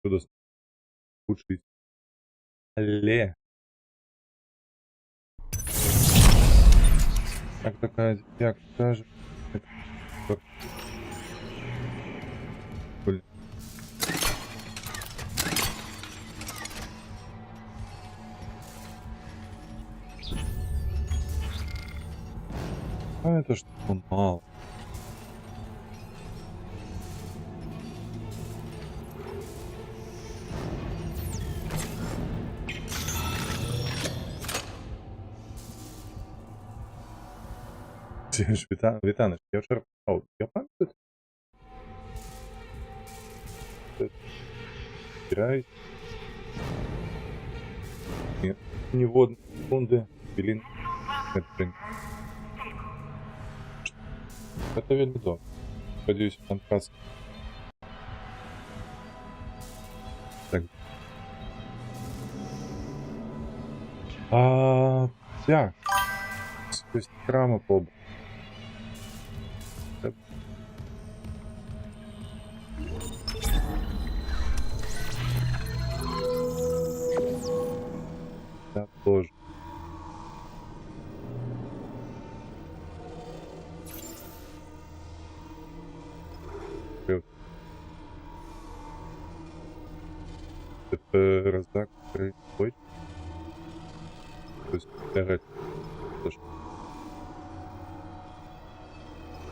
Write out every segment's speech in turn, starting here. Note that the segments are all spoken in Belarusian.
Чудо лучший. Але. Как такая, як даже. Блин. А это что он мало. Вітаночки, я вчора писав, я пам'ятаю, теряюсь. Не в одну секунду, блин, это вельмидо. Надеюсь, фантаз. Так. Так. То есть храма пол. Да, тоже. Это раздак происходит. То есть,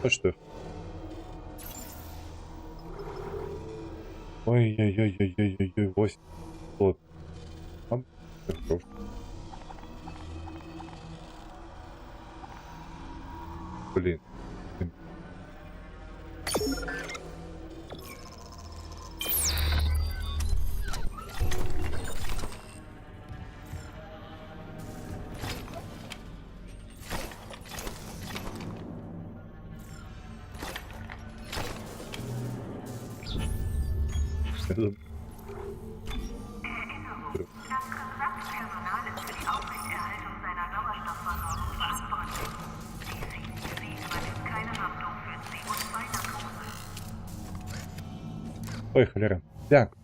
а что? Ой-ой-ой-ой-ой-ой-ой, 8. Вот. Хорошо. Блин. Ой, холера. Так.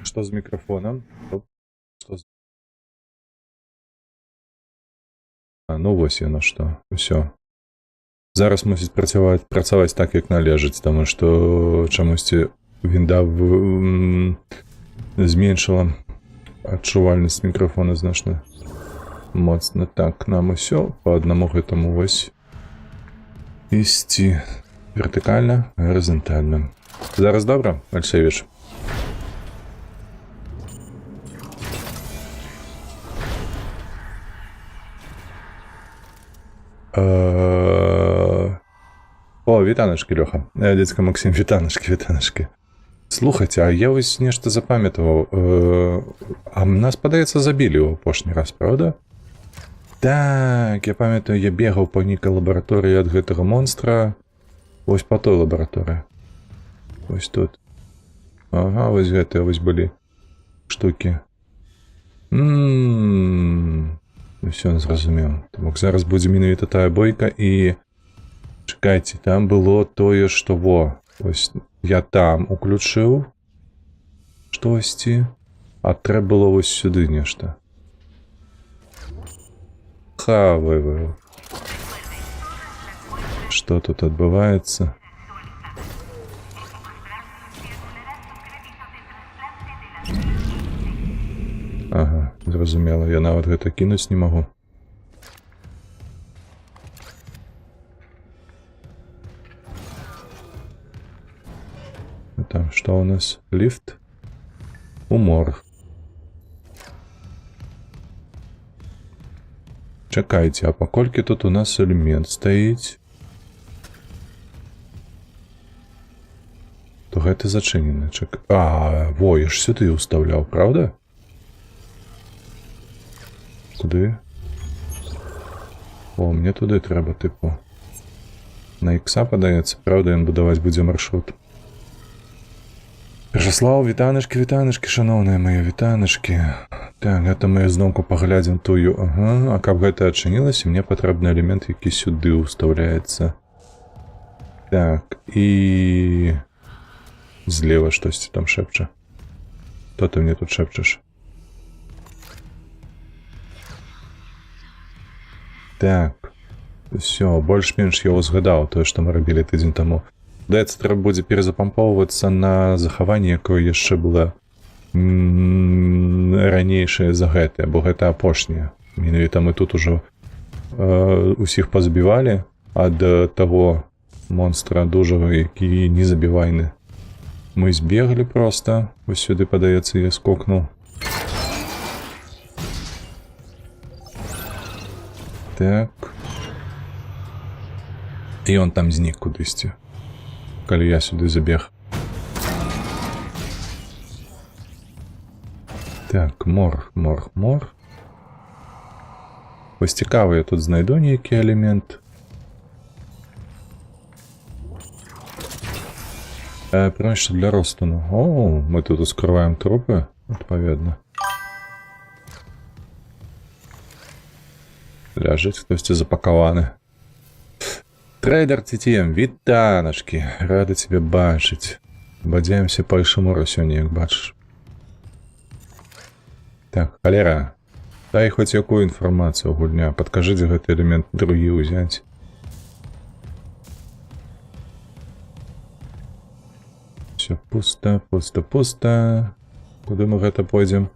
Что с микрофоном? Что з... ну вось яно што. Усё. Зараз мусіць працаваць так, як належыць, таму што чамусьці вінда зменшыла адчувальнасць мікрафона значна моцна. Так, нам усё по аднаму гэтаму вось ісці вертыкальна, гарызантальна. Зараз добра, Альсевіч? О, вітанашкі, Лёха. Дзядзька Максим, вітанашкі. Слухайце, а я вось нешта запамятаваў. А нас, падаецца, забілі ў апошні раз, правда? Так, я памятаю, я бегаў па нейкай лабараторыі ад гэтага монстра. Вось па той лабараторыі. Вось тут. Ага, вось гэтыя вось былі штукі. Усё, зразумеў. Таму зараз будзе менавіта тая бойка і... Чакайце, там было тое, што во. Вось я там уключыў штосьці, а трэба было вось сюды нешта. Хавай. Што тут адбываецца? Ага, зразумела, я нават гэта кінуць не магу. Там што у нас? Ліфт? У морг. Чакайце, а паколькі тут у нас элемент стаіць, то гэта зачынена. Во, я ж сюды ўстаўляў, правда? Куды? О, мне туды трэба, тыпу. На ікса, падаецца, правда, ён будаваць будзе маршрут. Першаслаў, вітанашкі, шаноўныя мае, вітанашкі. Так, гэта мы зноўку паглядзім тую. Ага, а каб гэта адчынілася, мне патрэбны элемент, які сюды ўстаўляецца. Так, і... Злева штосьці там шэпча. Што ты мне тут шэпчаш? Так. Всё, больш-менш я узгадаў тое, што мы рабілі тыдзень таму. Даецца, трэба будзе перезапампоўвацца на захаванне, якое яшчэ было ранейшае за гэтае, бо гэта апошняе. Менавіта мы тут ужо усіх пазабівалі ад таго монстра дужага, які незабівайны. Мы збеглі проста. Вось сюды, падаецца, я скокнуў. Так. І он там знік кудысьці, калі я сюды забег. Так, мор. Вось цікава, я тут знайду нейкі элемент. Приміщення для розтину. О, ми тут ускриваємо трупи, відповідно. Ляжить хтось запакований. Трейдер TTM, вітаночки, рады тебе бачить. Бадзяемся по Ішимуру сьогодні, як бачиш. Так, холера, дай хоць якую інфармацію гульня, падкажыце гэты элемент другі ўзяць. Все пусто. Куды мы гэта пойдзем?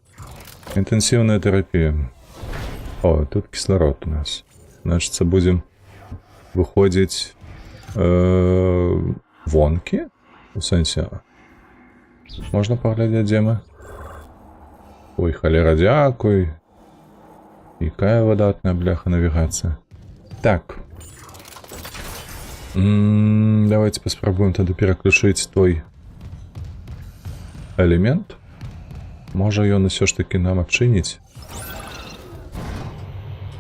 Інтэнсіўная тэрапія. О, тут кислород у нас. Значыцца, будзем выходзіць вонкі? У сэнсе. Можна паглядзець, дзе мы? Ой, холера, дзякуй. Якая выдатная бляха навігацыя. Так. Давайте паспрабуем тады пераключыць той элемент. Можа ён усё ж таки нам адчыніць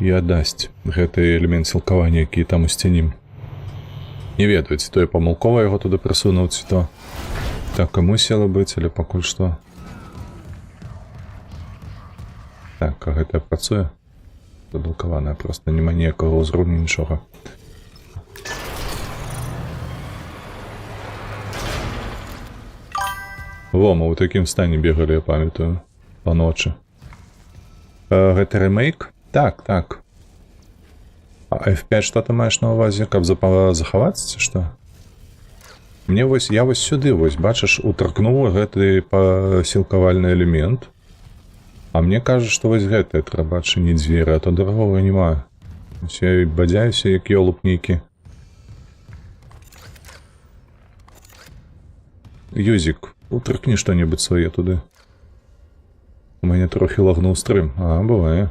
і аддасць гэты элемент сілкавання, які там усцянім. Не ведаю, ці то я памылкова яго туды прысунуў, ці то так і мусіла быць, але пакуль што. Так, а гэта працуе? Заблокаваная, проста няма ніякага ўзроўню, нічога. Во, мы ў такім стане бегалі, я памятаю, па ночы. Гэта ремейк? Так. А F5 што ты маеш на ўвазе? Каб захавацца, ці што? Мне вось, я вось сюды, вось, бачыш, уторкнуў гэты сілкавальны элемент. А мне кажа, што вось гэтае трэба адчыніць дзверы, а то другога няма. Я бадзяюся, як ёлуп нейкі. Юзік, уторкні што-небудзь свае туды. У мяне трохі лагнуў стрым. А, бывае.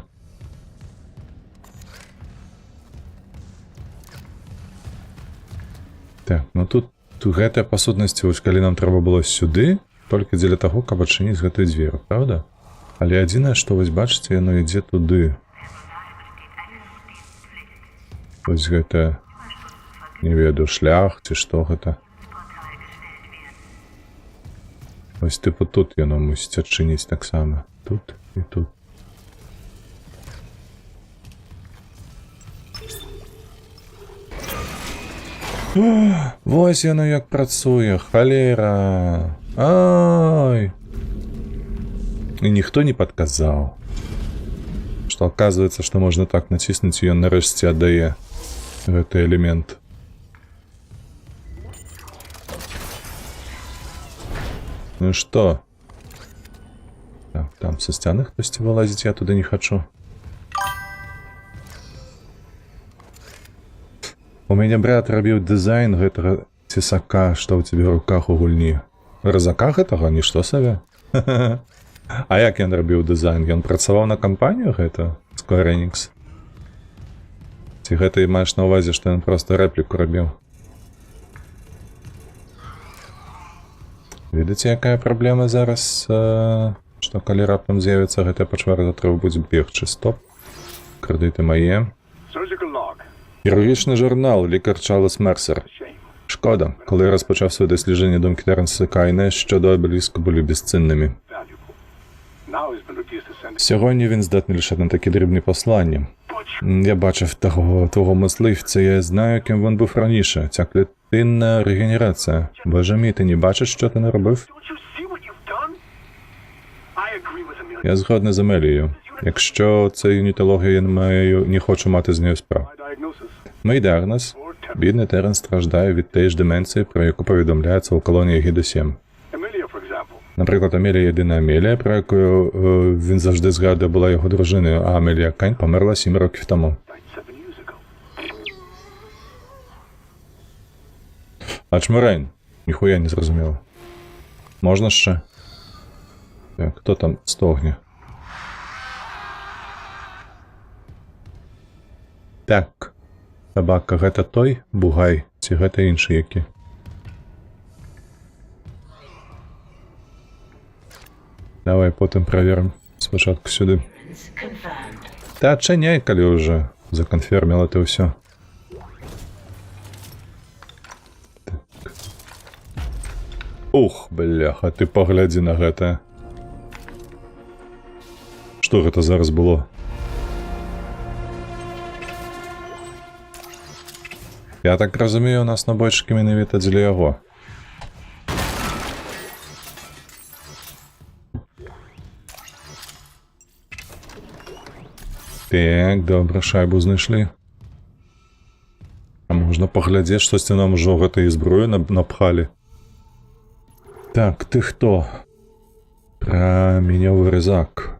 Так, ну тут гэтая па сутнасці, вось калі нам трэба было сюды, толькі дзеля таго, каб адчыніць гэтую дзверу, правда? Але адзінае, што вось бачыце, яно ідзе туды. Вось гэта, не ведаю, шлях, ці што гэта. Вось тыпу тут яно мусіць адчыніць таксама. Тут і тут. Вось яно як працуе, холера. Ай! І ніхто не падказаў, што аказваецца, што можна так націснуць, і ён нарэшце аддае гэты элемент. Ну і што? Так, там са сцяны хтосьці вылазіць, я туды не хачу. У мяне брат рабіў дызайн гэтага цесака, што ў цябе ў руках у гульні. Разака гэтага? Нішто сабе? А як ён рабіў дызайн? Ён працаваў на кампанію гэта? Square Enix? Ці гэта і маеш на ўвазе, што ён проста рэпліку рабіў? Ведаце, якая праблема зараз? Што калі раптам з'явіцца гэтая пачвара, то трэба будзе бегчы. Стоп. Крэдыты мае. Хірургічны журнал, лікар Чарльз Мерсер. Шкода, коли розпочав своє дослідження думки Теренса Кайне щодо обеліску були безцінними. Сьогодні він здатний лише на такі дрібні послання. Я бачив того мисливця, я знаю, ким він був раніше. Ця клітинна регенерація. Боже мій, ти не бачиш, що ти наробив? Я згодний з Амелією. Якщо це юнітологія, я не хочу мати з нею справ. Мій діагноз. Бідний Терен страждає від тієї ж деменції, про яку повідомляється у колонії Гідо-7. Наприклад, Амелія єдина Амелія, про яку він завжди згадує, була його дружиною, а Амелія Кайн померла 7 років тому. А Чмирейн? Ніхуя не зрозуміло. Можна ще? Так, хто там стогне? Так. Собака, гэта той? Бугай. Ці гэта іншы які? Давай потым праверым. Спачатку сюды. Та адчыняй, калі ўжо законферміла ты ўсё. Так. Ух, бляха, ты паглядзі на гэта. Што гэта зараз было? Я так разумею, у нас набойчыкі менавіта дзеля яго. Так, добра, шайбу знайшлі. А можна паглядзець, штосьці нам ужо гэтай зброю напхалі. Так, ты хто? Прамянёвы рызак.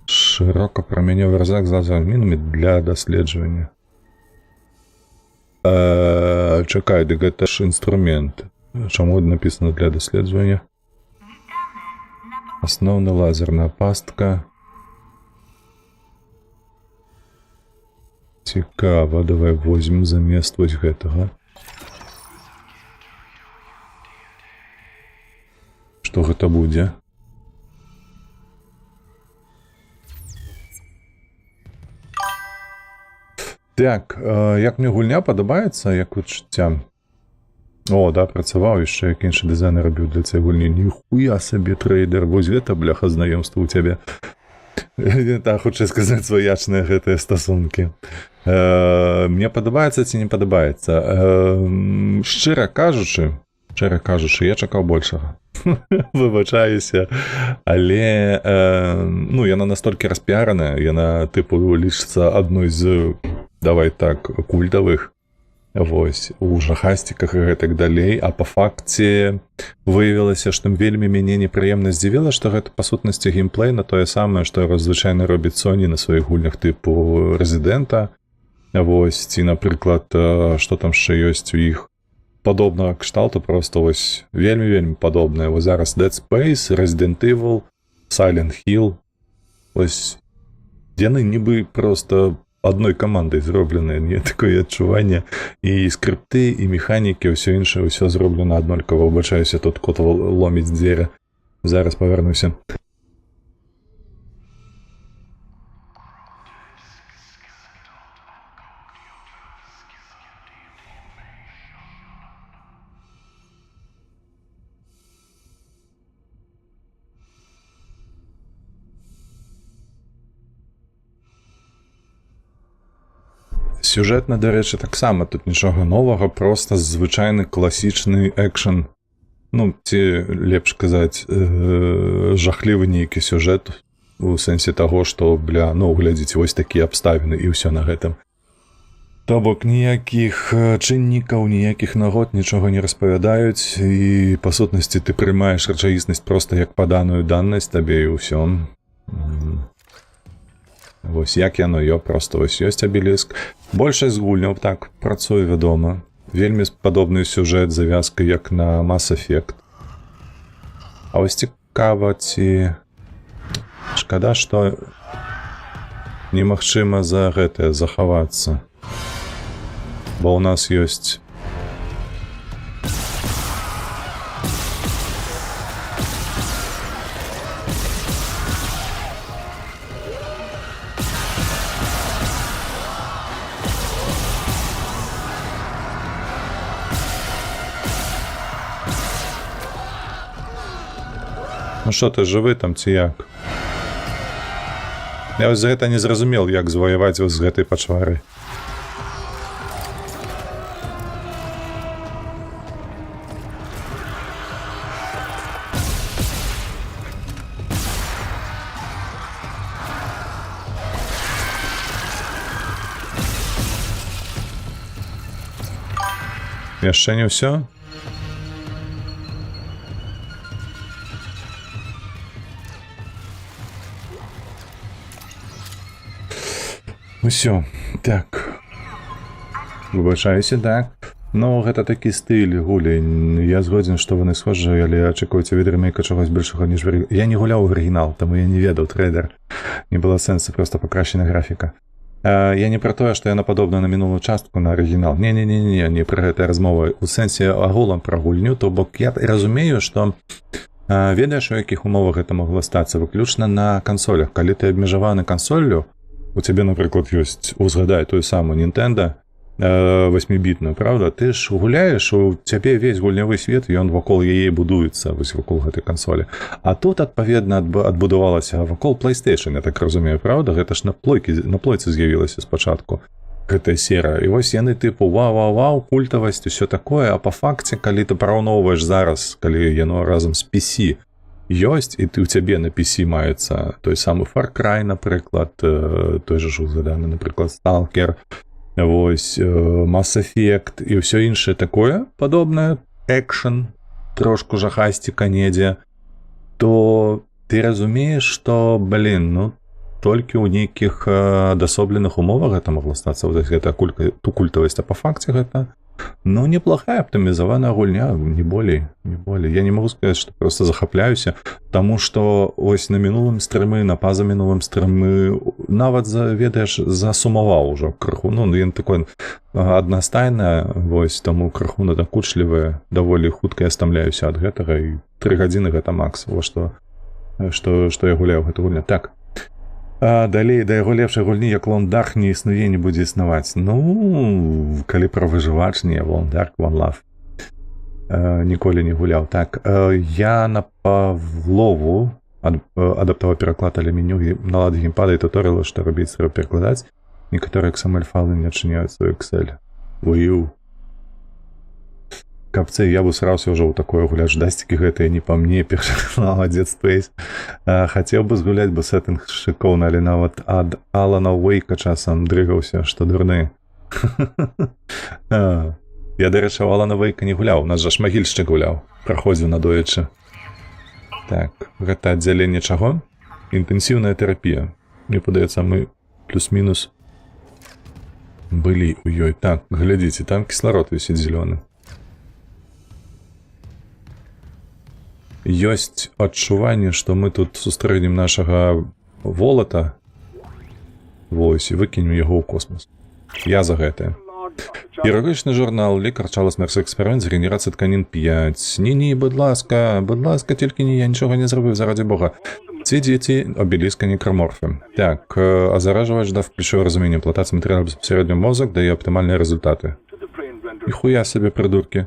Шырока прамянёвы рызак з лазернымі для даследжвання. Чакай, дык гэта ж інструмент. Чаму напісана для даследавання? Асноўна лазерная пастка. Цікава, давай возьмем замест вось гэтага. Што гэта будзе? Так, як мне гульня падабаецца, як адчуцця. О, да, працаваў яшчэ, як іншы дызайнер рабіў для цай гульні. Ніхуя сабе, трейдер, вось гэта, бляха, знаёмства ў цябе. Так, хутчэй сказаць, сваячныя гэтыя стасункі. Мне падабаецца ці не падабаецца? Шчыра кажучы, я чакаў большага. Выбачаюся, але яна настолькі распіараная, яна тыпу лічыцца адной з, давай так, культавых, вось, у жахасціках і гэтак далей, а па факце выявілася, што вельмі мяне непрыемна здзівіла, што гэта па сутнасці геймплей на тое самае, што звычайна робіць Sony на сваіх гульнях тыпу Рэзідэнта, вось, ці, напрыклад, што там яшчэ ёсць у іх падобнага кшталту, просто вось вельмі-вельмі падобнае. Вось зараз Dead Space, Resident Evil, Silent Hill, вось яны нібы просто адной камандай зробленыя, не такое адчуванне, і скрипты, і механікі, ўсё іншае, ўсё зроблена аднолькава. Выбачаюся, тут кот ломіць дзверы. Зараз павернуся. Сюжэтна, дарэчы, таксама тут нічога новага, проста звычайны класічны экшн. Ну, ці, лепш казаць, жахлівы нейкі сюжэт у сэнсе таго, што, глядзіце, вось такія абставіны і ўсё на гэтым. То бок ніякіх чыннікаў, ніякіх нагод нічога не распавядаюць, і, па сутнасці, ты прымаеш рэчаіснасць проста як паданую данасць табе і ўсё. Вось як яно, просто вось ёсць абеліск. Большасць гульняў так працуе, вядома. Вельмі падобны сюжэт, завязка, як на Mass Effect. А вось цікава, ці... Шкада, што немагчыма за гэтае захавацца. Бо ў нас ёсць... Ну що ти, живий там ці як? Я вось за гэта не зразумел, як заваяваць вось з гэтай пачварай. Яшчэ не ўсё? Усё. Так. Выбачаюся, так. Ну, гэта такі стыль гулі. Я згодзін, што вони схожі, але очікується від ремейка чогось більшого, ніж я не гуляв в оригінал, тому я не ведав трейдер. Не було сенсу, просто покращена графіка. Я не про тое, што яна падобна на мінулую частку на арыгінал. Не пра гэта размова. У сэнсе агулам пра гульню, то бок я разумею, што ведаеш, у якіх умовах гэта могло стацца выключна на кансолях. Калі ты абмежаваны кансоллю, у цябе, напрыклад, ёсць, узгадай тую самую Nintendo 8-бітную, правда? Ты ж гуляеш, у цябе весь гульнявы свет, ён вакол яе будуецца, вось вакол гэтай кансолі. А тут, адпаведна, адбудавалася вакол PlayStation, я так разумею, правда? Гэта ж на плойцы з'явілася спачатку гэтая серыя. І вось яны тыпу вау, культавасць, усё такое, а па факце, калі ты параўноўваеш зараз, калі яно разам з PC ёсць, і ты ў цябе на PC маецца той самы Far Cry, напрыклад, той же ж узгаданы, напрыклад, Stalker, вось Mass Effect і ўсё іншае такое падобнае, экшн, трошку жахасціка недзе, то ты разумееш, што, ну, толькі ў нейкіх адасобленых умовах гэта магло стацца, гэта ту культавасць, а па факце гэта, ну, неплохая аптымізаваная гульня, не болей. Я не могу сказаць, што просто захапляюся, таму што ось на мінулым стрымы, на пазамінулым стрымы нават, ведаеш, засумаваў ужо крыху. Ну, ён такой аднастайна, вось, таму крыху надакучлівае, даволі хутка я стамляюся ад гэтага, і 3 гадзіны гэта макс, во што я гуляю гэту гульню. Так. Далей, да яго лепшай гульні, як Lone Dark, не існуе, не будзе існаваць. Ну, калі пра выжывач, не, Lone Dark, One Love. Ніколі не гуляў. Так, я на Павлову адаптаваў пераклад, але меню наладу геймпада і туторыяла, што рабіць, трэба перакладаць. Некаторыя XML-файлы не адчыняюцца ў Excel. Уiu. Капцы, я бы сраўся ўжо ў такое гуляць, ждасцікі гэтыя не па мне, першы Dead Space. Хацеў бы згуляць, бо сеттынг шыкоўны, але нават ад Алана Уэйка часам дрыгаўся, што дурны. Я, дарэчы, у Алана Уэйка не гуляў, у нас жа Магільшчык гуляў, праходзіў надоечы. Так, гэта аддзяленне чаго? Інтэнсіўная тэрапія. Мне падаецца, мы плюс-мінус былі ў ёй. Так, глядзіце, там кісларод вісіць зелёны. Ёсць адчуванне, што мы тут сустрэнем нашага волата, вось, і выкінем яго ў космос. Я за гэтае. Хірургічны журнал «Лікар Чарлес Мерс Експеримент з генерацыі тканін 5». Ні, будь ласка, тільки ні, я нічога не зробив, заради Бога. Ці діти обеліска некроморфи. Так, а заражувач дав ключове розуміння імплантації матеріалу безпосередньо в мозок, дає оптимальні результати. Ніхуя собі, придурки.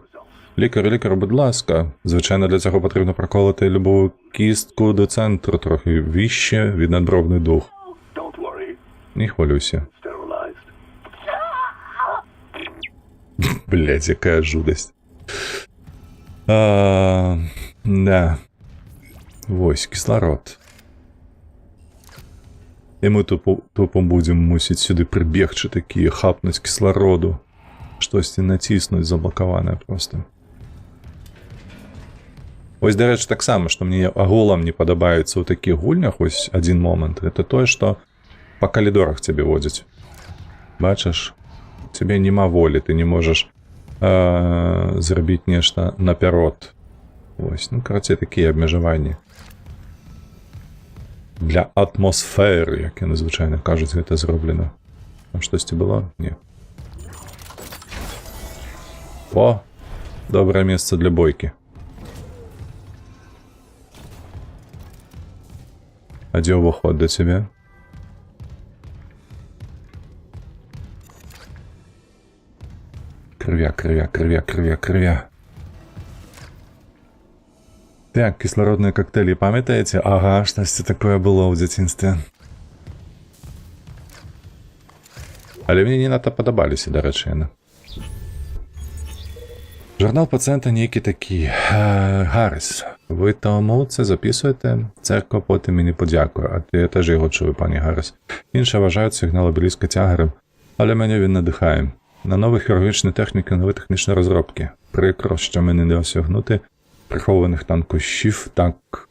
Лікар, будь ласка. Звичайно, для цього потрібно проколоти любу кістку до центру, трохи вище від надбровний дух. Не хвилюйся. Блять, яка жудость. Да. Вось, кислород. І ми тупо будемо мусить сюди прибігчи такі, хапнуть кислороду. Штосьці націснуть заблоковане просто. Ось, до речі, так само, що мені агулам не подобається у таких гульнях, ось один момент, это то, що по коридорах тебе водять. Бачиш? Тебе нема волі, ти не можеш зробити нешта наперед. Ось, ну, короче, такі обмежування. Для атмосфери, як яны звичайно кажуть, гэта зроблено. Там штосьці было? Не. О, доброе место для бойки. А где уваход до тебя? Крывя. Так, кислородные коктейли, памятаете? Ага, штосьці такое было ў дзяцінстве. Але мне не надта падабаліся, дарэчы, яны. Журнал пацієнта нейкі такі. Гарріс, ви тому це записуєте? Церква потім мені подякує, а я теж його чую, пані Гарріс. Інші вважають сигнали близько тягарем, але мене він надихає. На нові хірургічні техніки, нові технічні розробки. Прикро, що мені не осягнути прихованих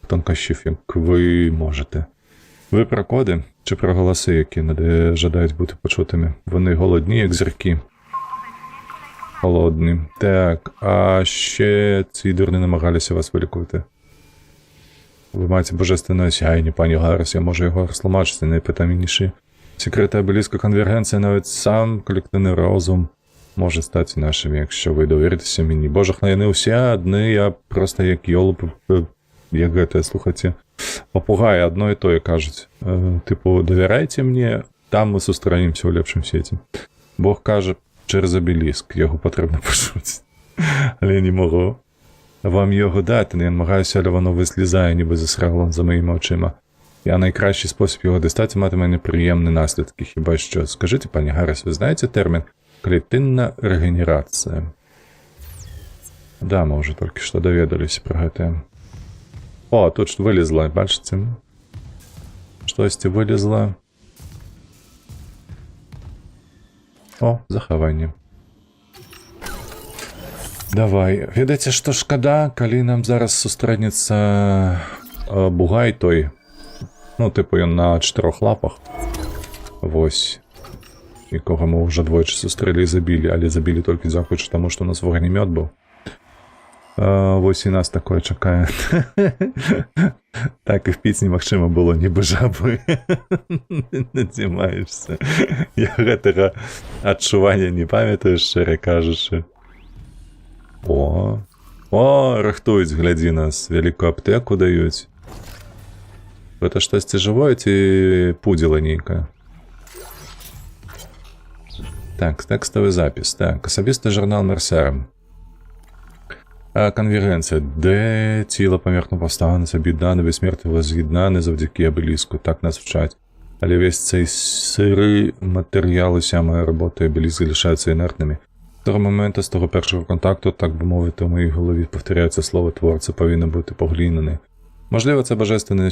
тонкощів, як ви можете. Ви про коди чи про голоси, які жадають бути почутими? Вони голодні, як зірки. Холодні. Так, а ще ці дурни намагалися вас вилікувати. Ви маєте божественне осяяння, пані Гарріс, я можу його розтлумачити, найпитамінніші. Секрети обеліску конвергенції, навіть сам колективний розум може стати нашим, якщо ви довіритеся мені. Божих не усі одні, я просто як йолоп, як це, слухайте, попугай, одно і то, і кажуть. Типу, довіряйте мені, там ми зустраємося у лепшому світі. Бог каже, через обеліск, його потрібно пошути. Але я не можу вам його дати, я намагаюся, але воно вислізає, ніби засрагло за моїми очима. Я найкращий спосіб його дістати матиме неприємні наслідки, хіба що. Скажіть, пані Гарріс, ви знаєте термін клітинна регенерація? Да, ми вже тільки що довідались про це. О, тут вилізло, бачите? Щось вилізло. О, заховання. Давай. Відається, що шкода, коли нам зараз зустрінеться бугай той. Ну, типу, він на 4 лапах. Ось. Якого ми вже двічі зустріли і забили, але забили тільки дякуючи тому, що у нас вогнемет був. Ось і нас такое чекає. Так і в пісні Максима було, ніби жаби. Не знімаєшся. Я гэтага адчування не пам'ятаю, щиро кажучи. О, рихтують, гляді нас, велику аптеку дають. Это щось живое, ці пуділа нейка. Так, текстовий запис. Так, особистий журнал Мерсера. Конвергенція. Де тіло помірно поставлено, об'єднане, безсмертне воз'єднане завдяки обеліску. Так нас вчать. Але весь цей сирий матеріал, уся моя робота і обеліск залишаються інертними. З того моменту, з того першого контакту, так би мовити, у моїй голові повторяється слово творця, повинно бути поглинене. Можливо, це божественне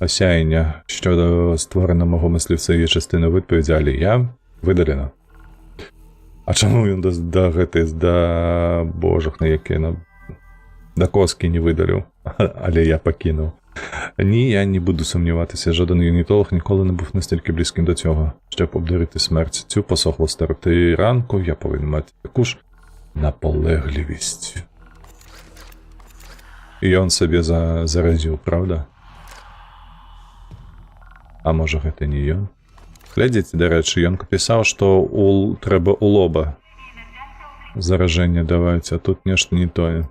осяяння щодо створення мого мислівця є частиною відповіді, але я видалено. А чому він до божих, на яке до коски не видалив, але я покинув? Ні, я не буду сумніватися, жоден юнітолог ніколи не був настільки близьким до цього, щоб обдарити смерть. Цю посохлу старти ранку я повинен мати таку ж наполегливість. І він собі заразив, правда? А може, гэта не ён? Глядзіце, дарэчы, ён пісаў, што трэба у лоба заражэнне даваць, а тут нешта не тое.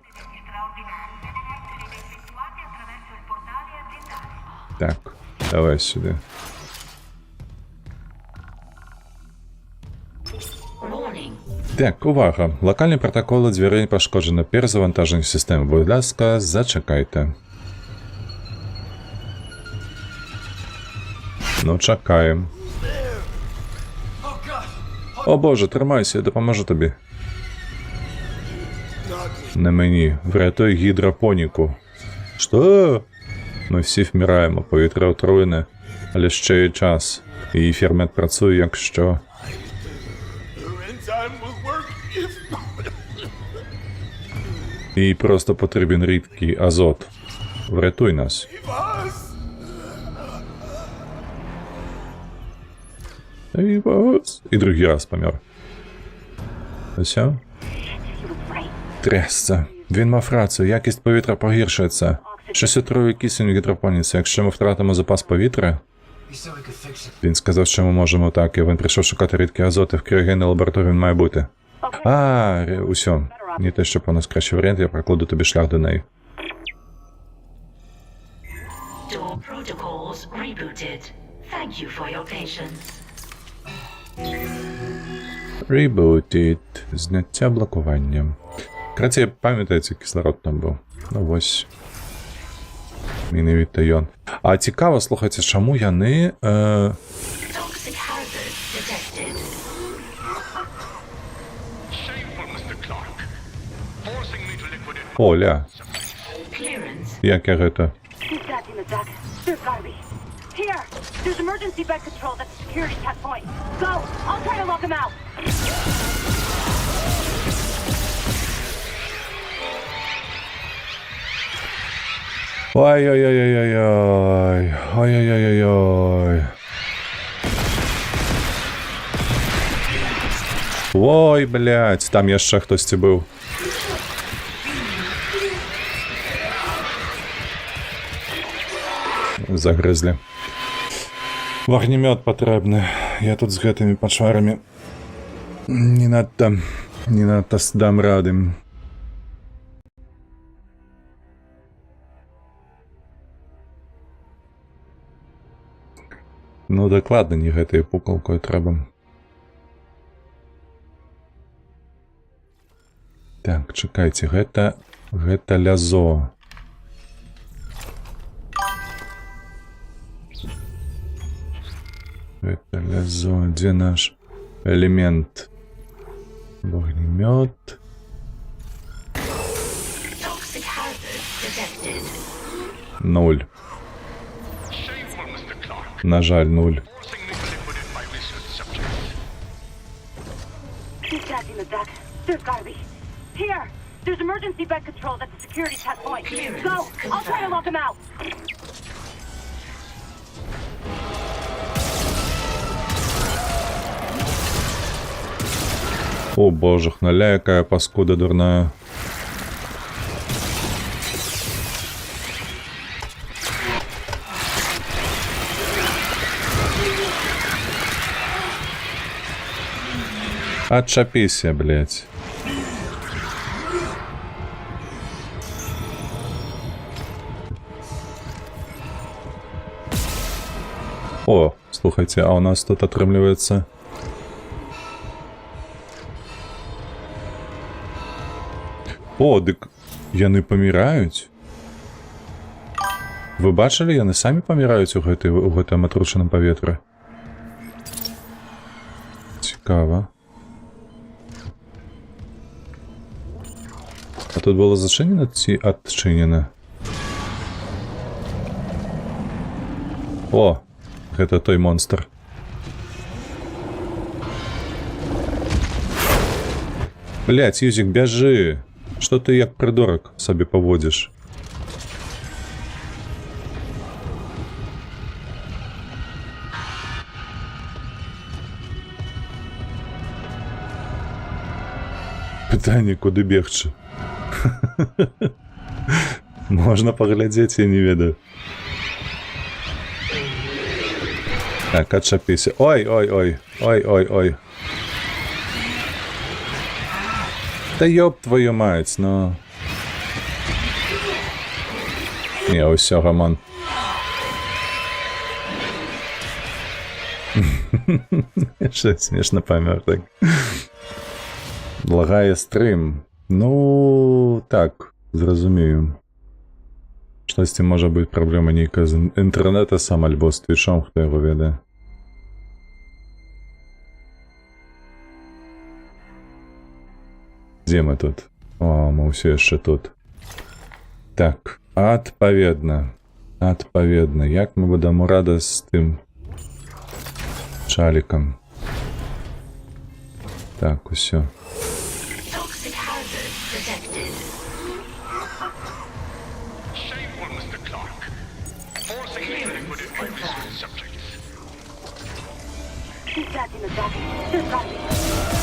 Так, давай сюди. Так, увага. Локальні протоколи дзвярэй пашкоджаны. Перазавантажэнне сістэмы. Будь ласка, зачакайте. Ну, чакаем. О боже, тримайся, я допоможу тобі. Не мені. Врятуй гідропоніку. Що? Ми всі вмираємо, повітря отруєне, але ще є час. І фермент працює, якщо... Їй просто потрібен рідкий азот. Врятуй нас. І другий раз помер. Ось? Трясся. Він мав рацію, якість повітря погіршується. Щось отрує кисень у гідропоніці. Якщо ми втратимо запас повітря... Він сказав, що ми можемо так, і він прийшов шукати рідкі азоти в криогенній лабораторії, він має бути. Усьо. Не те, щоб у нас кращий варіант, я прокладу тобі шлях до неї. Rebooted. Зняття блокування. Краще, пам'ятається, кислород там був. Ну ось. Міни від Тайон. А цікаво, слухайте, чому я не... Оля. Як я гэта? She's back in the duck. There's gotta be. Here! There's emergency bed control at the security checkpoint. Go! I'll try to lock him out! Ой-ой-ой-ой-ой. Ой-ой-ой-ой-ой. Ой, блядь, там яшчэ хтосьці быў. Загрызлі. Вогнемёт патрэбны. Я тут з гэтымі пачварамі не надта дам рады. Ну, дакладна не гэтай пукалкой трэба. Так, чакайце, гэта лязо. Это лязо. Где наш элемент? Вогнемет. Нуль. На жаль, нуль. She's back in the duck. There's gotta be. Here! There's emergency bed control at the security checkpoint. Go! I'll try to lock him out! О боже, хналя, якая паскуда дурная. Отчапися, блядь. О, слухайте, а у нас тут атрымліваецца... О, дык яны паміраюць? Вы бачылі, яны самі паміраюць у гэтым атручаным паветры? Цікава. А тут было зачынена ці адчынена? О, гэта той монстр. Блядь, Юзик, бяжы! Што ты як придурок сабе паводзіш? Пытанне, куды бегчы? Можна паглядзець, я не ведаю. Так, адчапіся. Ой-ой-ой, ой-ой-ой. Да ёб твою мать, ну... Не, усё, Роман. Что смешно помер так. Лагає стрим. Ну, так, зразумею. Штосьці можа быць праблема нейкая з інтэрнэта сам альбо з твічом, хто яго ведае. Дзе мы тут? О, мы ўсё яшчэ тут. Так, адпаведна. Адпаведна. Як мы будам рада з тым чалікам? Так, усё. She's back in the duck. There's gotta be.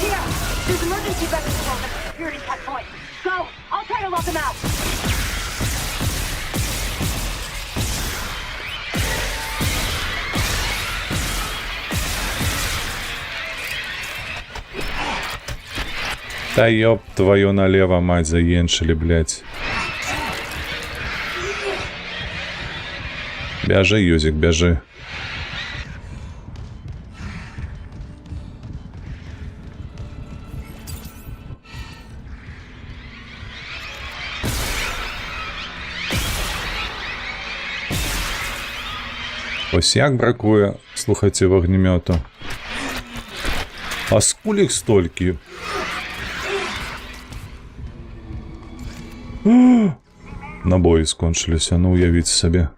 Here! There's emergency bed control at the security checkpoint. Go! I'll try to lock him out! Да ёб твою налево, мать, заеншили, блядь. Бяжи, Юзик, бяжи. Ось як бракує, слухайте, вогнемёту. А скуль їх стільки? Набоі скончыліся, ну уявіць сабе.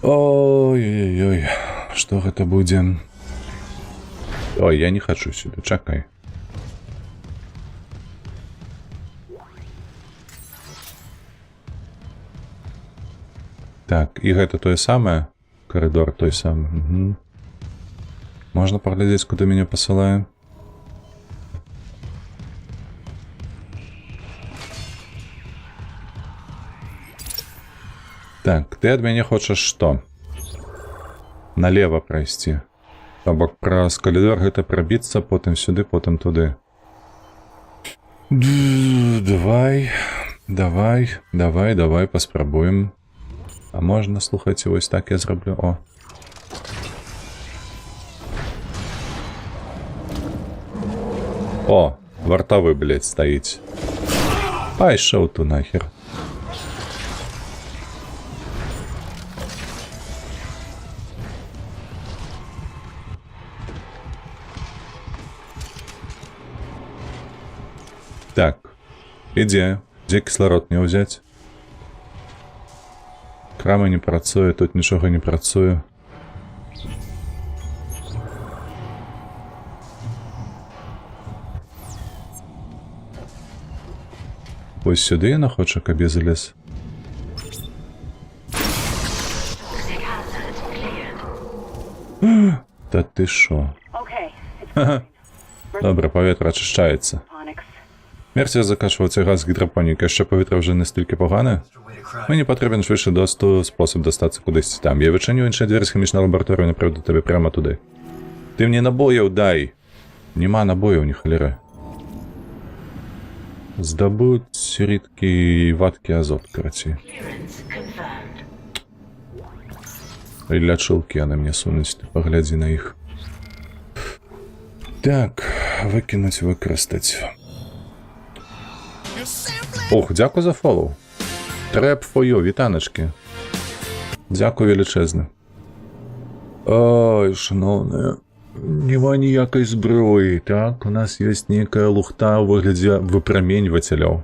Ой-ой-ой, што гэта будзе? Ой, я не хачу сюды, чакай. Так, і гэта тое самае? Коридор той самы. Угу. Можна паглядзець, куды мяне пасылае? Так, ты ад мяне хочаш што? Налево прайсці. То бок праз калідор гэта прабіцца, потым сюды, потым туды. Давай, паспрабуем. А можна, слухайце, вось так я зраблю. О. О, вартавы, блядь, стаіць. Пайшоў ту нахер. Так, ідзе. Дзе кісларод не ўзяць? Крама не працуе, тут нічога не працуе. Ось сюди яна хоча, каб я залез. Та ти шо? Добре, паветра ачышчаецца. Мерці закачвацца газ з гідропоніка, яшчэ паветра вже настільки погане. Мені потрібен швидше спосіб достатися кудись там. Я відчиню інший двері з хімічної лабораторії, направду тебе прямо туди. Ти мені набоїв дай. Нема набоїв, ні холєри. Здобуть рідкий вадкий азот, короче. І для чулки вони мені сунуть, ти погляді на їх. Так, викинуть, використати. Ох, дякую за фоллоу. Треп фою, вітаночки. Дякую величезне. Ой, шановне, нема ніякої зброї, так? У нас ёсць нейкая лухта ў выглядзе выпраменьвацеляў.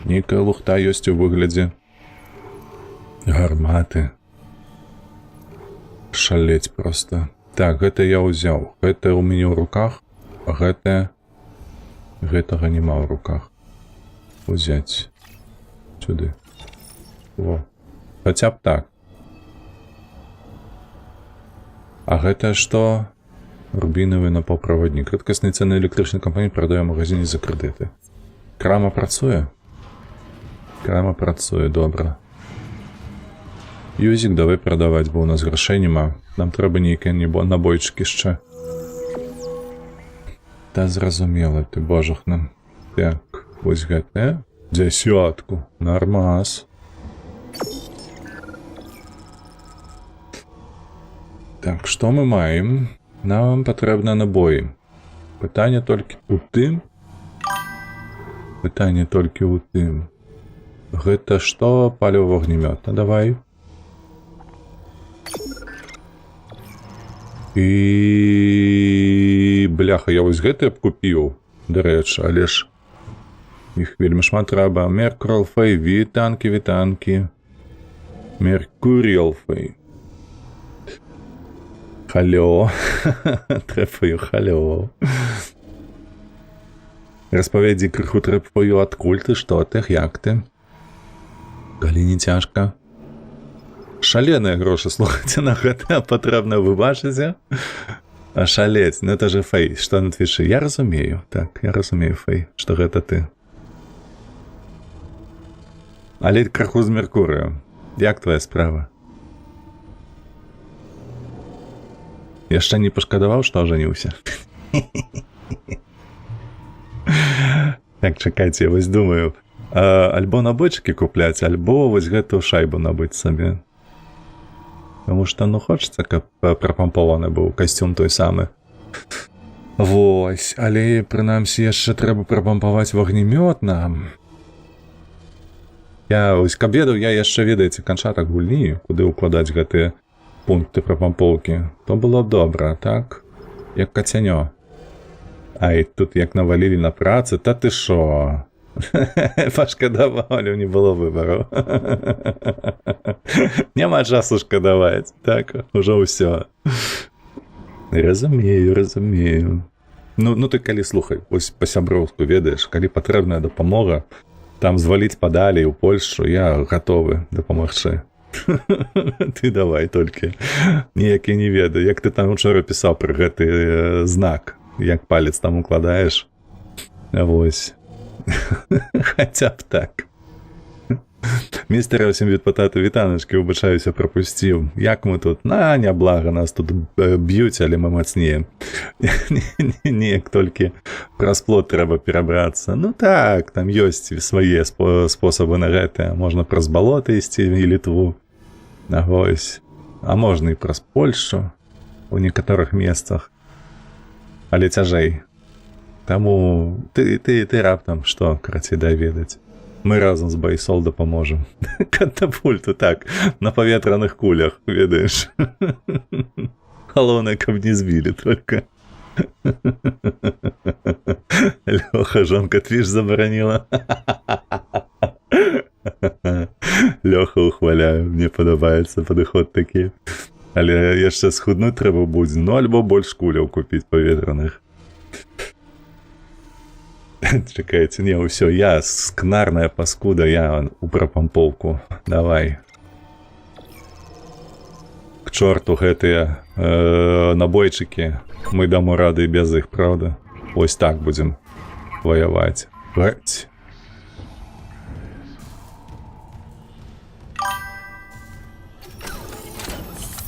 Нейкая лухта ёсць у выглядзе гарматы. Шалець просто. Так, гэта я ўзяў. Гэта ў мяне ў руках, а гэтага нема ў руках. Узяць. Сюды. Во. Хаця б так. А гэта што? Рубінавы напаўправаднік. Рэдкасны цэны электрычнай кампаніі прадае ў магазине за крэдыты. Крама працуе? Крама працуе, добра. Юзік давай прадаваць, бо ў нас грашэй няма. Нам трэба нейкія набойчыкі яшчэ. Та зразумела ты, божахна. Так, вось гэтае. 10. Нормас. Так, што мы маем? Нам патрэбна набоі. Пытанне толькі ў тым. Гэта што? Паліва вогнемёта. Давай. І... Бляха, я вось гэты б купіў. Дарэчы, але ж іх вельмі шмат трэба. Меркуралфей, вітанкі. Меркуріалфей. Халё. Трэпаю, халё. Распавядзі крыху трэпаю, адкуль ты, што ты, як ты? Калі не цяжка. Шаленыя грошы, слухайце, на гэта патрэбна, вы бачыце? А шалець, ну это же Фэй, што на твічы? Я разумею, так, я разумею, Фэй, што гэта ты. Але крыху з Меркурыю. Як твоя справа? Яшчэ не пашкадаваў, што ажаніўся? Так, чакайце, я вось думаю, альбо набойчыкі купляць, альбо вось гэтую шайбу набыць сабе. Таму што, ну, хочацца, каб прапампаваны быў касцюм той самы. Вось, але, прынамсі, яшчэ трэба прапампаваць вогнемёт нам. Я вось каб ведаў, я яшчэ, ведаеце, канчатак гульні, куды ўкладаць гэтыя пункты прапампоўкі, то было б добра, так? Як кацяньо. Ай, тут як навалілі на працу, та ти шо? Пашкадавалі, не було вибору. Нема часу шкодаваць. Так, уже ўсё. Разумею. Ну ты калі, слухай, ось па-сяброўску ведаеш, калі патрэбная дапамога, там зваліць падалей у Польшу, я гатовы дапамагчы. Ты давай толькі. Ніяк я не ведаю, як ты там учора пісаў пра гэты знак, як палец там укладаеш. Вось. Хаця б так. Містер 8 від патату вітаночки, вибачаюся, пропустив. Як ми тут? Няблага, нас тут б'ють, але ми мацніємо. Ніяк тільки праз плот треба перебратися. Ну так, там ёсць свої способи на гэта. Можна праз балота ісці і Літву. Ось. А можна і праз Польшу у некаторых месцах. Але цяжэй. Таму ты раптам што, карацей, дай ведаць. Мы разом з Байсол дапаможам. Катапульту, так, на паветраных кулях, ведаеш. Галоўнае, каб не збілі только. Лёха, жонка, твіж забараніла. Лёха, ухваляю, мне падабаецца падыход такі. Але яшчэ схуднуць трэба будзе, ну альбо больш куляў купіць паветраных. Чекайте, не, все, я скнарная паскуда, я у прапамполку. Давай. К чорту гэтыя набойчыкі. Мы дамо рады і без іх, правда? Ось так будем воевать. Гать.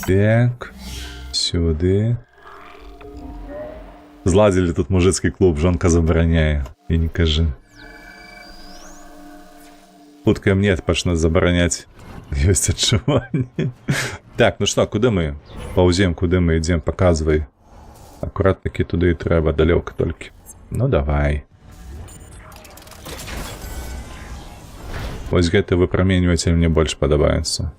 Так. Сюды. Зладзілі тут мужицкий клуб, жонка забараняе. І не кажы. Хутка мне пачнуць забараняць. Ёсць адчуванне. Так, ну што, куды мы? Паўзем, куды мы ідзем, паказвай. Акурат такі туды і трэба, далёка толькі. Ну давай. Вось гэты выпраменьвацель мне больш падабаецца.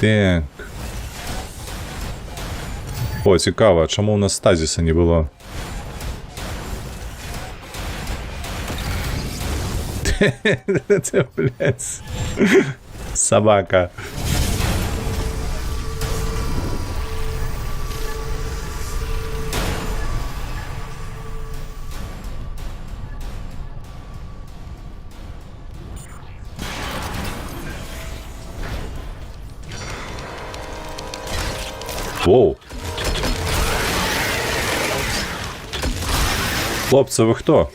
Так. О, цікава, чому у нас стазіса не було? Це, блядь, собака. Воу. Хлопці, ви хто?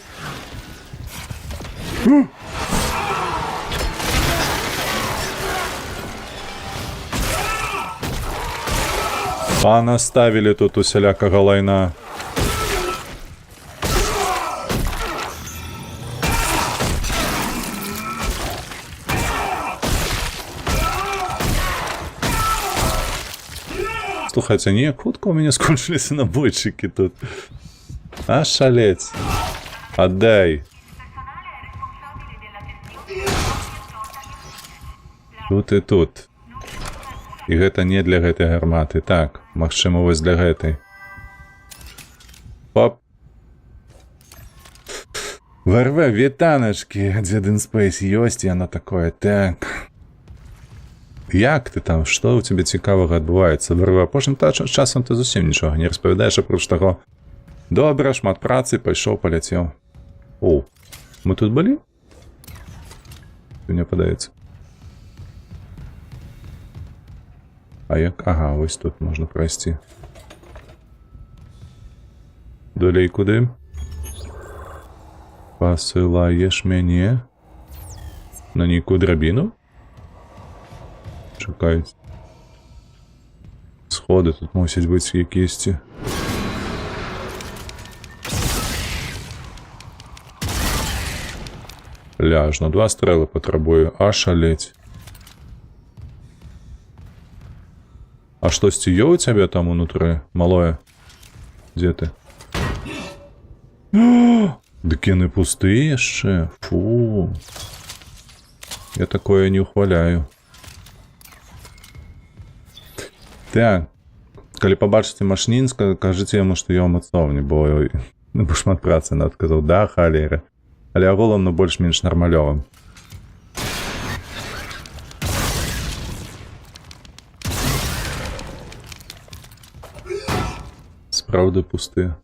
Понаставили тут усялякого лайна. Слухайте, не, хутко у меня скончились набойчики тут. А шалец. Отдай. Тут і тут. І гэта не для гэтай гарматы. Так, магчыма, вось для гэтай. Поп. ВРВ, вітаначкі. Дзедин Спейс ёсць, яно такое. Так. Як ты там? Што ў цябе цікавага адбываецца? ВРВ, апошнім часам ты зусім нічога не распавядаеш, апроч таго. Добра, шмат працы, пайшоў, паляцеў. О, мы тут былі? Мне падаецца. А як? Ага, ось тут можна пройсці. Далей куди? Посилаєш мяне на нейкую драбіну? Чекай. Сходи тут мусять бути якісь. Ляж, на 2 стріли потребую. А шалеть. А штосьці є у тебе там унутры, малое? Где ты? Дык яны пустыя яшчэ. Фу. Я такое не ухваляю. Так. Калі пабачыце Машнінска, кажыце яму, што ён мацоўні, бо шмат працы адказаў, да, халера. Але агулам, ну, больш-менш нармалёвым. Справды пустыя.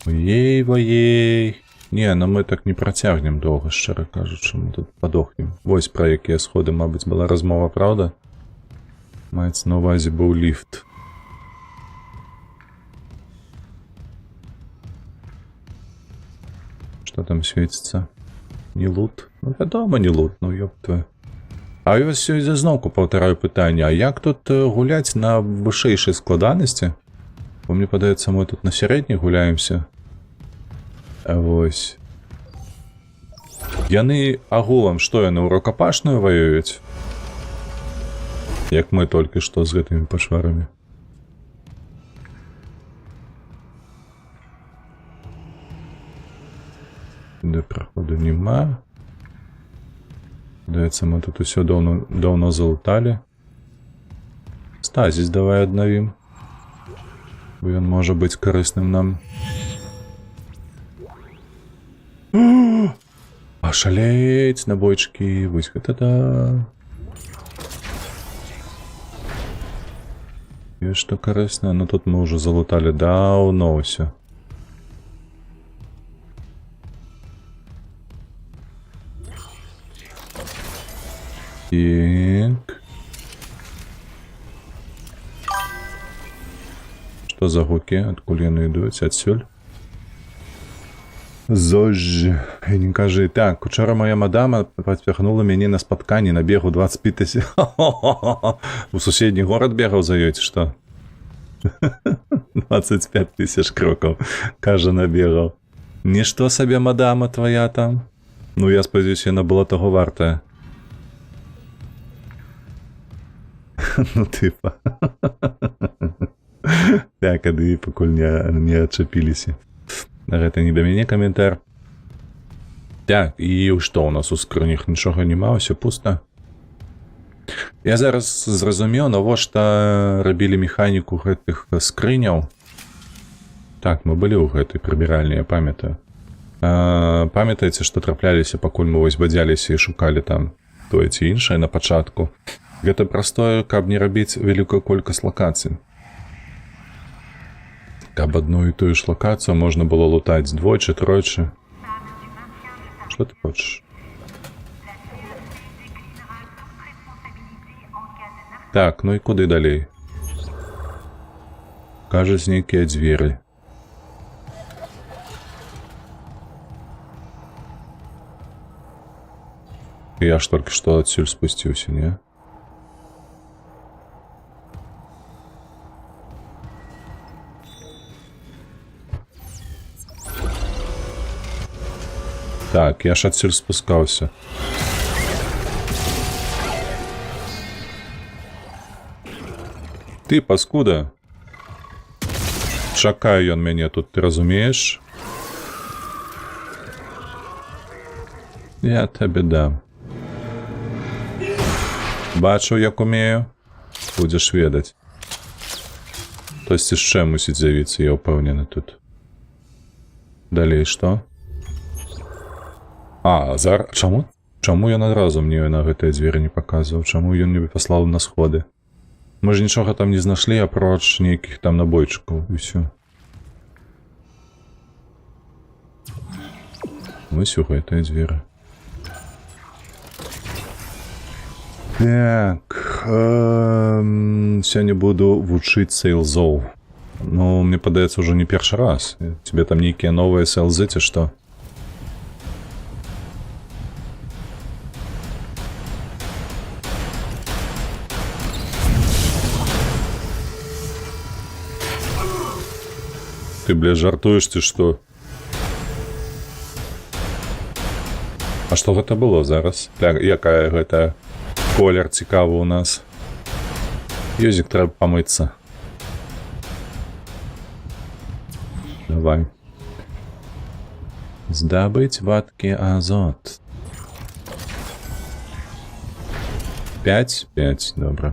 Ой-ей. Не, ну мы так не працягнем доўга, шчыра кажучы, мы тут падохнем. Вось пра якія сходы, мабыць, была размова, праўда? Маецца на ўвазе быў ліфт. Што там свеціцца? Не лут? Ну, вядома, не лут, ну ёб твою. А я вось зноўку паўтараю пытанне, а як тут гуляць на вышэйшай складанасці? Бо мне падаецца, мы тут на сярэдняй гуляемся. А вось. Яны агулам, што яны ў рукапашную ваююць? Як мы толькі што з гэтымі пашварамі. Де праходу нема. Даецца, мы тут усё даўно залуталі. Стазіс давай аднавім. Бо ён можа быць карысным нам. Пашалець, набойчыкі, вось гэта да. Ёсць што карыснае, ну тут мы ўжо залуталі даўно ўсё. Так. Што за гукі? Адкуль яны ідуць? Адсюль? Зож, не кажы. Так, учора моя мадама пацягнула мяне на спатканне на бегу 25 тысяч. У суседні горад бегаў за ёй, ці што? 25 тысяч крокаў, кажа, набегаў. Нішто сабе мадама твоя там? Ну, я спадзяюся, яна была таго вартая. Ну, тыпа. Так, ады пакуль не адчапіліся. Гэта не да мяне каментар. Так, і што ў нас у скрынях? Нічога няма, ўсё пуста. Я зараз зразумеў, навошта рабілі механіку гэтых скрыняў. Так, мы былі ў гэтай прыбіральні, я памятаю. Памятаеце, што трапляліся, пакуль мы вось бадзяліся і шукалі там тое ці іншае на пачатку. Гэта простое, каб не рабіць вялікую колькасць лакацый. Каб одну і тую ж локацію можна було лутаць двойчы, тройчы. Що ти хочеш? Так, ну і куди далей? Кажуць, нейкія дзверы. Я ж толькі што адсюль спусціўся, не? Так, я ж адсюль спускаўся. Ты, паскуда. Чакае ён мяне тут, ты разумееш? Я табе дам. Бачу, як умею. Будзеш ведаць. Хтось яшчэ мусіць з'явіцца, я ўпэўнены тут. Далей што? Чаму? Чаму ён адразу мне на гэтыя дзверы не паказваў? Чаму ён не паслаў на сходы? Мы ж нічога там не знашлі, апроч нейкіх там набойчыкаў, і ўсё. Вось у гэтыя дзверы. Так, сёння буду вучыць сейлзоў. Ну, мне падаецца, ўжо не першы раз. Тебе там нейкія новыя сейлзы, ці што? Ты, бля, жартуеш, ці што? А што гэта было зараз? Так, якая гэта колер цікавы ў нас? Юзік, трэба памыцца. Давай. Здабыць вадкі азот. 5, 5, добре.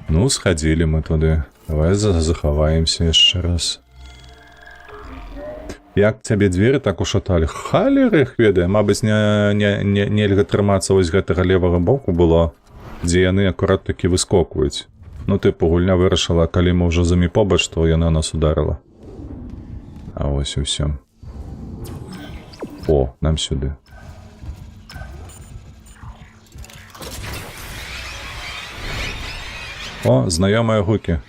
Ну, сходили мы туди. Давай заховаемся яшчэ раз. Як цябе дзверы так ушаталі? Халер іх ведае. Мабыць, нельга трымацца вось гэтага левага боку было, дзе яны акурат такі выскокваюць. Ну, тыпу, гульня вырашыла, калі мы ўжо замі побач, то яна нас ударыла. А вось і ўсё. О, нам сюды. О, знаёмыя гукі.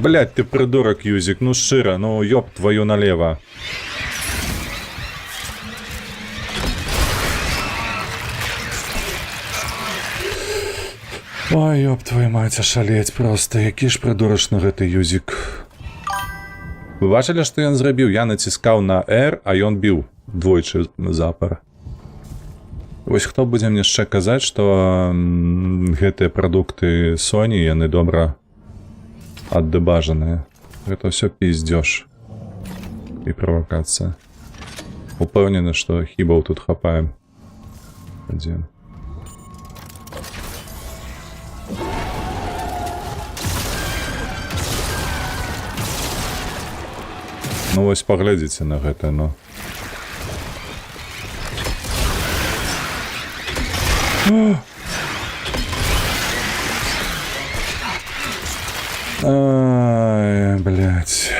Блядь, ты придурок, Юзик, ну широ, ну ёб твою налево. Ой, ёб твою мать, ашалеть просто, які ж придурочны гэты Юзик. Вы бачылі, што ён зрабіў? Я націскаў на R, а ён біў двойчы запар. Вось хто будзе мне яшчэ казаць, што гэтыя прадукты Sony, яны добра аддэбажаныя. Гэта ўсё пиздёж і правакацыя. Упэўнены, што хібаў тут хапаем. Адзін. Ну вось паглядзіце на гэта, ну. Ай, блядь.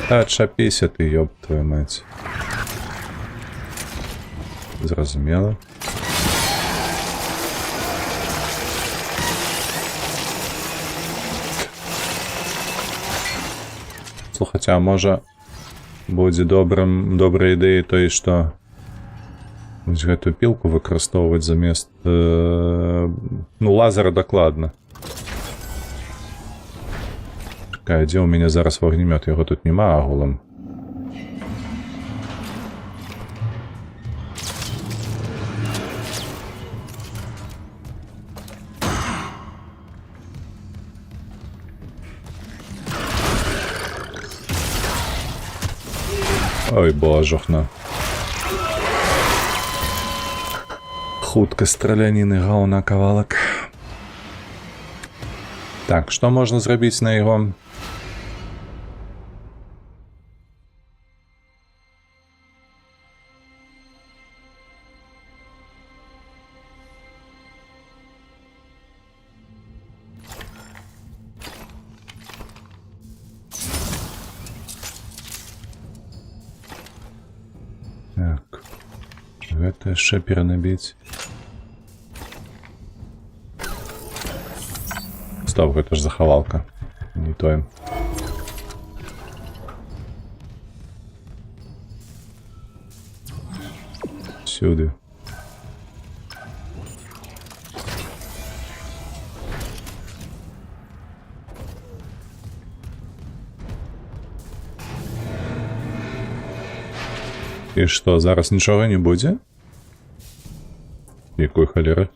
Отчапіся ты, ёб твою мать. Зразумела. Слухайте, а можа будзе добрай ідэяй той, што вось гэтую пілку выкарыстоўваць замест ну, лазера дакладна. Чакай, дзе ў мяне зараз вогнемёт? Яго тут няма агулам. Ой, божухна. Хутка страляніны гаўна кавалак. Так, што можна зрабіць на яго? Так. Гэта яшчэ перанабіць. Стоп, гэта ж захавалка. Не тое. Сюды. І што, зараз нічога не будзе? Якой халеры?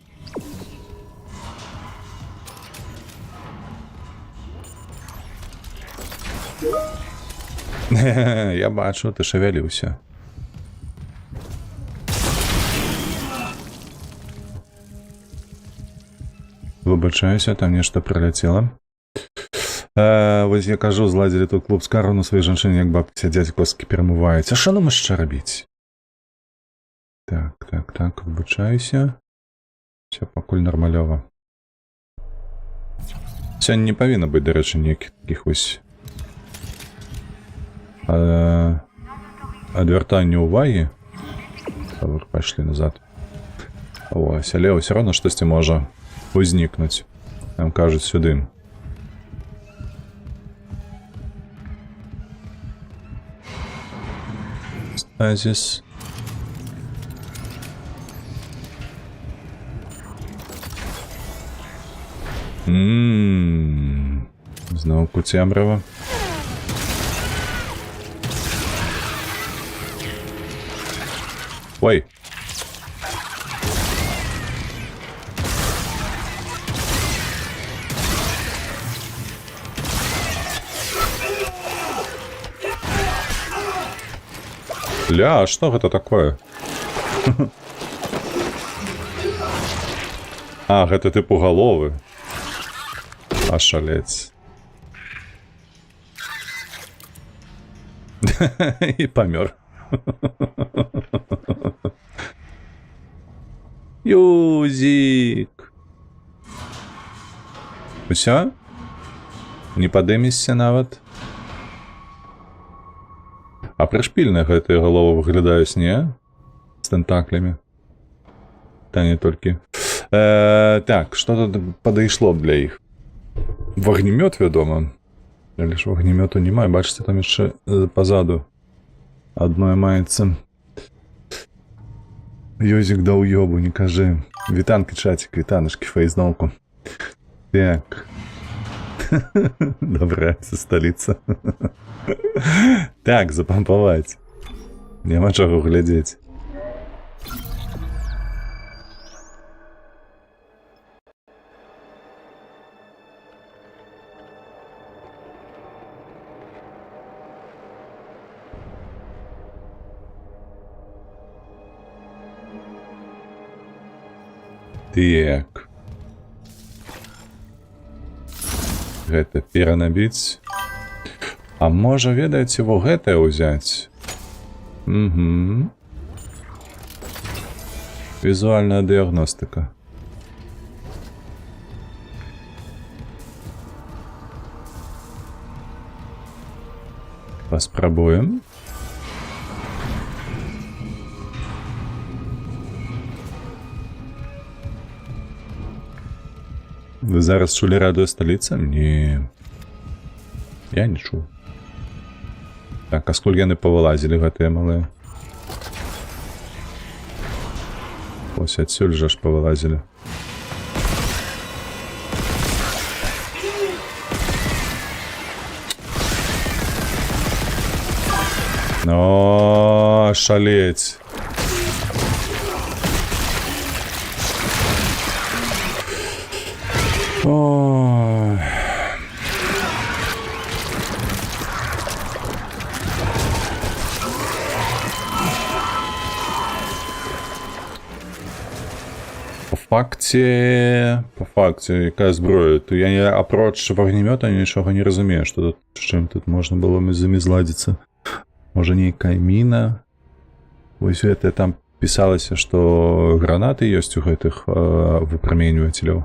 Я бачу, ты шавяліўся. Выбачаюся, там нешта прыляцела. Вось я кажу, зладзілі тут клуб скару на сваёй жанчыне, як бабкі сядзяць, косткі перамываюць. А што нам яшчэ рабіць? Так, выбачаюся. Все, пакуль нармалёва. Сёння не павінна быць, дарэчы, ніякіх такіх вось адвяртання ўвагі. Пайшлі назад. Ось, але ўсё роўна штосьці можа узнікнуць. Нам кажуць сюды. Стазіс. Знову куцямрава. Ой. Ля, а што гэта такое? А, гэта тыпу галовы. Ашалец. І памёр. Юзік. Усё? Не падымешся нават? А прышпільна гэтыя галовы выглядаюць, не? З тентаклямі. Та не толькі. Так, што тут падышло б для іх? Вагнемёт, вядома. Але ж вагнемёту няма. Бачыце, там яшчэ пазаду адное маецца. Ёзік даў ёбу, не кажы. Вітанкі, чатик, вітанашкі, фейзноўку. Так. Добрая сталіца. Так, запампаваць. Няма чаго глядзець. Так. Гэта перанабіць. А можа, ведаеце, во гэтае ўзяць? Угу. Візуальная дыягностыка. Паспрабуем. Вы зараз чулі радыё сталіца? Не. Я не чуў. Так, а скуль яны павылазілі гэтыя малыя? Ось адсюль жа ж павылазілі. О, шалець. Ой. По факце, якая зброя? То я не апроч вагнемёта нічога не разумею, што тут, з чым тут можна было з імі зладзіцца. Можа, нейкая міна? Вось гэта там пісалася, што гранаты ёсць у гэтых выпраменьвацеляў.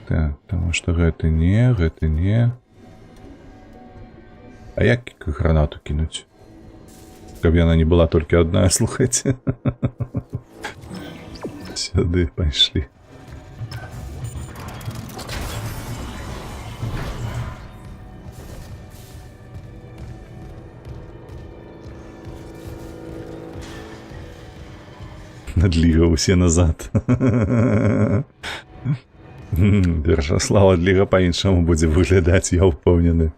Так, таму што гэта не. А як гранату кінуць? Каб яна не была толькі адна, слухайце. Сюды пайшлі. Надліга ўсе назад. Першаслава адліга па-іншаму будзе выглядаць, я ўпэўнены.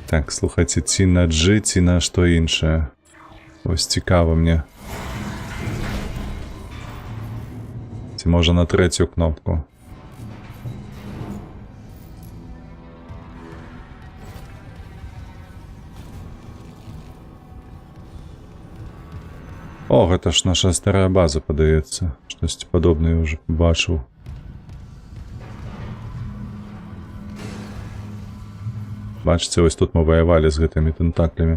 Так, слухайце, ці на G, ці на што іншае. Вось цікава мне. Ці можа на трэцюю кнопку. О, гэта ж наша старая база, падаецца. Штосьці падобнае ўжо бачыў. Бачыце, вось тут мы ваявалі з гэтымі тентаклямі.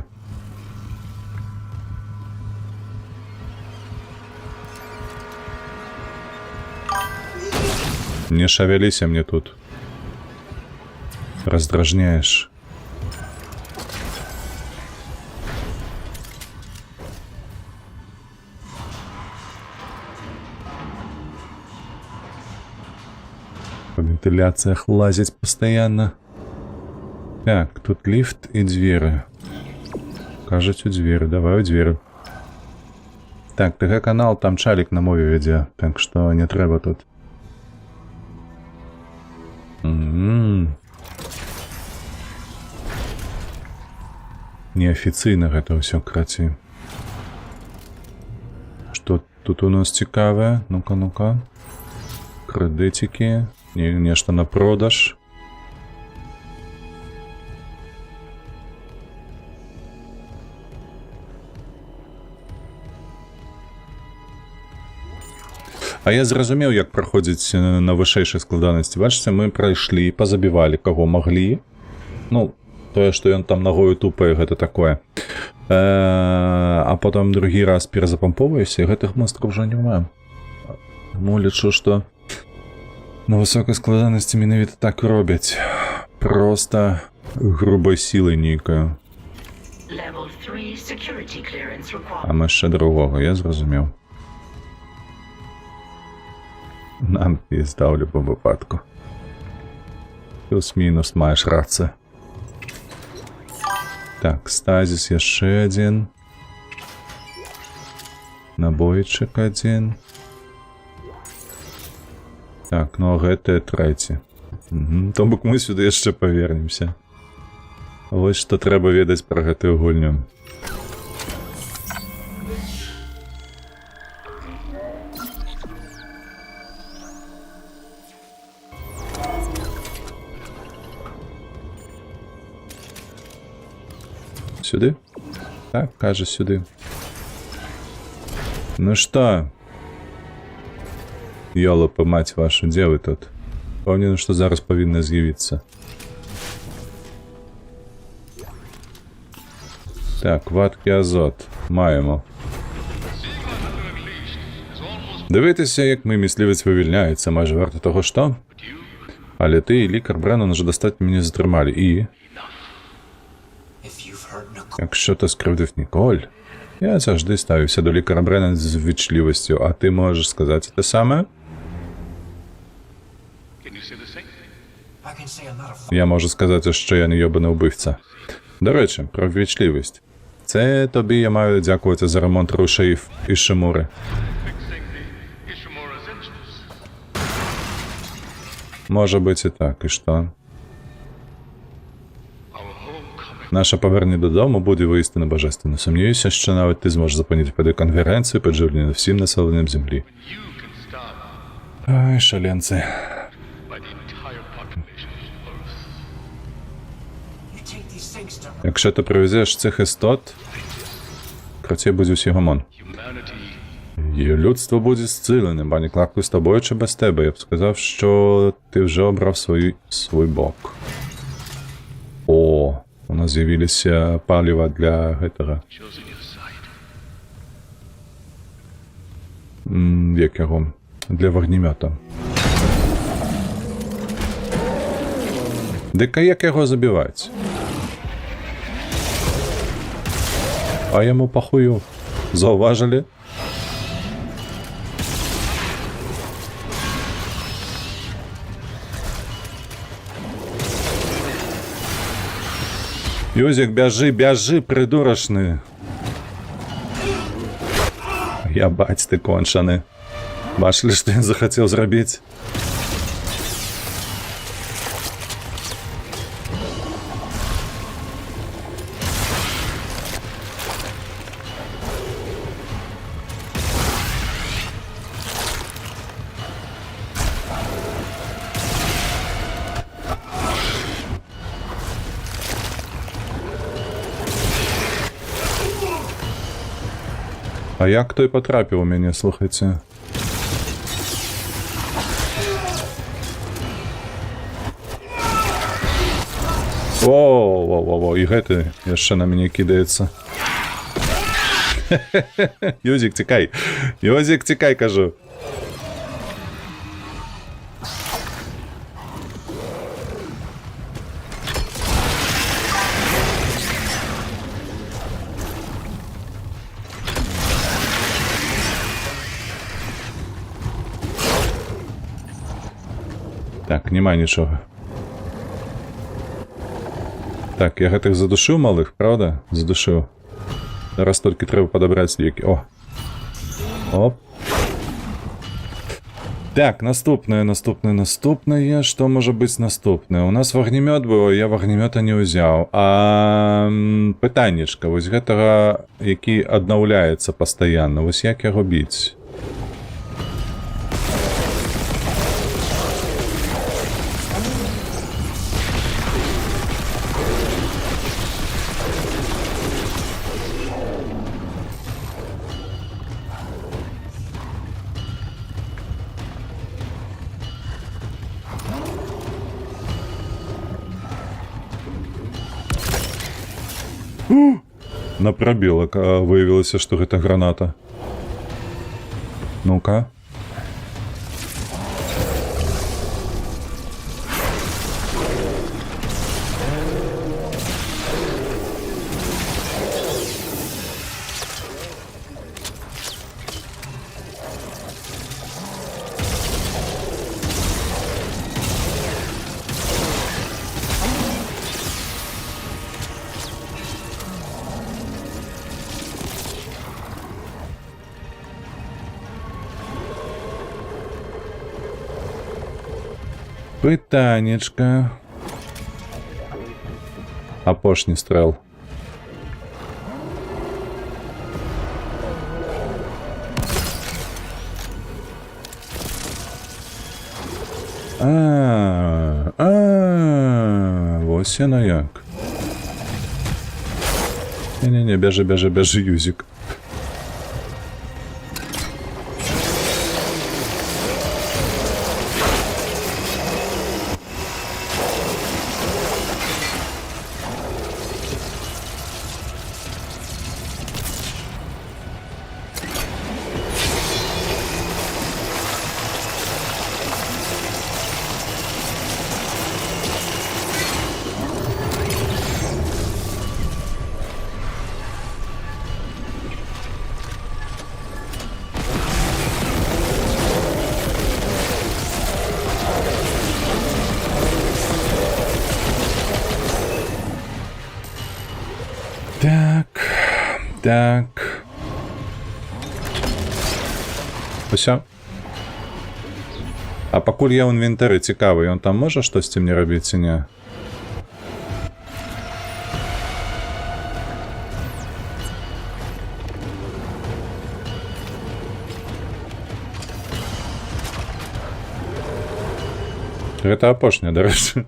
Не шавяліся мне тут. Раздражняеш. По вентиляциях лазить постоянно. Так, тут лифт и двери. Кажуть, у двери. Давай у двери. Так, ТГ канал, там чалик на мове веде, так что не треба тут. Неофіцыйна гэта ўсё, краці. Што тут у нас цікаве? Ну-ка, ну-ка. Кредитики. Нечто на продаж. А я зразумеў, як праходзіць на вышэйшай складанасці. Бачыце, мы прайшлі, пазабівалі, каго маглі. Ну, тое, што ён там нагою тупае, гэта такое. А потым другі раз перазапамповаюся, і гэтых монстраў ўжо няма. Таму лічу, што на высокай складанасці менавіта так і робяць. Проста грубай сілай нейкаю. А мы яшчэ другога, я зразумеў. Нам пізда ў любым выпадку. Плюс-мінус маеш рацыю. Так, стазіс яшчэ адзін. Набойчык адзін. Так, ну а гэта трэці. То бок мы сюды яшчэ павернемся. Вось што трэба ведаць пра гэтую гульню. Сюды? Так, кажа, сюды. Ну што? Ёлапа, мать вашу, дзе вы тут? Пэўнены, што зараз павінна з'явіцца. Так, вадкі азот. Маємо. Дивитися, як мій мисливець вивільняється, майже варто того, що? Але ти і лікар Бреннан вже достатньо мене затримали. І? Якщо ти скривдив Ніколь, я завжди ставився до лікаря Бреннана з ввічливістю, а ти можеш сказати те саме? Я можу сказати, що я не йобаний вбивця. До речі, про ввічливість. Це тобі я маю дякувати за ремонт рушеїв Ішимури. Може бути і так, і що? Наша повернення додому буде воістину божественно. Сумніваюся, що навіть ти зможеш зупинити конференцію, підживлення всім населенням землі. Ай, шаленці. Якщо ти привезеш цих істот, краті буде усі гомон. І людство буде зціленим, пані Кларку, з тобою чи без тебе. Я б сказав, що ти вже обрав свій бок. О, у нас з'явилися палива для гэтага. Як його? Для вогнемета. Дика як його забивати? А йому похую. Зауважили? Юзик, бяжи, бяжи, придурочный. Я бать, ты кончаны. Бачили, что я захотел зробить? А як той потрапив у мене, слухайте? О, і гэты яшчэ на мяне кідаецца. Юзик, тікай. Юзик, тікай, кажу. Так, нема нічого. Так, я гэтых задушыў малых, правда? Задушыў. Зараз толькі трэба падабраць лекі. О! Оп. Так, наступнае. Што можа быць наступнае? У нас вагнемёт быў, я вагнемёта не ўзяў. А пытаннечка, вось гэтага, які аднаўляецца пастаянна, вось як яго біць? На пробел выявилось, что это граната. Ну-ка. Питанечка. Апошній стрел. Ось воно як. Не-не-не, бежи, Юзик. Так. Ось. А пакуль я ў інвентары цікавы, ён там можа штосьці мне рабіць ці не? Гэта апошняе, дарэчы.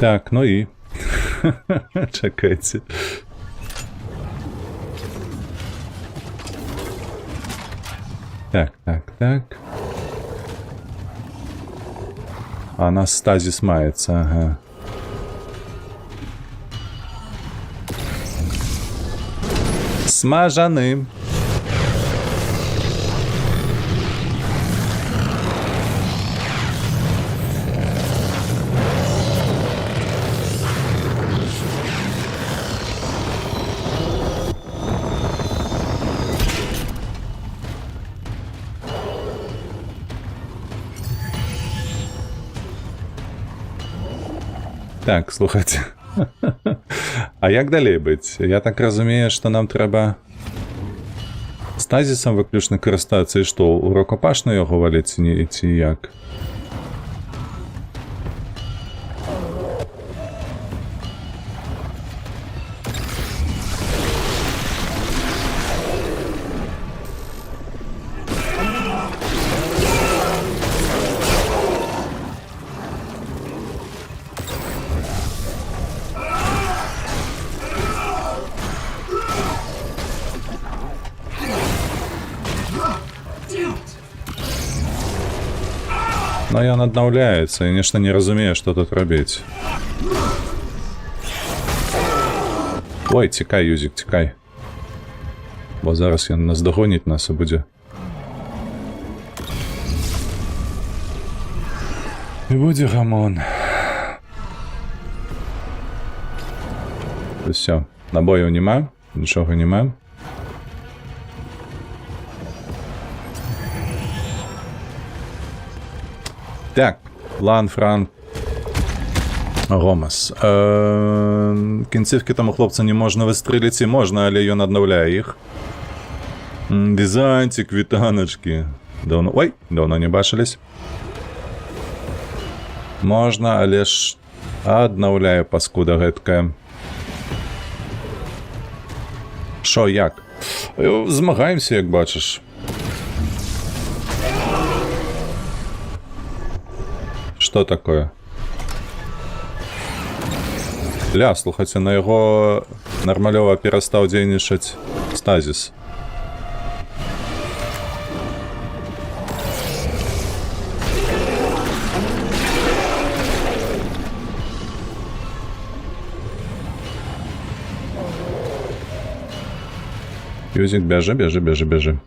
Так, ну і. Чекайте. Так. А у нас стазис мається, ага. Смажаним. Так, слухайте. А як далей быць? Я так разумею, што нам трэба стазісам выключна карыстацца і што, у рукапашную яго валіць ці як? Но ён аднаўляецца і нешта не разумее, што тут рабіць. Ой, цікай, Юзік, цікай. Бо зараз ён нас дагоніць нас і будзе. І будзе гамон. Усё, набояў няма, нічога няма. Так, Лан, Фран, Ромас. Кінцівки там у хлопця не можна вистрілити, можна, але ён аднаўляе іх. Дизайнчик, вітаначки. Давно, ой, давно не бачились. Можна, але ж аднаўляе паскуда гэткая. Шо, як? Змагаемся, як бачиш. Что такое? Ля, слухайте, на яго нармалёва перастаў дзейнічаць стазіс. Юзик, бежи, бежи, бежи, бежи.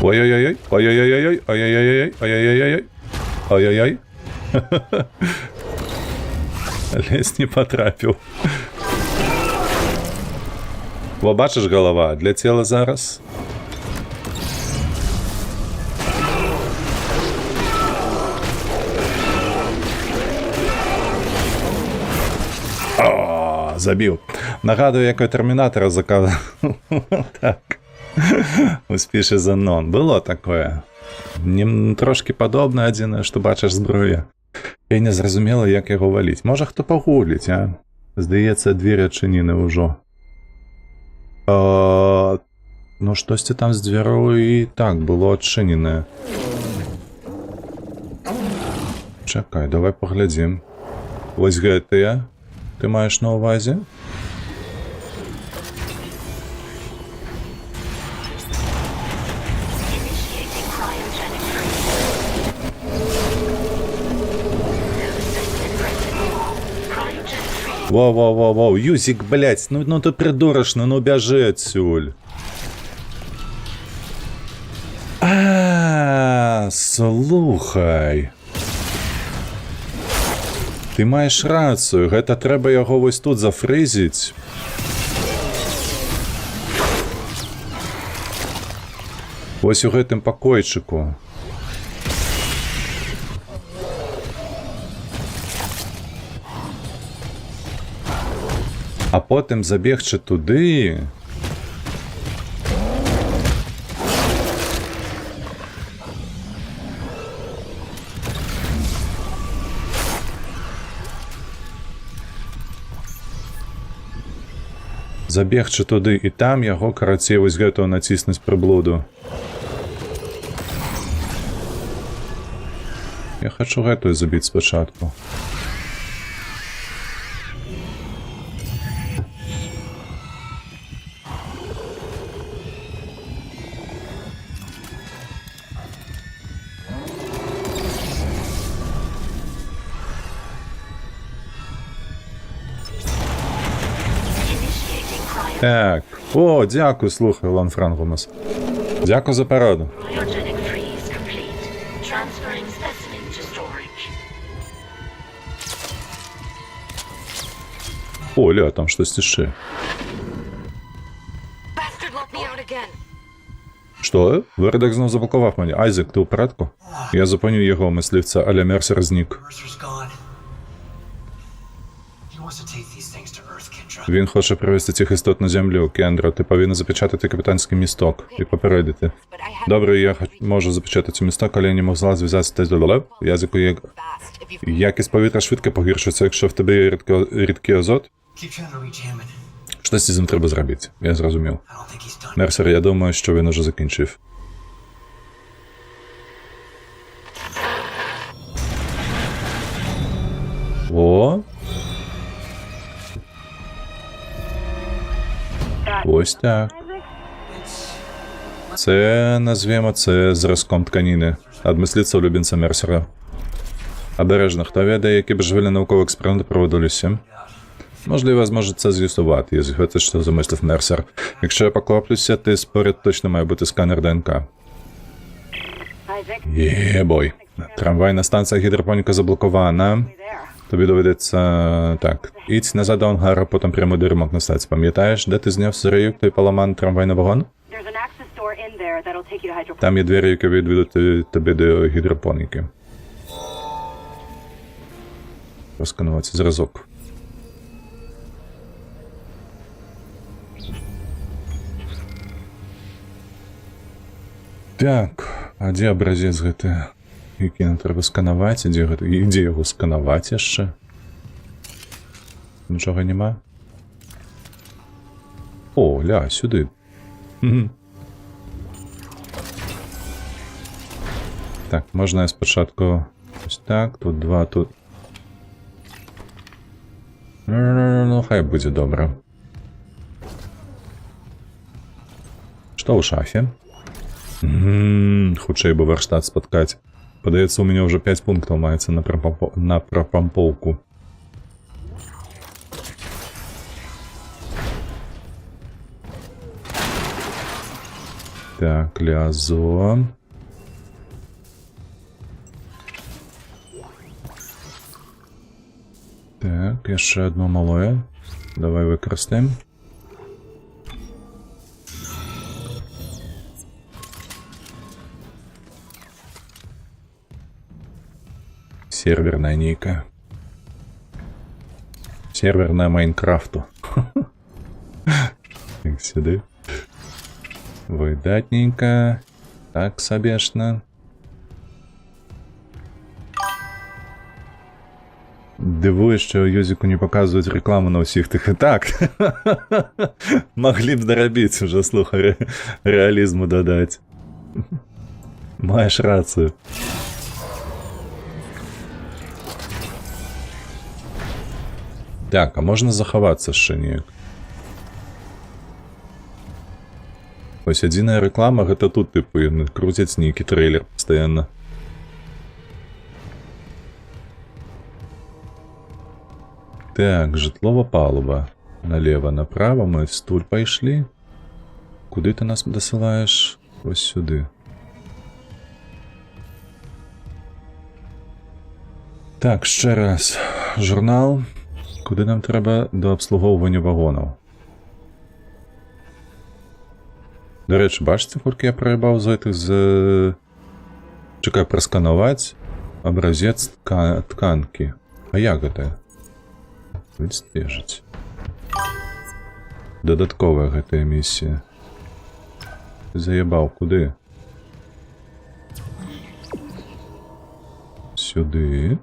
Ой-ой-ой, ой-ой-ой, ой-ой-ой, ой-ой-ой, ой-ой-ой. Лезь не потрапіў. Во, бачиш, голова, для тела зараз. О, забіў. Нагадую, як у Термінатора заказав. Так. Успіші за нон. Было такое. Трошки падобна адзінае, што бачыш зброю. Я не зразумела, як яго валіць. Можа, хто пагугліць, а? Здаецца, двері адчынены ўжо. Ну, штосьці там з дзвярou і так было адчыненае. Чакай, давай паглядзім. Вось гэтыя. Ты маеш на ўвазе? Воу-воу-воу-воу, Юзик, блядь, ну ты придурочно, ну бяжи отсюль. Слухай. Ты маеш рацыю, гэта трэба яго вось тут зафрызіць. Вось у гэтым пакойчыку. А потым забегчы туды. Забегчы туды і там яго, карацей, вось гэтую націснуць прыблуду. Я хачу гэтую забіць спачатку. Так. О, дякую, слухай, Лан Франгумас. Дякую за пораду. Cryogenic freeze complete. Transferring specimen to storage. О, ля, там щось іще. Bastard locked me out again. Що? Вердак знов заблокував мене. Айзек, ти у порядку? Я зупиню його, мисливця, аля Мерсер зник. Mercer's gone. He wants to take these things to Earth, Kendra. Він хоче привезти цих істот на землю. Кендро, ти повинен запечатати капітанський місток і попередити. But I have Добре, я можу запечатати місток, але я не могла зв'язатися з долем. Язику є... fast. If you Якість повітря швидко погіршується, якщо в тебе є рідкий азот. Keep trying to reach Hammond. Щось із ним треба зробити. Я зрозумів. I don't think he's done. Мерсер, я думаю, що він уже закінчив. О! Ось так. Це, назвемо це зразком тканіни. Ад мисліцтва улюбленця Мерсера. Обережно, хто ведає, які божевільні наукові експерименти проводилися? Можливо, зможе це з'ясувати, якщо це що замислив Мерсер. Якщо я покваплюся, ти поряд точно має бути сканер ДНК. Isaac, Єбой. Трамвайна станція гідропоніка заблокована. there. Тобі доведеться... Так. Ідь назад до ангару, потім прямо до ремонтної станції. Пам'ятаєш, де ти зняв з рейок той поламаний трамвайний вагон? There's an access door in there that'll take you to hydroponics. Там є двері, які відведуть тебе до гідропоніки. Розканувати зразок. Так, а де образець гэты? Які нам треба сканаваць, і дзе яго сканаваць яшчэ? Нічога няма? О, ля, сюды. Так, можна я спачатку ось так, тут два, тут. Ну, хай будзе добра. Што ў шафе? Хутчэй бы варштат спаткаць. Падаецца, у мяне ўжо 5 пунктаў маецца на прапампоўку. Так, лязо. Так, яшчэ одно малое. Давай выкарыстаем. Серверная нейкая. Серверная Майнкрафту. Так, сюда. Выдатненько. Так, собешно. Дивуюсь, що Юзіку не показують рекламу на усіх тих і так. Могли б доробить уже, слухай, реалізму додати. Маєш рацію. Так, а можна заховатися ще ніяк? Ось адзіная реклама, гэта тут, типу, крутяць нейкі трейлер постоянно. Так, житлова палуба. Налево, направо, мы в стуль пайшлі. Куди ти нас досилаєш? Ось сюди. Так, ще раз. Журнал. Куди нам треба до обслуговування вагонів? До речі, бачите, колькі я проїбав з этих з... Чекай, просканувати. Образець тканки. А як гэта? Відстежить. Додатковая гэтая місія. Заебал, куди? Сюди.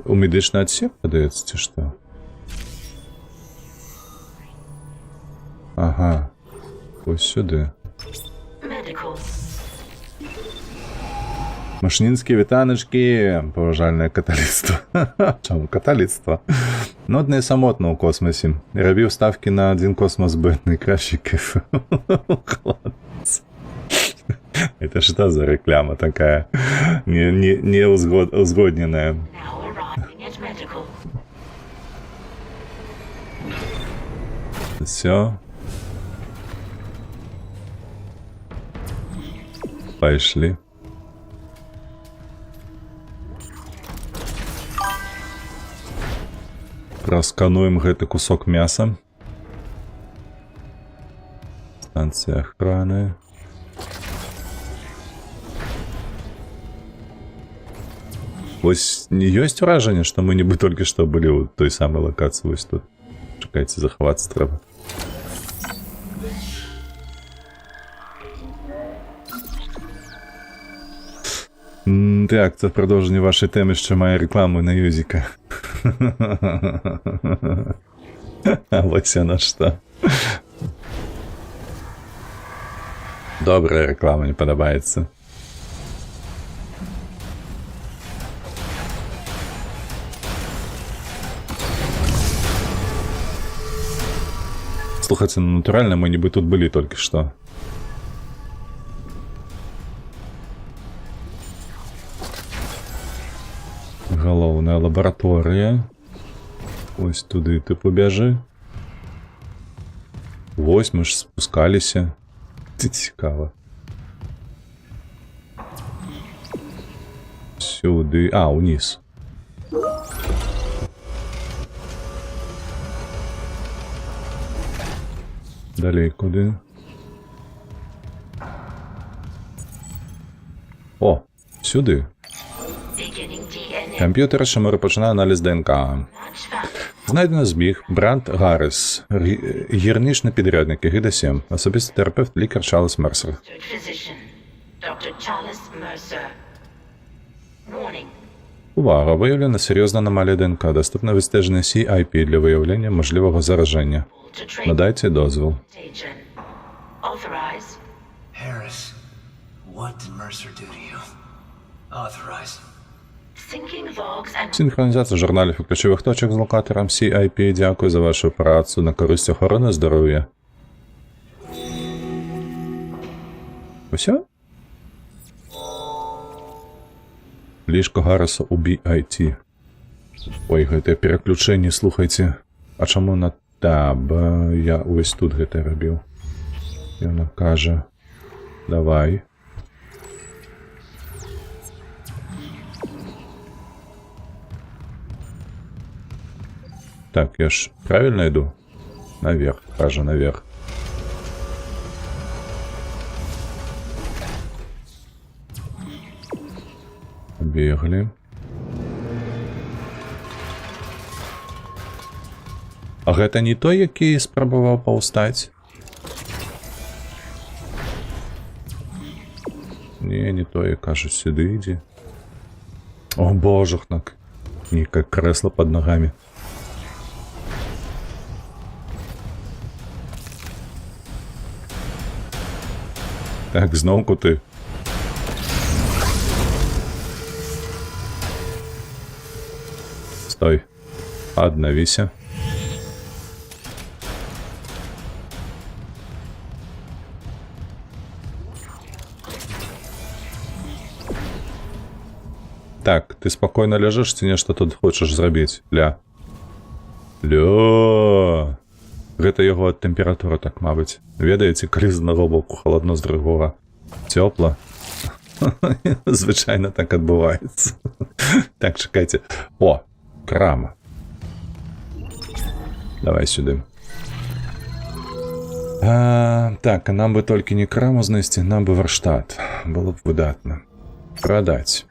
У медичный отсек подається, чи що? Ага. Ось сюди. Машнінські вітаночки, поважальне каталіцтво. Чому каталіцтво? Нудне і самотно у космосі. Робив ставки на один космос Б, найкращий кайф. Класс. Это что за реклама такая? Не узгодненная. Все. Пошли. Проскануем гэты кусок мяса. Станция охраны. Вось не ёсць уражанне, што мы нібы толькі што былі ў той самай лакацыі вось тут. Чакайце, захавацца трэба. Так, це в продовженні вашої теми ще має рекламу на Юзіка. А ось воно що. Добра реклама, мені подобається. Слухайте, ну натурально, мы ніби тут были только что. Головная лаборатория. Ось туди ти побіжи. Ось ми ж спускалися. Це цікаво. Сюди. А, униз. Далі куди? О, сюди. Комп'ютер Шамури починає аналіз ДНК. Знайдено збіг Бранд Гарріс, гірничний підрядник Егіда 7, особистий терапевт, лікар Чарльз Мерсер. Dr. Chalice Mercer. Warning. Увага! Виявлена серйозна аномалія ДНК. Доступне відстеження CIP для виявлення можливого зараження. To trace Надайте дозвіл. contagion. Authorize. Harris, what did Mercer do to you? Authorize. Syncing logs and Синхронізація журналів і ключових точок з локатором CIP. Дякую за вашу працю на користь охорони здоров'я. Усё? Ліжко Гарреса у BIT. Ой, гэта переключэнне, слухайце. А чаму на таб? Я ось тут гэта рабіў. Яна кажа, давай. Так, я ж правильно иду? Наверх, кажа, наверх. Бегли. А гэта не той, які спрабаваў паўстаць? Не тое, кажа, сюды ідзе. О, божахнак. Нейкае крэсла пад нагамі. Так, зноўку ты. Стой. Аднавіся. Так, ты спакойна ляжыш ці нешта тут хочаш зрабіць? Ля. Гэта яго ад тэмпературы так, мабыць. Ведаеце, калі з аднаго боку халадно, з другога цёпла. Звычайна так адбываецца. Так, чакайце. О, крама. Давай сюды. Так, нам бы толькі не краму знайсці, нам бы варштат. Было б выдатна. Прадаць.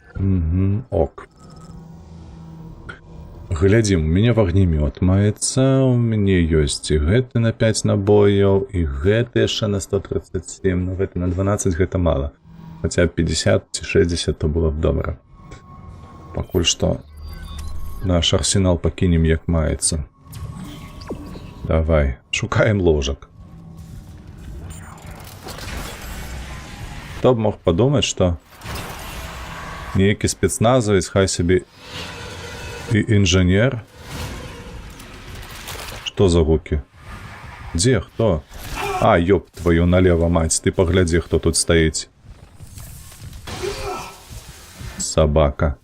Ок. Глядзім, у мяне вагнемёт маецца, у мяне ёсць і гэты на 5 набояў, і гэты яшчэ на 137, но гэты на 12 гэта мала. Хаця 50 ці 60 то было б добра. Пакуль што наш арсенал пакінем як маецца. Давай, шукаем ложак. Хто б мог падумаць, што нейкі спецназовец, хай сабе і інжынер. Што за гукі? Дзе, хто? А, ёб твою налево, мать, ты паглядзі, хто тут стаіць. Собака.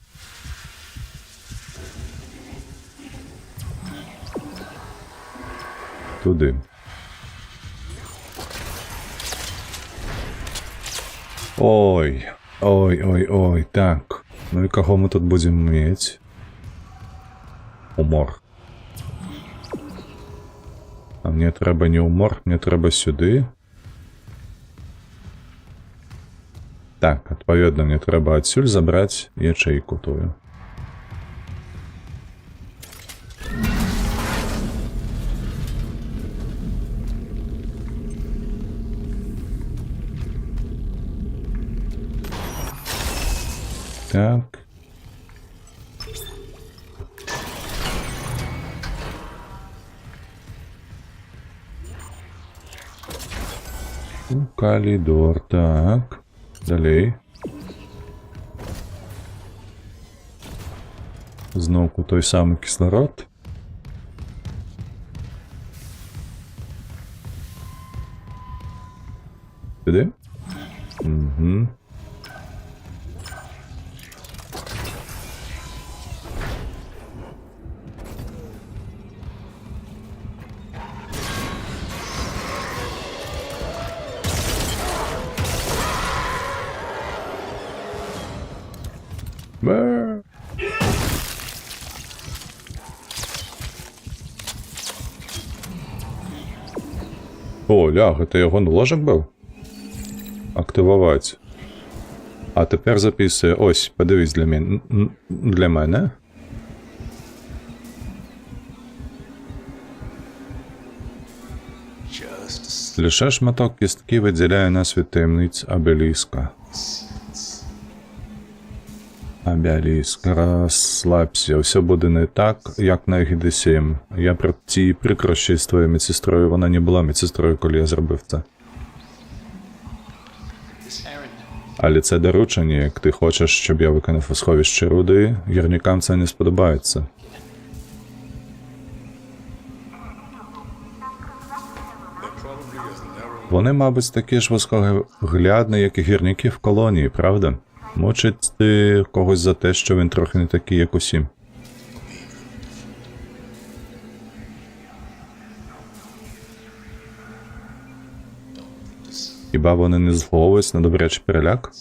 Туды. Ой. Ой, так. Ну і каго мы тут будзем мець? Умор. А мне трэба не умор, мне трэба сюды. Так, адпаведна, мне трэба адсюль забраць ячэйку тую. Так. Калідор, так. Далей. Зноўку той самы кісларод. Сюди? Угу. О, ля, гэта яго ложак быў? Актываваць. А тепер записує. Ось, подивись для мене. Just Лише шматок кістки виділяє нас від таємниць обеліска. Обеліск, розслабся, все буде не так, як на Егіде-7. Я про ті прикрощі з твоєю медсестрою, вона не була медсестрою, коли я зробив це. Але це доручення, як ти хочеш, щоб я виконав у сховищі руди, гірникам це не сподобається. Вони, мабуть, такі ж вузькоглядні, як і гірники в колонії, правда? Мучить ти когось за те, що він трохи не такий, як усі. Хіба вони не заслуговують на добрячий переляк?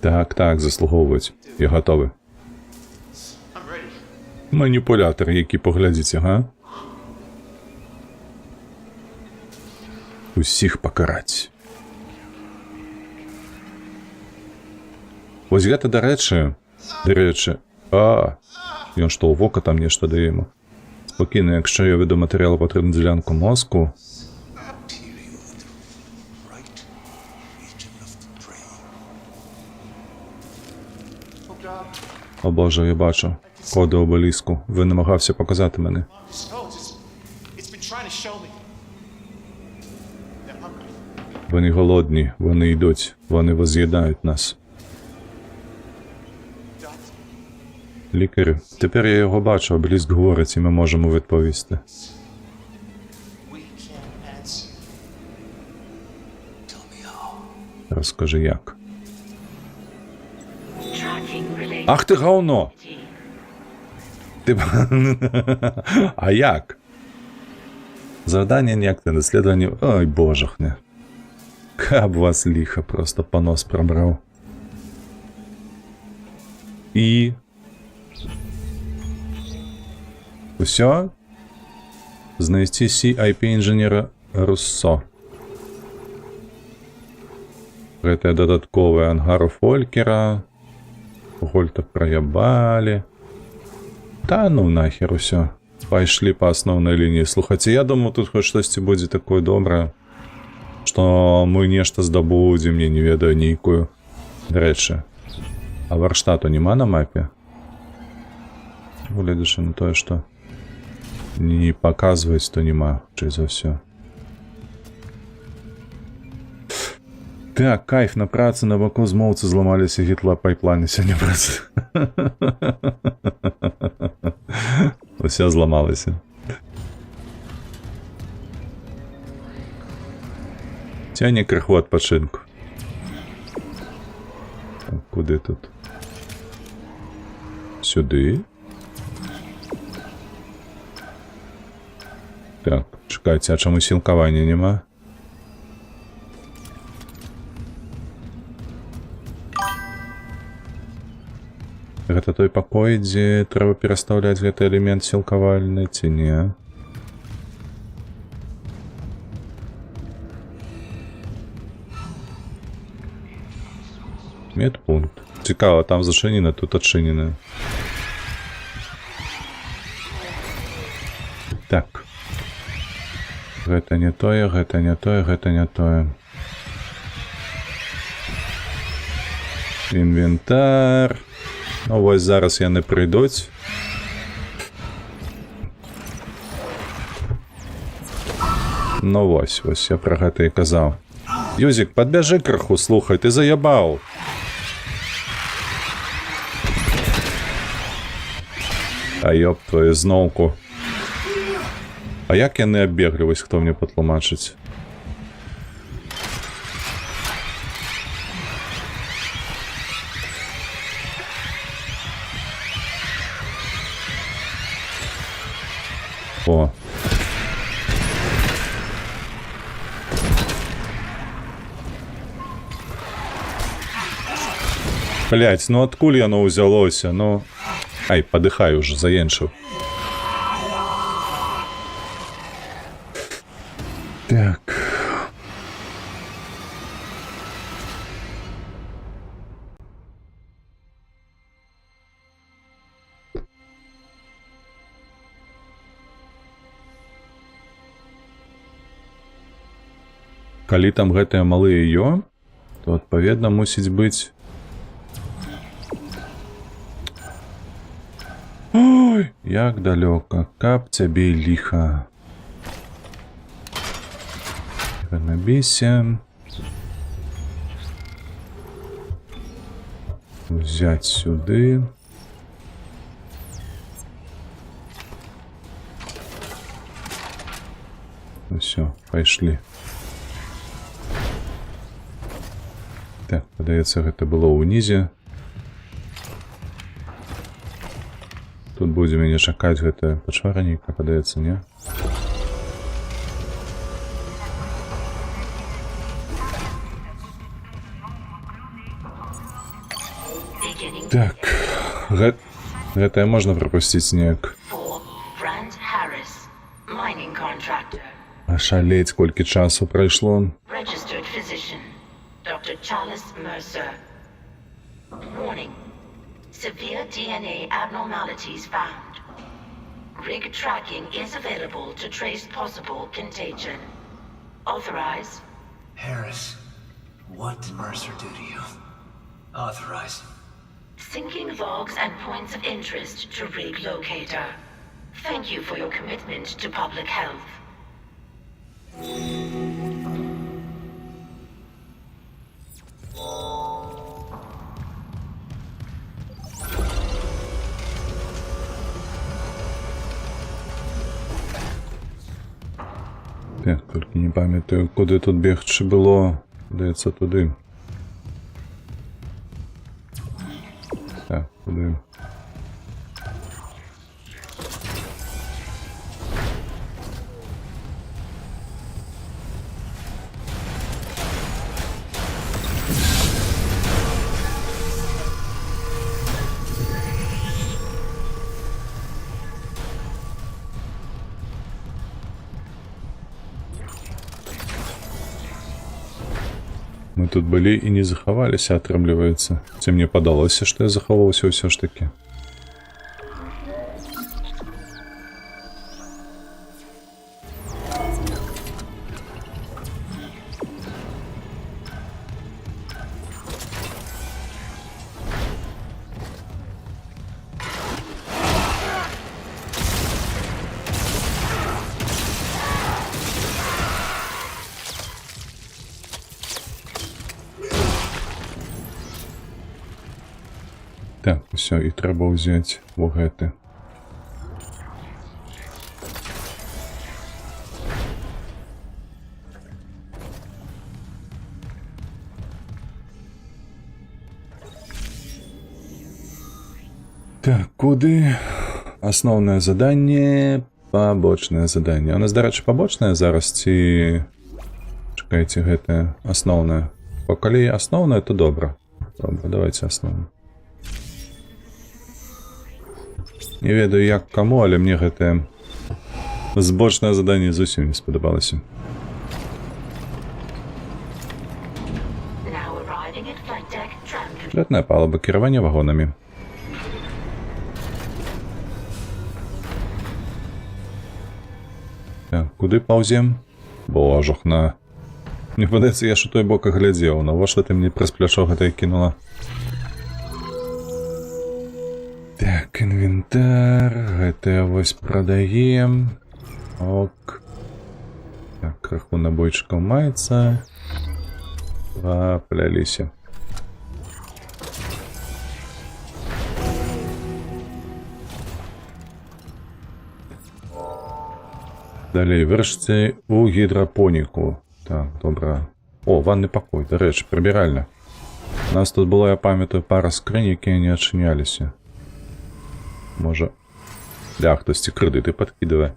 Так, заслуговують. Я готовий. Маніпулятор, який поглядіться, га? Усіх покарать. Ось гэта, до речі, ён што, у вока там нешта дає йому. Спокійно, якщо я веду матеріал потрібну ділянку мозку. О боже, я бачу. Коди обеліску. Він намагався показати мене. Вони голодні, вони йдуть, вони воз'їдають нас. Лікарю, тепер я його бачу, обеліск говорить, і ми можемо відповісти. Розкажи, як. Ах ти говно! Ти... А як? Завдання ніяк не дослідження... Ой, божахне. Каб вас лихо просто понос пробрав. І... Усё? Знайти CIP-інженера Руссо. Гэта додатковий ангар у Фолькера. Гольта проебали. Та ну нахер усё. Пайшли по основной линии. Слухайте, я думаю, тут хоть штось будзе такое добрае, што мы нешта здабудзем, я не ведаю нейкую рэчы. А варштату нема на мапе? Гледзячы на тое, што не паказваюць, то нема, чай за ўсё. Так, кайф на працы, на баку змоўцы зламаліся, гітла пайпланы сёння працы. Усё зламалася. Сёння крыху адпачынку. Куды тут? Сюды? Так, чекайце, а чаму сілкавання няма? Гэта той пакой, дзе трэба перастаўляць гэты элемент сілкавальны, ці не? Медпункт. Цікава, там зачынена, тут адчынена. Так. Гэта не тое, гэта не тое, гэта не тое. Інвентар. Ну вось зараз яны прыйдуць. Ну вось я пра гэта і казаў. Юзік, падбяжы крыху, слухай, ты заябаў. А ёб твою зноўку. А як яны аббеглі, вось хто мне патлумачыць? О. Блять, ну адкуль яно ўзялося, ну... Ай, падыхай уже, заенчыў. Так... калі там гэтыя малыя ё, то адпаведна мусіць быць... Ой, як далёка, каб цябе ліха. Набейся. Взять сюды. Все, пайшлі. Так, падаецца, гэта было ўнізе. Тут будзе мяне чакаць гэта пачварніка, падаецца, не? Так, гэтае можна прапусціць неяк. For Brand Harris, mining contractor. Ашалець, колькі часу прайшло. Registered physician, Dr. Charles Mercer. Warning. Severe DNA abnormalities found. Rig tracking is available to trace possible contagion. Authorize. Harris, what did Mercer do to you? Authorize. Syncing logs and points of interest to Rig Locator. Thank you for your commitment to public health. Так, толькі не памятаю, куды тут бегчы было. Даецца туды. Так, куды? Мы тут былі і не захаваліся, атрымліваецца. Ці мне падалося, што я захаваўся ўсё ж такі. Так, усё, і трэба ўзяць во гэты. Так, куды? Асноўнае заданне, пабочнае заданне. У нас, дарэчы, пабочнае зараз ці... Чакайце, гэтае асноўнае. Бо калі асноўнае, то добра. Добра, давайте асноўнае. Не ведаю, як каму, але мне гэтае збочнае заданне зусім не спадабалася. Лётная палуба, кіраванне вагонамі. Так, куды паўзем? Божухна. Мне падаецца, я ж у той бок аглядзеў, навошта ты мне праз плячо гэтае кінула? Так, інвентар, гэтае вось прадаем. Ок. Так, крыху набойчыкаў маецца. Папляліся. Далей, вырашце у гідрапоніку. Так, добра. О, ванны пакой, дарэчы, прыбіральня. У нас тут было, я памятаю, пара скрынь, якія не адчыняліся. Можа... Ля, хтосьці крэдыты падкідывае.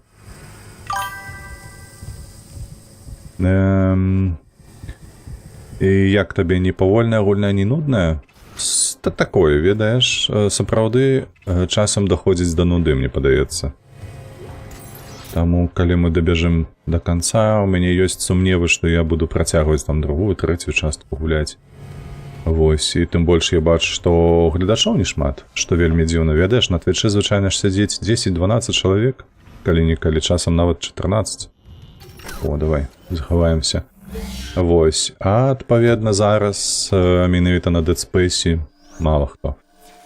І як табе не павольная, гульная, не нудная? Такое, ведаеш, сапраўды часам даходзіць да нуды, мне падаецца. Таму, калі мы дабяжым да канца, у мяне ёсць сумневы, што я буду працягваць там другую, трэцюю частку гуляць. Вось, і тым больш я бачу, што гледачоў не шмат, што вельмі дзіўна, ведаеш, на твічы звычайна ж сядзіць 10-12 чалавек, калі-нікалі часам нават 14. О, давай, захаваемся. Вось. А адпаведна зараз менавіта на Dead Space мала хто.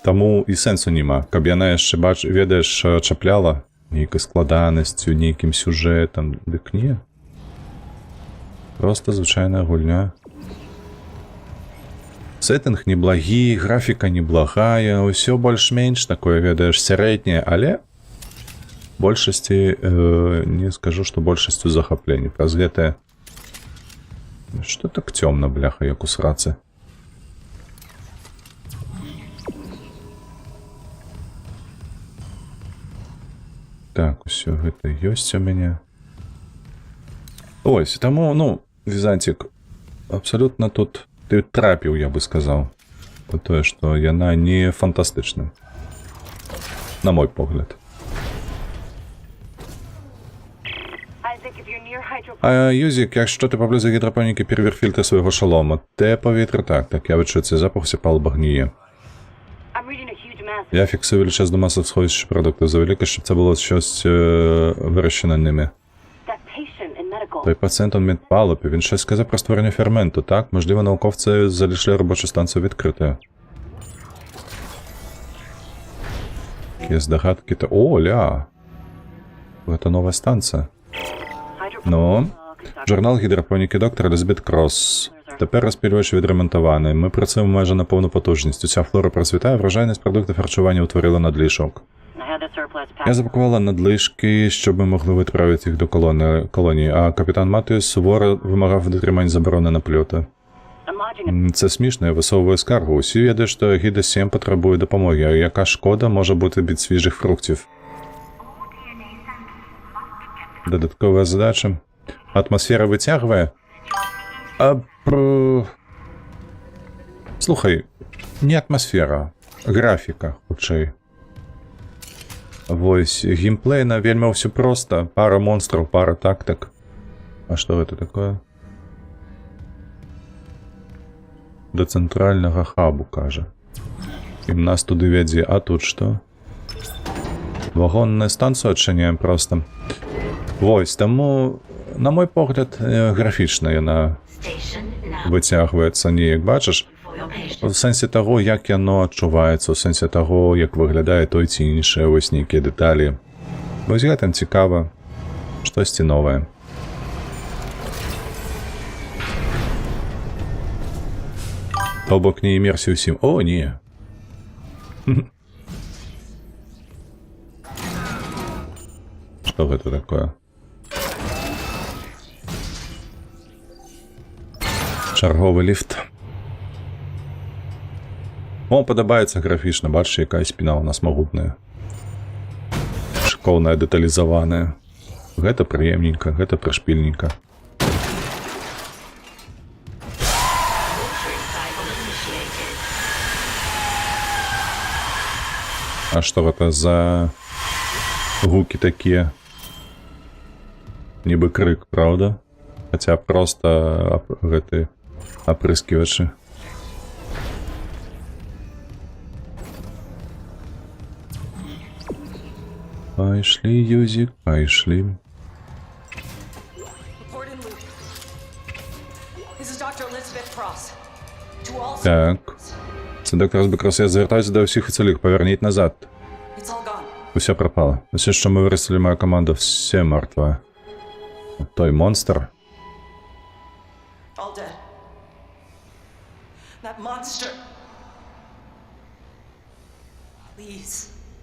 Таму і сэнсу няма, каб яна яшчэ ведаеш чапляла нейкай складанасцю, нейкім сюжэтам, дык не. Просто звычайная гульня. Сеттинг неблагі, графіка неблагая, ўсё больш-менш такое, ведаеш, сярэдняе, але большасці, не скажу, што большасцю захаплений. Праз гэтае... Што так цёмна, бляха, як у срацы? Так, усё гэта ёсць у мяне. Ось, таму, ну, Візантик, абсалютна тут ты трапіў, я бы сказаў. Тое, што яна не фантастычна. На мой погляд. Юзік, якщо ти поблизу гідропоніки, перевір фільтр свого шолома. Те повітря так, я відчую цей запах, вся палуба гніє. Я фіксую величезну масу сховища продуктів, завелике, щоб це було щось вирощене ними. Той пацієнт он медпалубі, він щось сказав про створення ферменту, так? Можливо, науковці залишили робочу станцію відкритою. Які здогадки то... О, ля! Це нова станція. Ну, журнал гідропоніки доктора Елізабет Кросс. Тепер розпилювач відремонтований. Ми працюємо майже на повну потужність. Уся флора процвітає, врожайність продуктів харчування утворила надлишок. Я запакувала надлишки, щоб ми могли відправити їх до колонії, а капітан Матіус суворо вимагав дотримання заборони на польоти. Це смішно, я висовую скаргу. Усі ведають, що Гіда 7 потребує допомоги, а яка шкода може бути від свіжих фруктів. Додаткова задача. Атмосфера витягує. Слухай, не атмосфера, графіка, хутчэй. Вось, геймплейна вельмі ўсё проста. Пара монстраў, пара тактик. А што гэта такое? До цэнтральнага хабу, кажа. І нас туды вядзе, а тут што? Вагонную станцию адчыняем просто. Вось, таму, на мой погляд, графічна яна выцягваецца, неяк бачыш, у сэнсе таго, як яно адчуваецца, у сэнсе таго, як выглядае той ці іншае, вось нейкія дэталі. Вось гэтым цікава, штосьці новае. То бок не імерсі ўсім. О, не. Што гэта такое? Чарговы ліфт. Вам падабаецца графічна, бачыце, якая спіна ў нас магутная. Шыкоўная, дэталізаваная. Гэта прыемненька, гэта прышпільненька. А што гэта за гукі такія? Нібы крык, правда? Хаця проста гэты апрысківачы. Пайшлі, Юзік, пайшлі. Так. Це доктор Елізабет Кросс, я звертаюся до всіх уцілих, поверніть назад. Усе пропало. Усе, що ми виростили, моя команда, все мертве. Той монстр.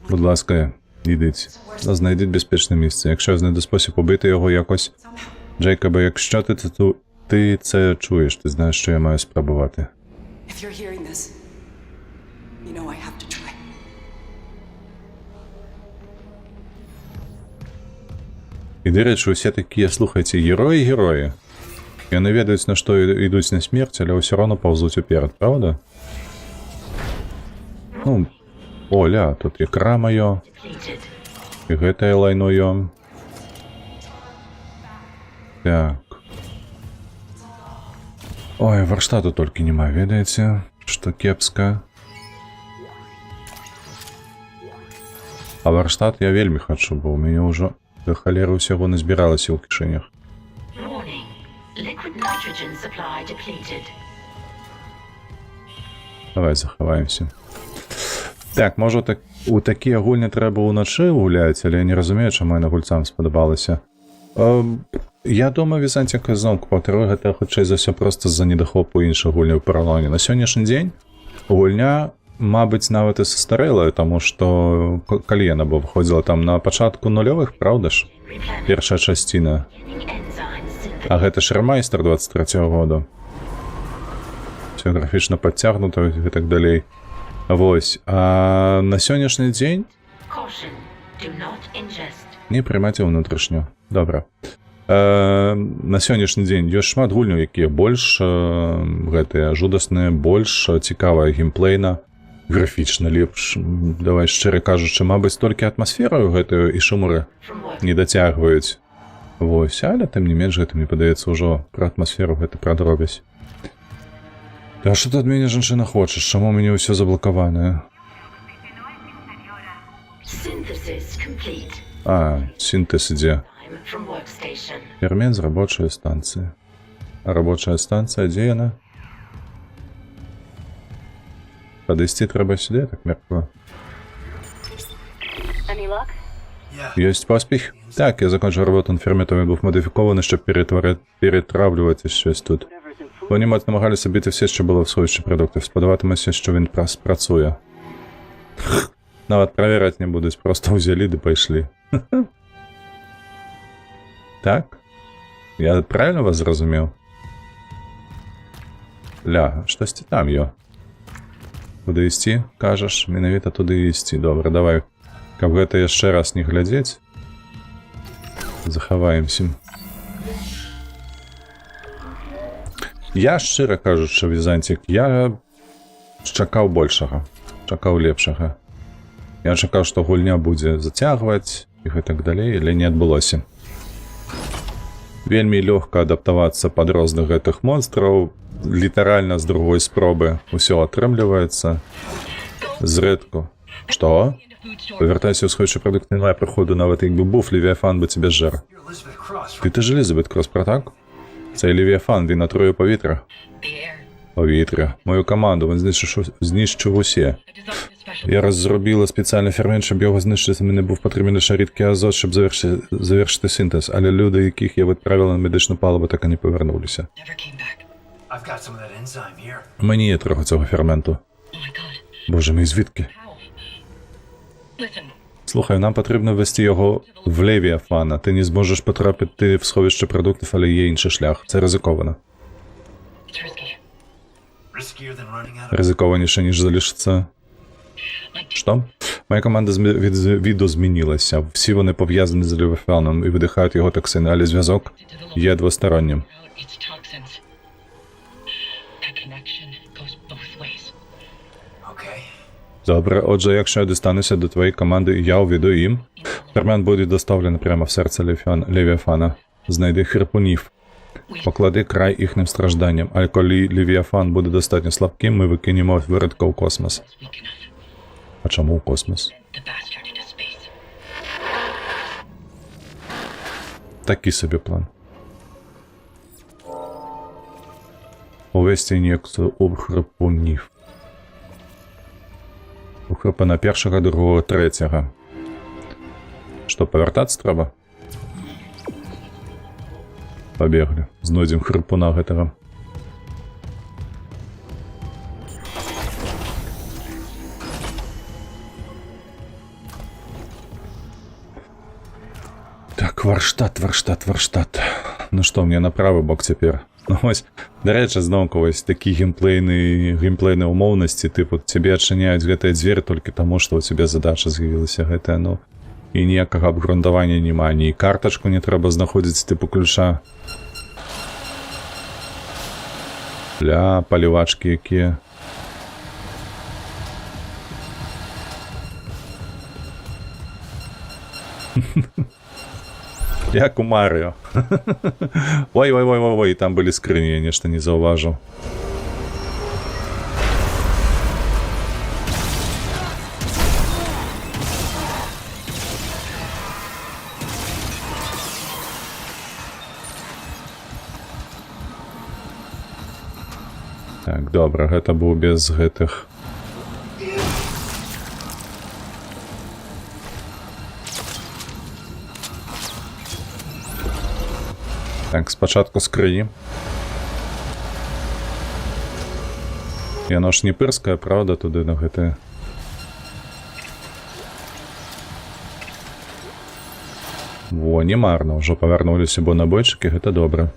Будь ласка, йдіть. Знайдіть безпечне місце. Якщо я знайду спосіб убити його якось... Джейкобе, якщо ти це чуєш, ти знаєш, що я маю спробувати. І, до речі, усе такі, слухайте, герої. І не ведаюць, на што ідуць на смерць, але ўсё роўно паўзуць уперад, правда? Ну, оля, тут ікра маё. І гэтае лайно ё. Так. Ой, варштату толькі няма, ведаеце, што кепска. А варштат я вельмі хачу, бо ў мяне ўжо... Да халеры ўсяго назбіралася ў кішэнях. Nitrogen supply depleted. Давай заховаємося. Так, може у такі гульні треба уночі гуляти, але я не розумію, чому мене гульцям сподобалося. Я думаю, Візантик знову повторює, це хоча за все просто з-за недохопу інших гульнів у порівнянні. На сьогоднішній день гульня, мабуть, навіть і застаріла, тому що коли яна виходила там на початку нульових, правда ж? Перша частина. А гэта ж ремайстер 23-го года. Все графічно підтягнуто і так далей. Вось. А на сьогоднішній день Caution. Do not ingest. не приймайте внутрішню. Добре. На сьогоднішні дзень ёсць шмат гульняў, якія больш гэтыя жудасныя, больш цікавая геймплейна, графічна лепш. Давай шчыра кажучы, мабыць, толькі атмасфераю гэтую і шумары From work. не дацягваюць. Вось, але тым не менш гэта мне падаецца ўжо пра атмасферу гэта пра дробязь. А што ты ад мяне, жанчына, хочаш? Чаму ў мяне ўсё заблакаванае? Synthesis complete. А, сінтэз ідзе. I'm from workstation. Фермент з рабочай станцыі. А рабочая станцыя, дзе яна? Падысці трэба сюды, так мяркую. Any luck? Yeah. Ёсць поспех? Так, я закончу работу над ферментом, він був модифікований, щоб перетравлювати щось тут. Whatever's in food. Вони намагалися бити все, що було в сховищі продуктів. Сподіватимося, що він працює. Навіть перевіряти не будуть, просто взяли да пішли. Так? Я правильно вас зрозумів? Ля, щось там є. Куди ісці, кажеш? Менавіта туди ісці. Добре, давай. Каб гэта яшчэ раз не глядзець. Захаваемся. Я, шчыра кажучы, Візантик, я чакаў большага. Чакаў лепшага. Я чакаў, што гульня будзе зацягваць і гэтак далей, але не адбылося. Вельмі лёгка адаптавацца пад розных гэтых монстраў. Літаральна з другой спробы ўсё атрымліваецца. Зрэдку. Што? Повертайся ў сховішча прадукт, немає проходу, навіть якби був, Левіафан би тебе жер. You're Elizabeth Cross, Ти теж Елізабет Крос, про так? Цей Левіафан, він отрує повітря. Повітря. Мою команду, він знищив усі. Я розробила спеціальний фермент, щоб його знищити, мені був потрібен лише рідкий азот, щоб завершити синтез. Але люди, яких я відправила на медичну палубу, так і не повернулися. I've got some of that enzyme here. Мені є трохи цього ферменту. Боже мій, звідки? Слухай, нам потрібно ввести його в Левіафана. Ти не зможеш потрапити в сховище продуктів, але є інший шлях. Це ризиковано. Riskier than running out of... Ризикованіше, ніж залишиться. Що? Моя команда відозмінилася. Всі вони пов'язані з Левіафаном і видихають його токсини, але зв'язок є двостороннім. Okay. Добре, отже, якщо я дістануся до твоєї команди, я уведу їм. Фермент буде доставлений прямо в серце Левіафана. Знайди хирпунів. Поклади край їхнім стражданням, а коли Левіафан буде достатньо слабким, ми викинемо виродка у космос. А чому у космос? Такий собі план. Увести ін'єкцію у хрипунів. У хрипана першого, другого, третього. Що, повертатися треба? Побегли. Знойдем хрипуна гэтага. Так, Варштат. Ну што, мне на правы бок цяпер. Ну вось, дарэчы, зноўку вось такі геймплейныя умоўнасці, тыпу, цябе адчыняюць гэтыя дзверы толькі таму, што ў цябе задача з'явілася гэтая, ну, і ніякага абгрунтавання няма, ні картачку не трэба знаходзіць тыпу ключа. Ля, палівачкі якія. Як у Маріо. Ой, там былі скрыні, я нешта не заўважыў. Так, добра, гэта быў без гэтых. Так, спачатку скрыні. Яно ж не пырскае, правда, туды на гэтае. Во, не марна, ўжо павярнуліся бонабойчыкі, гэта добра.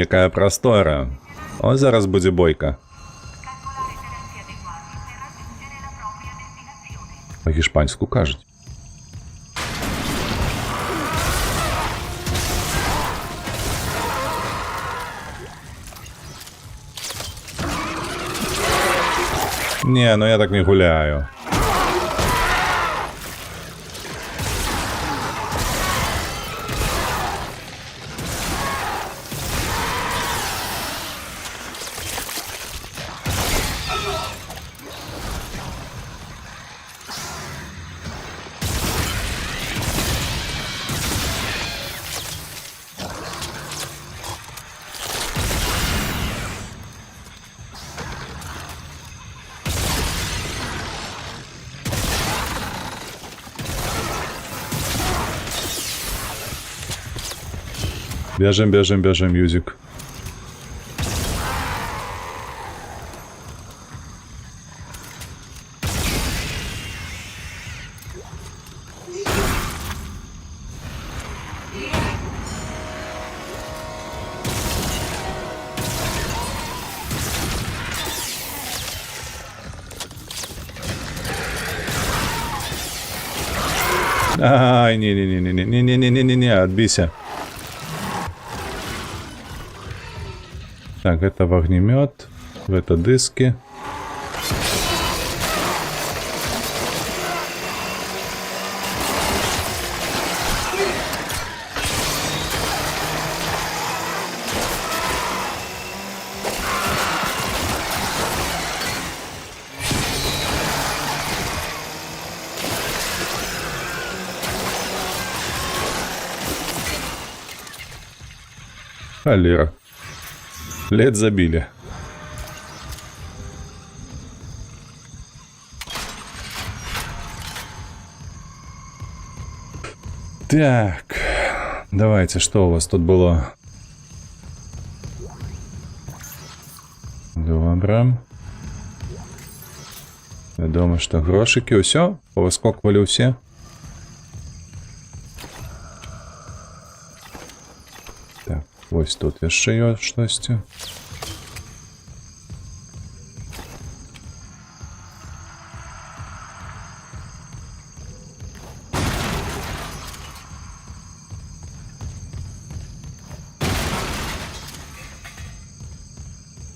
Якая прастора. О, зараз будзе бойка. Па-гішпанську кажуть. Не, ну я так не гуляю. Бежим, бежим, бежим, Юзик. Ай, не-не-не-не-не-не-не-не-не, отбейся. Так, это огнемет, это диски. Холера. Лед забили. Так, давайте, что у вас тут было? Добре. Вядома, что грошики, усё, повыскоквали усе. Так, ось тут яшчэ ёсць штосьці.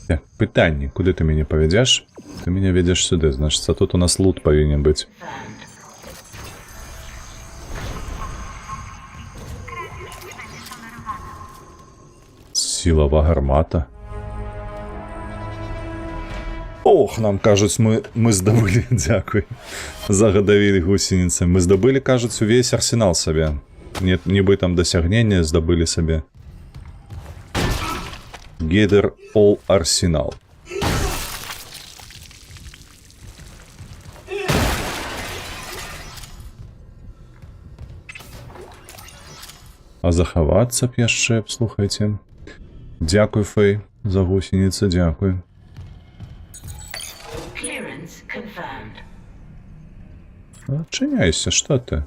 Так, пытанне, куды ты мяне павядзеш? Ты мяне ведзеш сюды, значыцца тут у нас лут павінен быць. Сілава гармата. Ох, нам кажуць, мы здабылі, дзякуй, загадавілі гусеніцы. Мы здабылі, кажуць, увесь арсенал сабе. Нібы там дасягнення здабылі сабе. Gather all arsenal. А захавацца б яшчэ, слухайце. Дзякуй, Фэй, за гусеніцы, дзякуй. Адчыняйся, што ты?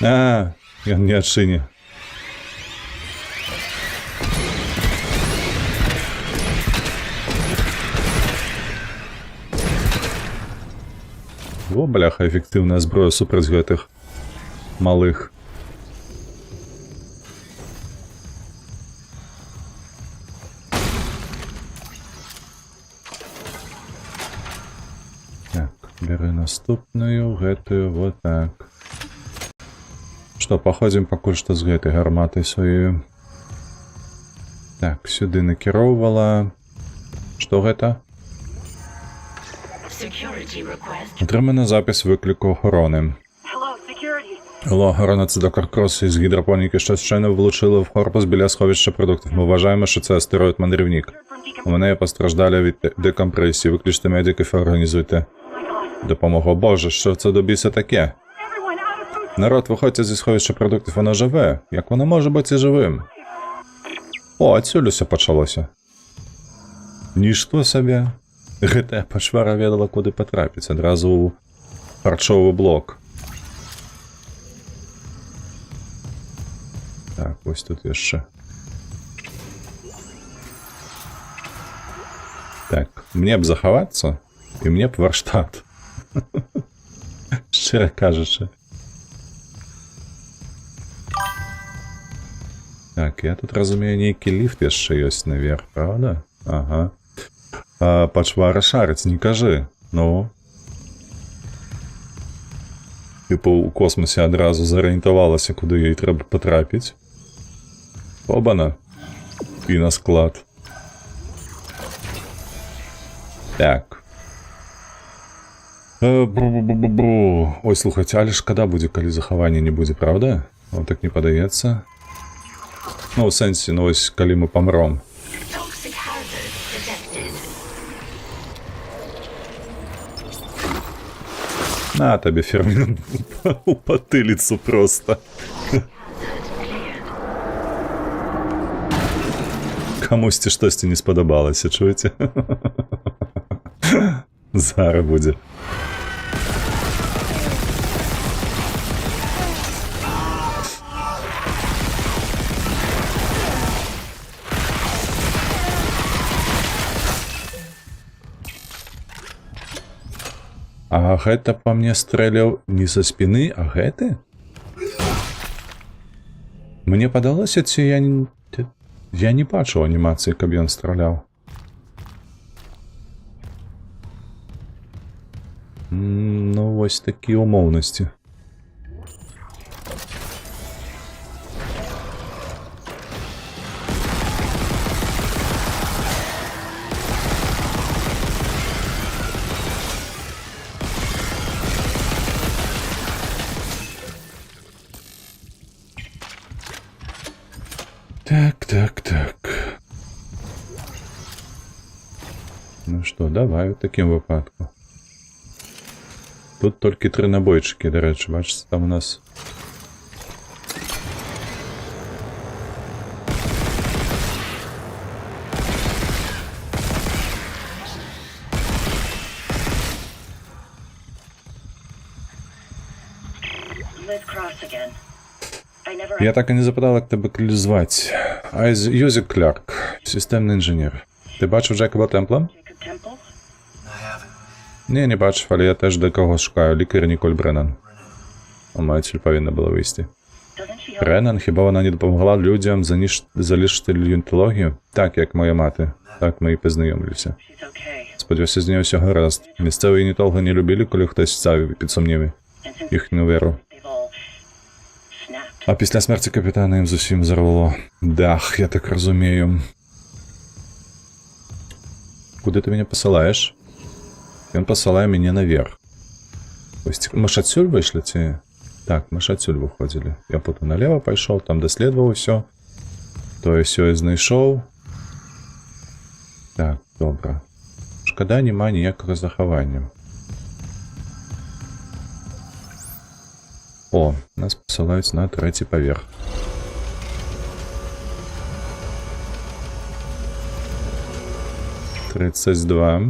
А, ён не адчыне. Во, бляха, эфектыўная зброя супраць гэтых малых. Так, Бяры наступную, гэтую, вот так. Што, паходзім пакуль што з гэтай гарматай сваёй. Так, сюды накіроўвала. Што гэта? Security request. Атрыманы запіс выкліку охорони. Hello, security. Охорона це до Каркросу із гідропоніки, що щойно влучили в корпус біля сховища продуктів. Ми вважаємо, що це астероїд-мандрівник. From decom- У мене є постраждалі від декомпресії. Виключте медиків і організуйте Oh my god. допомогу. Боже, що це до біса таке? Everyone out of food. Народ, виходьте зі сховища продуктів, воно живе. Як воно може бути живим? О, отсюль усе почалося. Ніщо собі. ГТ Пачвара ведала, куди потрапити. Одразу у харчовий блок. Так, ось тут є ще. Так, мне б заховатися, і мне б Варштат. Щиро кажучи. Так, я тут розумію, некий ліфт ще є наверх, правда? Ага. А Пачвара шарить, не кажи. Ну. Типу у космосі одразу зорієнтувалася, куди їй треба потрапити. Обана. І на склад. Так. Бу-бу-бу-бу-бу. Ой, слухайте, але шкода буде, коли заховання не буде, правда? Вам так не подається? Ну, в сенсі, ну ось, коли ми помрем. Toxic hazard detected. На тобі, Фермін, у потилицю просто. Hazard cleared. Комусь щось не сподобалося, чуєте? Зараз буде. А гэта по мне стрелял не со спины, а гэты? Мне падалося, ці я не бачыў анімацыі, каб ён страляў. Ну, вось такія умоўнасці. Так. Ну что, давай у таким випадку. Тут тільки 3 набойчики, до речі, бачите, там у нас. Liz Cross again. I never Я так і не запитав, як тебе звати. Юзік Клярк, системний інженер. Ти бачив Джекоба Темпла? Jacob Temple. I haven't. Ні, не бачив, але я теж декого шукаю. Лікар Ніколь Бреннан. Моя ціль повинна була вийти. Doesn't she help? Бреннан, хіба вона не допомогла людям залишити юнтологію? Так, як моя мати. Так ми і познайомилися. She's okay. Сподіваюся, з нею все гаразд. Місцеві юнітологи не любили, коли хтось ставив під сумніви And since їхню віру. they've all snapped. А після смерті капітана їм зовсім зарвало. Дах, я так розумію. Куди ти мене посилаєш? Він посилає мене наверх. Ось ми ж отсюль вийшли, ці? Так, ми ж отсюль виходили. Я потім наліво пішов, там дослідував все. То я все і знайшов. Так, добре. Шкода, нема ніякого заховання. О, нас посилають на 3-й поверх. Тридцять два.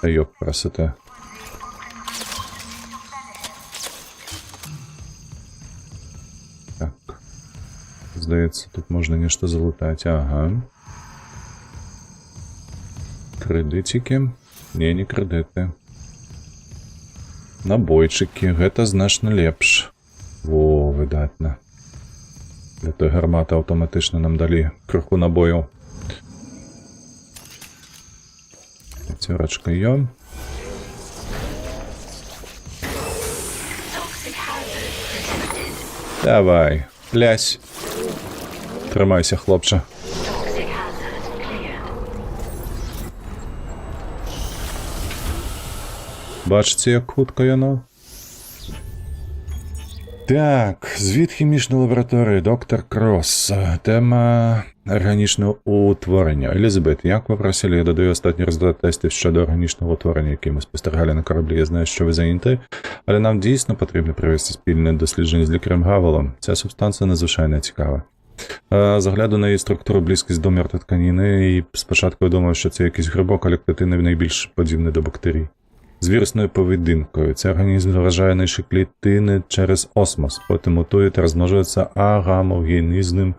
Та ёб красота. Так. Здається, тут можна нечто залутати. Ага. Кредитики. Не кредити. Набойчыкі, гэта значна лепш. Во, выдатна. Для той гарматы аўтаматычна нам далі крыху набояў. Пяцёрачка ём. Давай, лясь. Трымайся, хлопча. Toxic hazard cleared. Бачыце, як хутка яно? Так, звіт хімічнай лабараторыі, доктор Кросс. Тэма арганічнага ўтворення. Елізабет, як ви просили, я додаю останній результат тестів щодо органічного утворення, які ми спостерігали на кораблі. Я знаю, що ви зайняті, але нам дійсно потрібно провести спільне дослідження з лікарем Гавелом. Ця субстанція надзвичайно цікава. Загляду на її структуру, близькість до мертвої тканини, і спочатку я думав, що це якийсь грибок, але клітини найбільш подібні до бактерій. З вірусною поведінкою. Цей організм вражає наші клітини через осмос, потім мутує та розмножується агамогенізним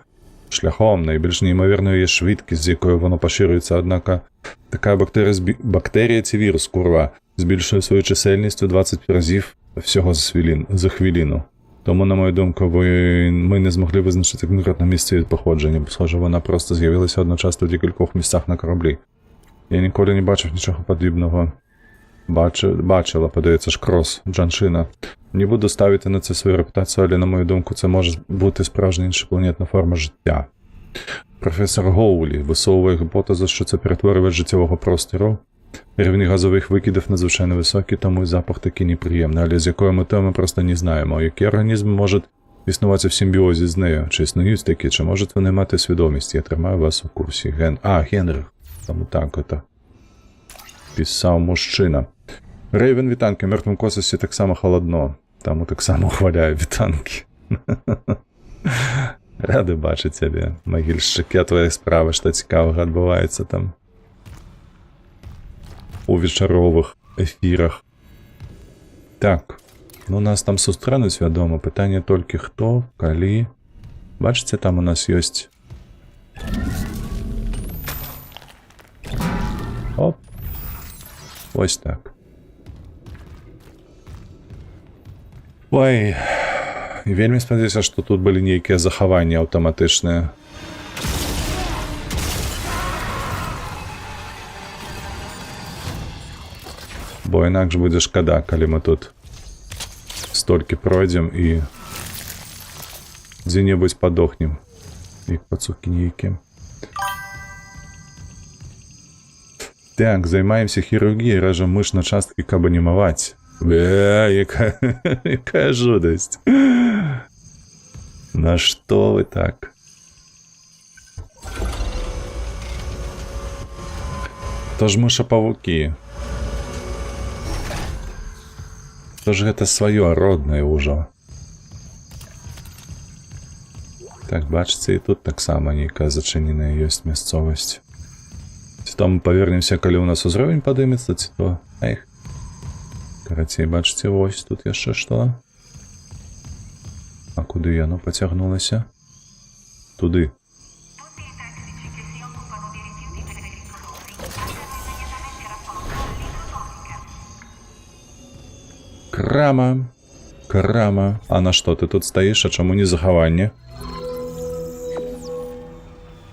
шляхом. Найбільш неймовірною є швидкість, з якою воно поширюється, однак така бактерія, ці вірус, курва, збільшує свою чисельність у 20 разів всього за хвилину. Тому, на мою думку, ми не змогли визначити конкретне місце її походження, бо, схоже, вона просто з'явилася одночасно в декількох місцях на кораблі. Я ніколи не бачив нічого подібного. Бачила, подається ж Кросс, Джаншина. Не буду ставити на це свою репутацію, але, на мою думку, це може бути справжня іншопланетна форма життя. Професор Гоулі висовує гіпотезу, що це перетворювач життєвого простору. Рівні газових викидів надзвичайно високі, тому і запах такий неприємний, але з якою метою ми просто не знаємо, які організми можуть існувати в симбіозі з нею, чи існують такі, чи можуть вони мати свідомість. Я тримаю вас у курсі. Генрих. Тому так ото писав мужчина. Рейвен, вітанки, в мертвому космосі так само холодно. Тому так само хваляю вітанки. Радий бачити тебе, могильщик. Я твоїх справи, що цікавого відбувається там. У вечорових ефірах. Так. Ну, нас там сустрінуть, відомо. Питання тільки хто, коли. Бачите, там у нас є... Оп. Ось так. Ой. І вельмі спадзяюся, што тут былі нейкія захаванні аўтаматычныя. Бо інакш будзе шкада, калі мы тут столькі пройдзем і дзе-небудзь падохнем. Як пацукі нейкія. Так, займаемся хірургіяй, рэжам мыш на часткі, каб анімаваць. Якая жудасць. На што вы так? То ж мышапавукі. То ж гэта сваё роднае ўжо. Так, бачыце, і тут таксама нейкая зачыненая ёсць мясцовасць. Ці то мы павернемся, калі ў нас узровень падымецца, ці то... Эх. Карацей, бачыце, вось тут яшчэ што. А куды яно пацягнулася? Туды. Крама. Крама. А на што ты тут стаіш? А чаму не захаванне?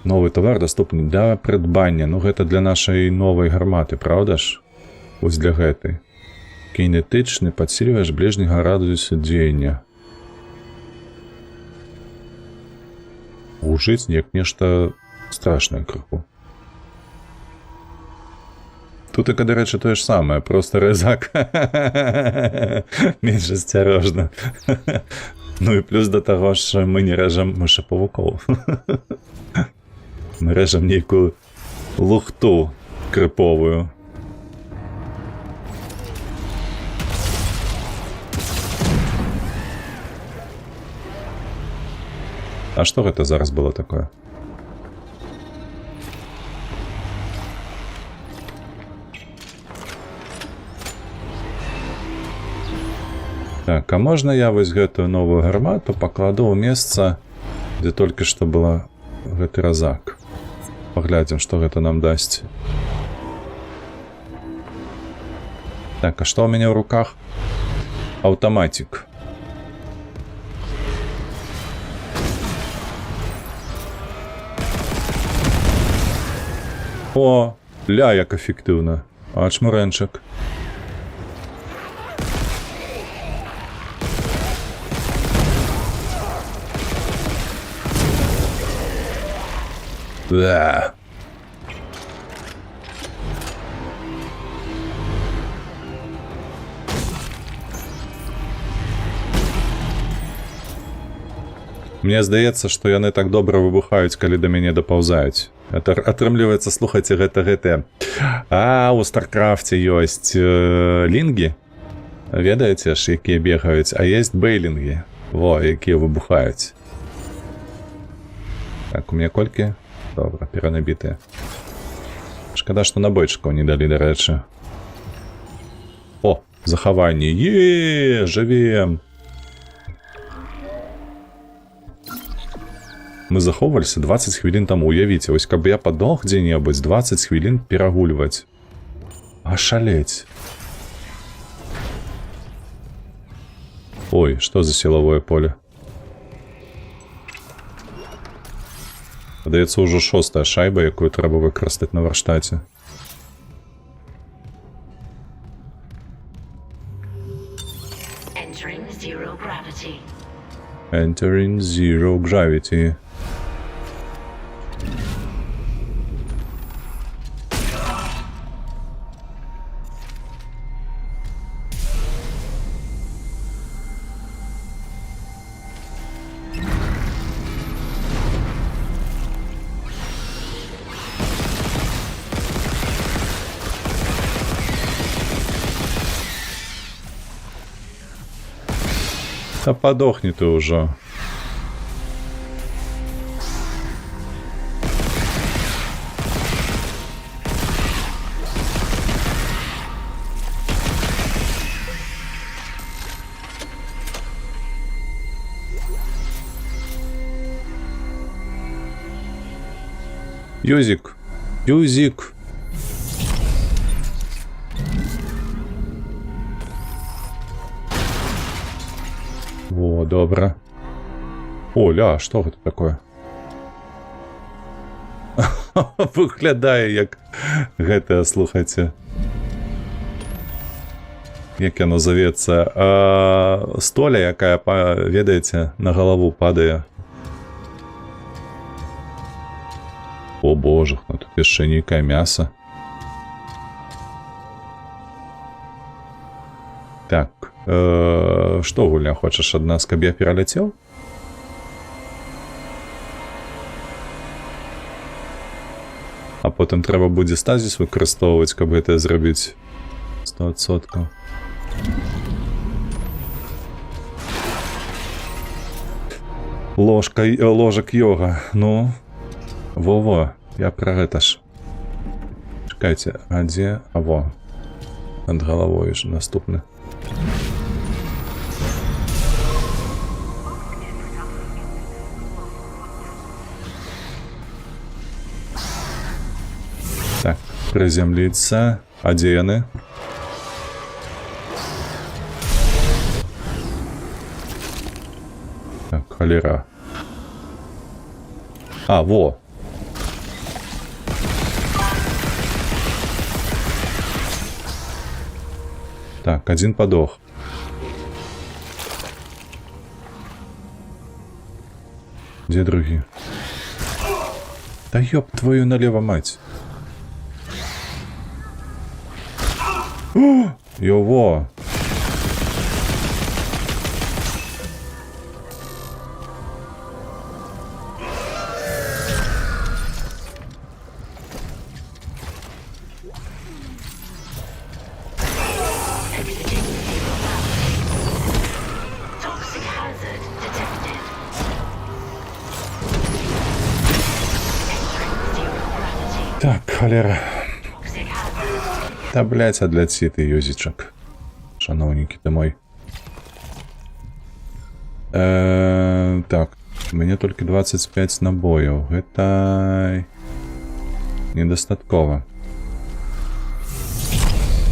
Новый товар доступны для прыдбання. Ну, гэта для нашай новай гарматы, правда ж? Вось для гэтай. Кинетичный подсиливаешь ближнего радиуса дзеяння. Гужыць як нешта страшнае крыху. Тут і, дарэчы, тое ж самае, просто рэзак. Менш асцярожна. Ну і плюс да таго, што мы не рэжам мышапавукоў. Мы рэжам нейкую лухту крыповую. А што гэта зараз было такое? Так, а можна я вось гэтую новую гармату пакладу ў месца, дзе толькі што была гэты разак? Паглядзім, што гэта нам дасць. Так, а што ў мяне ў руках? Автоматик. О, ля, як ефективно. А чмуренчик. Да. Мне здаецца, што яны так добра выбухаюць, калі да мяне дапаўзаюць. Это атрымліваецца, слухайце, гэта. А у Старкрафце ёсць лінгі. Ведаеце ж, якія бегаюць, а есть бейлінгі. Во, якія выбухаюць. Так, у меня колькі? Добра, перанабітыя. Шкада, што набойчыкаў не далі, дарэчы. О, захаванне. Жывем. Мы захоўваліся 20 хвілін таму. Уявіце, вось каб я падох дзе-небудзь, 20 хвілін перагульваць. Ашалець. Ой, што за сілавое поле? Падаецца, ўжо 6-я шайба, якую трэба выкарыстаць на варштаце. Entering zero gravity. Entering zero gravity. Да подохни ты уже. Юзик. Юзик. О, добра. О, ля, што гэта такое? Выглядае як гэта, слухайце. Як яно завецца? Столя, якая, ведаеце, на галаву падае. О, боже, ну тут яшчэ нейкае мяса. Так, што, Гуля, хочаш ад нас, каб я пераляцеў? А потым трэба будзе стазіс выкарыстоўваць, каб гэта зрабіць 100%. Ложак йога, ну... Во-во, я пра гэта ж. Чакайце, а дзе? А во. Над галавой ж наступны. Так, приземліцца. А дзе яны? Так, холера. А, во. Так, один подох. Где другие? Да ёб твою налево, мать. О, его. Так, холера. Да, блядь, адляці ты, юзічак. Шановнікі ты мой. Так, у мяне толькі 25 набояў. Гэта... недастаткова.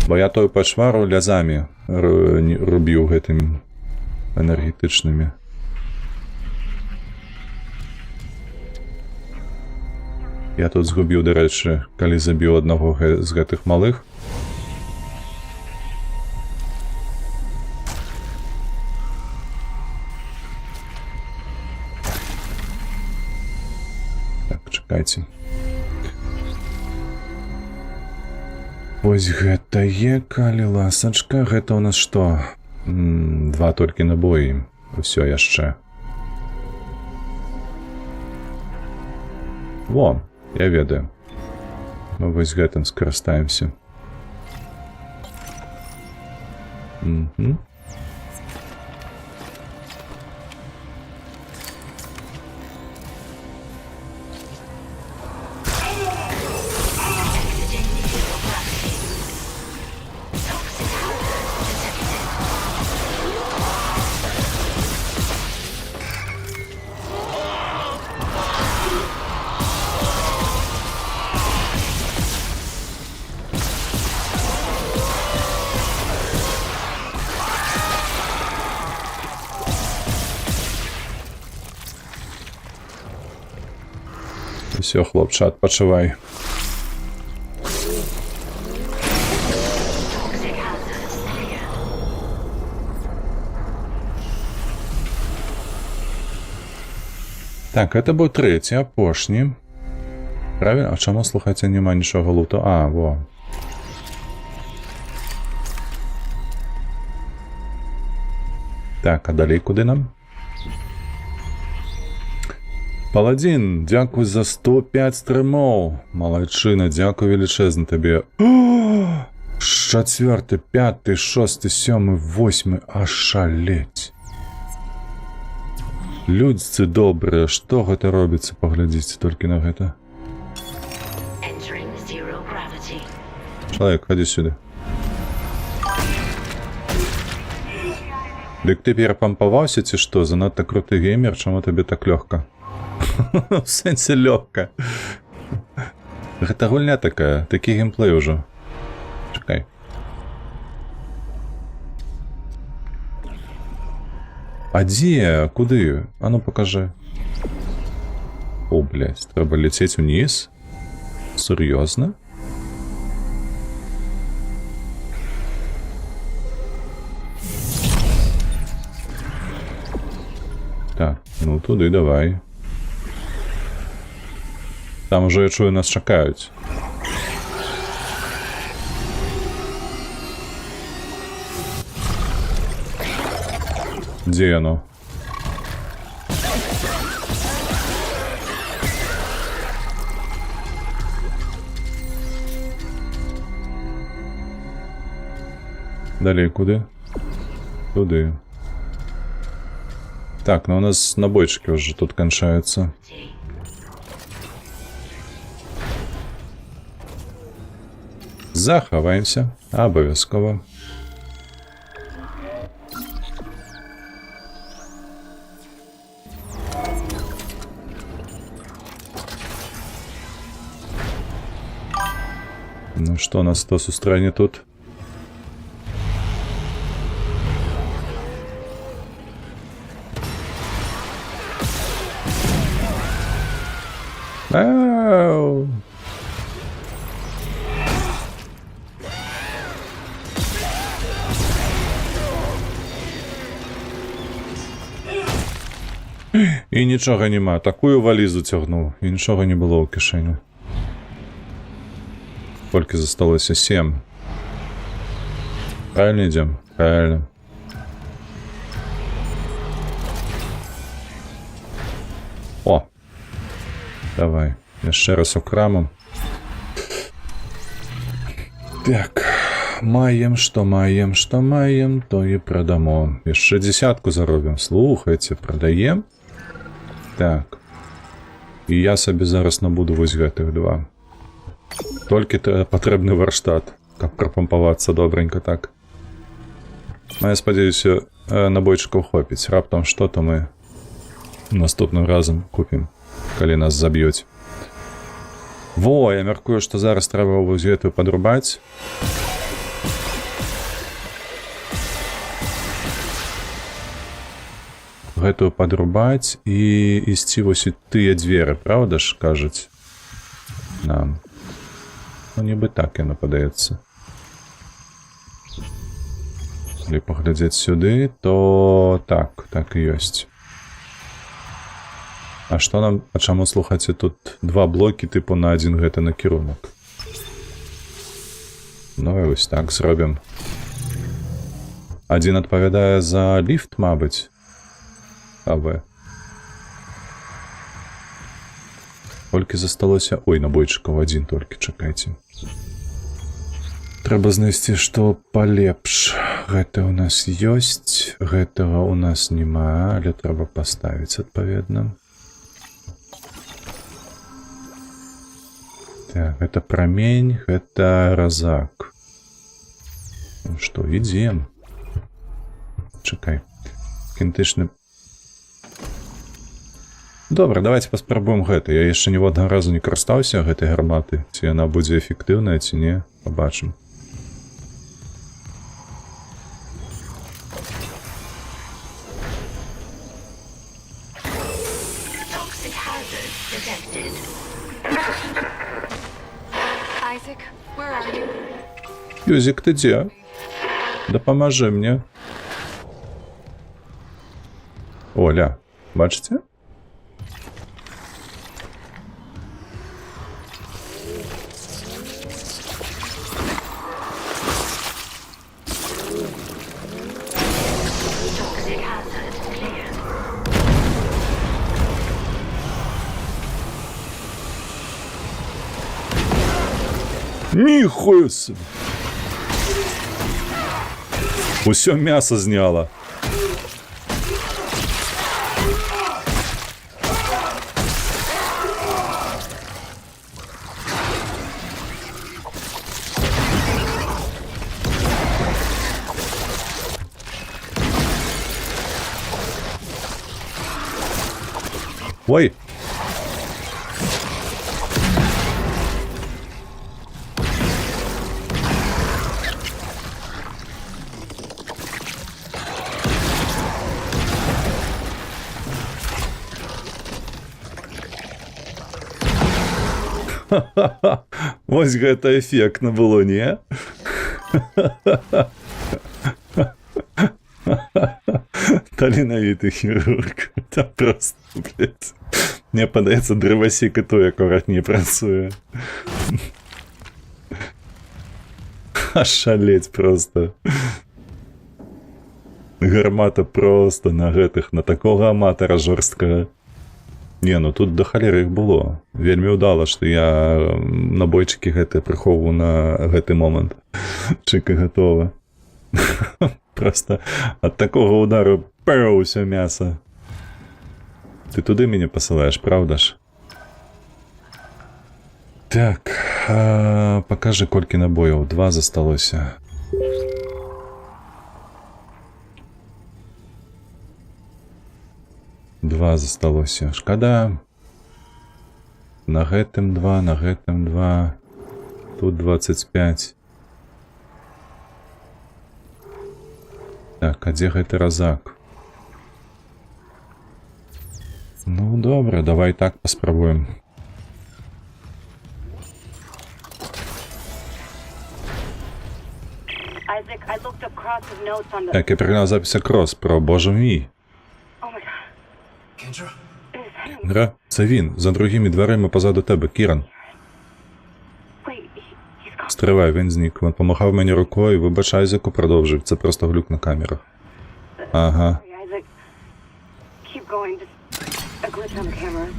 Бо я тою пачвару лязамі рубіў гэтымі энергетычнымі. Я тут згубіў, дарэчы, калі забіў аднаго з гэтых малых. Так, чакайце. Вось гэтае, калі ласачка, гэта ў нас што? 2 толькі набоі. Усё яшчэ. Во, я ведаю. Мы вось гэтым скарыстаемся. Усё, хлопча, адпачывай. Так, это быў трэці, апошні. Правильно? А чаму, слухайце, няма нічога луту? А, во. Так, а далей куды нам? Паладзін, дзякуй за 105 стрымоў. Малайчына, дзякуй велічэзна табе. 4, 5, 6, 7, 8, аж шалець. Людзі добрыя, што гэта робіцца, паглядзіце толькі на гэта. Чалавек, хадзі сюды. Дык ты перапампаваўся ці што? Занадта круты геймер, чаму табе так лёгка? В сэнсе лёгка. Гэта гульня такая, такі геймплей ужо. Чакай. А дзе? Куды? А ну пакажы. О, блядь, трэба ляцець уніз? Сур'ёзна? Так, ну туды давай. Там уже, я чую, нас чакаюць. Дзе яно? Далей куды? Туды. Так, ну у нас набойчики уже тут кончаются. Захаваемся. Абавязкова. Ну что нас то сустранит тут? Ау! І нічога нема. Такую валізу цягнуў. І нічога не было ў кішэні. Колькі засталося? 7. Правильно ідзем? Правильно. О! Давай. Яшчэ раз у краму. Так. Маем, што маем, то і прадамо. Яшчэ 10 заробім. Слухайце, прадаем. Так. І я сабе зараз набуду вось гэтых 2. Толькі патрэбны варштат, каб прапампавацца добренька так. Я спадзяюся, набойчыкаў хопіць. Раптам што-то мы наступным разам купім, калі нас заб'юць. Во, я мяркую, што зараз трэба вось гэтую падрубаць. гэтую падрубаць і ісці вось у тыя дзверы, праўда ж, кажуць нам. Ну, нібы так яно падаецца. Калі паглядзець сюды, то так і ёсць. А што нам, а чаму, слухайце, тут два блокі тыпу на адзін гэты накірунак? Ну і вось так зробім. Адзін адпавядае за ліфт, мабыць. АВ. Колькі засталося... Ой, набойчыкаў адзін толькі, чакайце. Трэба знайсці, што палепш. Гэта ў нас ёсць, гэтага ў нас няма, але трэба паставіць адпаведна. Так, гэта прамень, гэта разак. Ну што, ідзем. Чакай. Кінетычны... Добра, давайте паспрабуем гэта. Я яшчэ ніводнага разу не карыстаўся гэтай гарматы. Ці яна будзе эфектыўная, ці не. Пабачым. Toxic hazard detected. Isaac, where are you? Юзік, ты дзе? Дапамажы мне. Оля, бачыце? Toxic hazard clear. Ніхуя собі! Усё мясо зняла. Ой! Вось гэта эфектна было, не? Таленавіты хірург. Та просто, блядь. Мне падаецца, дрывасек і той акуратней працуе. Шалеть просто. Гармата просто на гэтых, на такога аматара жорсткага. Не, ну тут да халеры іх было. Вельмі ўдала, што я набойчыкі гэтыя прыхоўваю на гэты момант. Чыка гатова. Просто ад такога удару пэу ўсё мяса. Ты туды мяне пасылаеш, правда ж? Так, пакажы, колькі набояў. 2 засталося. Два засталося. Шкада. На гэтым 2, на гэтым 2. Тут 25. Так, а дзе гэты разак? Ну, добра, давай так паспрабуем. Isaac, I looked up Cross's notes on the... Так, я переглянув записи Крос про Боже мій. Oh my god. Kendra? Гра, це він, за другими дверима позаду тебе, Кіран. Wait, he's gone. Стривай, він зник. Він помахав мені рукою, вибач, Айзеку продовжив. Це просто глюк на камерах. Ага. Sorry, Isaac. Keep going. Just a glitch on the cameras.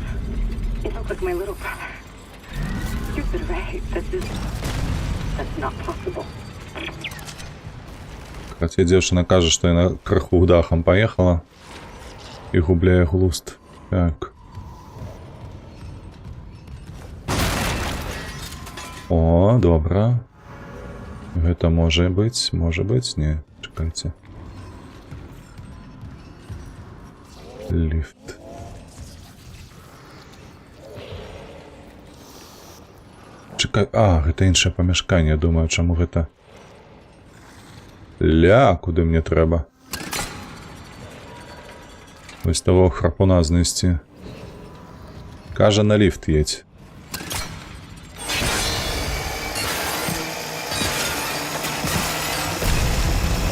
It looks like my little brother. You're right. That's not possible. Хотя девушка каже, что она краху дахом поехала и губляє глузд. Так. О, добра. Это может быть, не, чекайте. Лифт. Чекай, это інше помешкання, думаю, чому гэта... Ля, куди мені треба? Ось того храпуна знести. Каже, на ліфт їдь.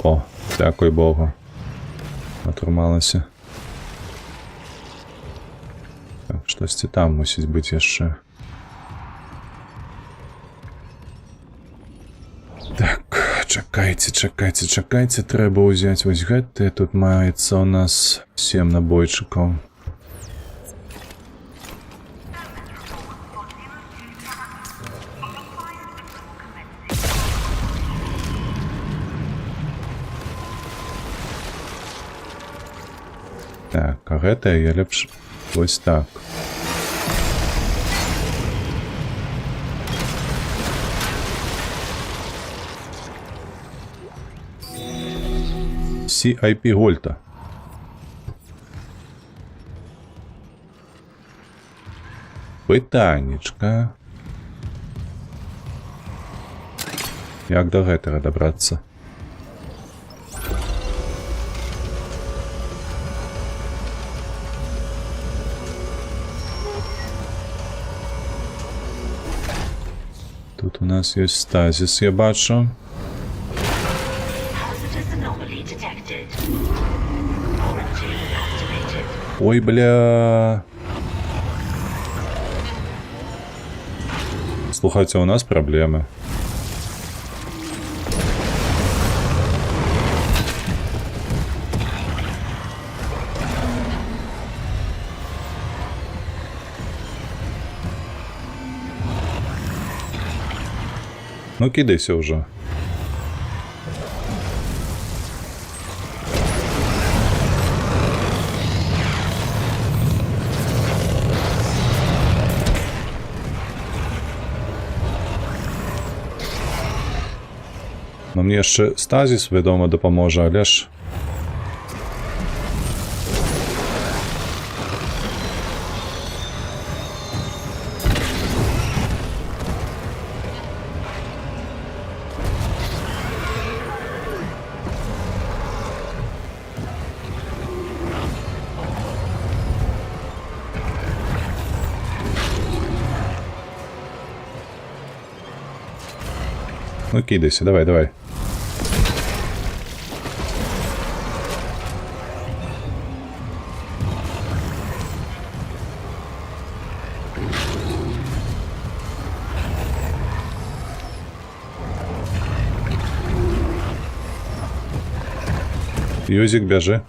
О, дякую Богу. Натрималася. Так, щось і там мусить бути ще. Так, чекайте. Треба взяти ось гетти. Тут мається у нас 7 набойчиків. Так, а гэта я лепш ось так. CIP Гольта. Питаннячка. Як до гэтага добрацца? Тут у нас є стазіс, я бачу. Hazardous anomaly detected. Quarantine activated. Ой, бля. Слухайте, у нас проблеми. Ну, кидайся вже. Ну, мені ще стазіс, відомо, допоможе, але ж... Ну, кидайся, давай. Юзик, бежи.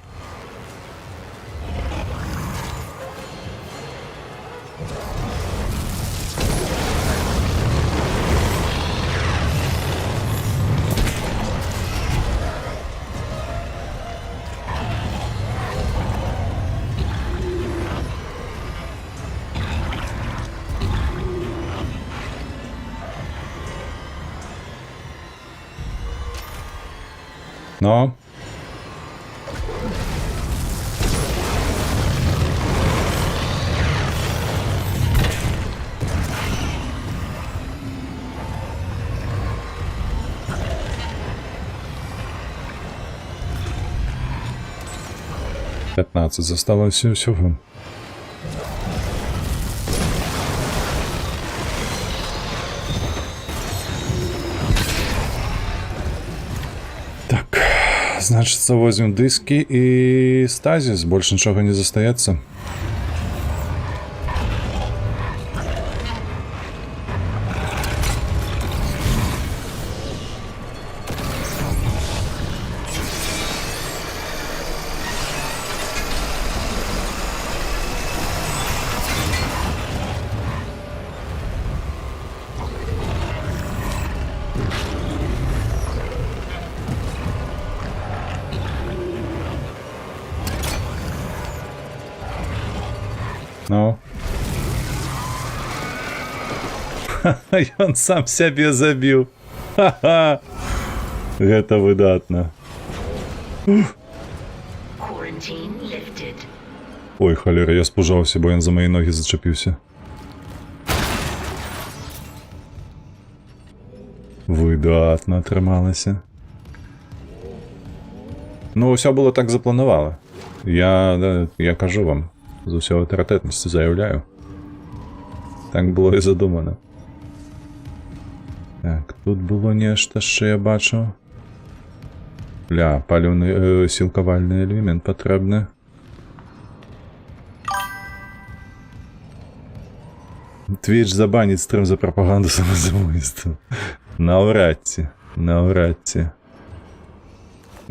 Ну? «15» зосталось всього. Так, значит, возьмем диски и стазис, больше ничего не застається. Ну. И он сам себе забил. Ха-ха. Это выдатно. Quarantine lifted. Ой, холера, я спужався, бо він за мої ноги зачепився. Видатно трималися. Ну, все було так заплановано. Я кажу вам, з усього авторитетності заявляю. Так було і задумано. Так, тут було нешта, що я бачу. Бля, палівний, сілкувальний елемент потрібний. Твіч забанить стрім за пропаганду самозамовництва. Навряд ці. Навряд ці.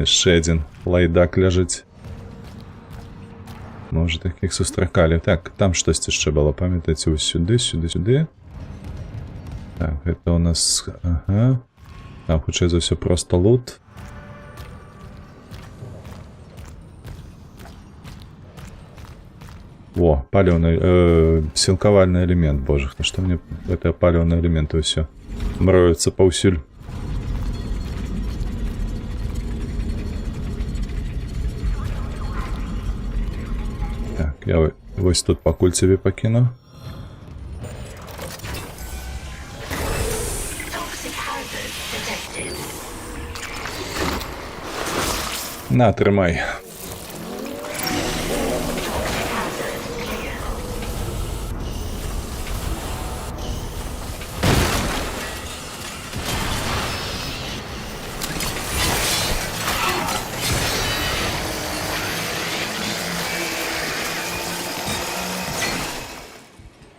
Ще один лайдак лежить. Може, таких сустракали. Так, там щось ще було, пам'ятаєте, ось сюди, сюди, сюди. Так, это у нас... Ага. Там, хоча за все просто лут. О, палевный, силковальный элемент, боже, что мне это палевный элемент и все мроется повсюль. Так, я ось тут по кульцеві покину. На, тримай.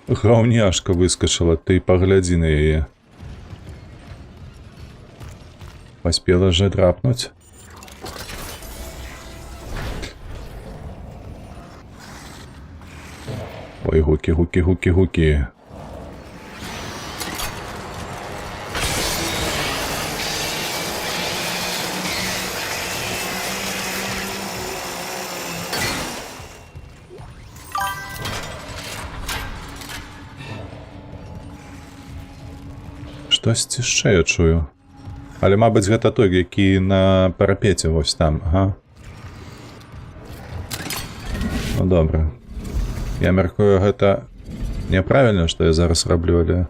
Гауняшка выскочила, ты погляди на яе. Поспела же драпнуть. Ой, гуки, гуки, гуки, гуки. Штось ще я чую. Але, мабуть, гэта той, які на парапеце ось там, ага. Ну, добре. Я мяркую, гэта няправільна, што я зараз раблю, але...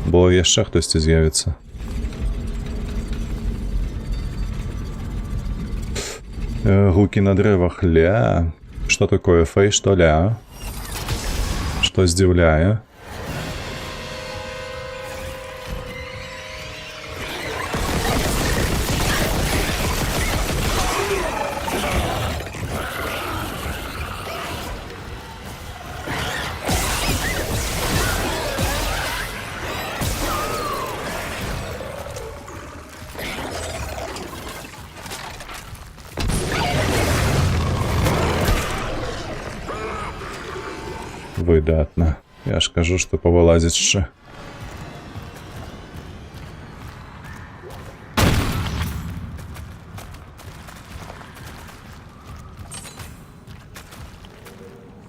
Бо яшчэ хтосьці з'явіцца. Гукі на дрэвах, ля. Што такое фэй, што ля? Што здзіўляе? Выдатна. Я ж кажу, што павылазіць яшчэ.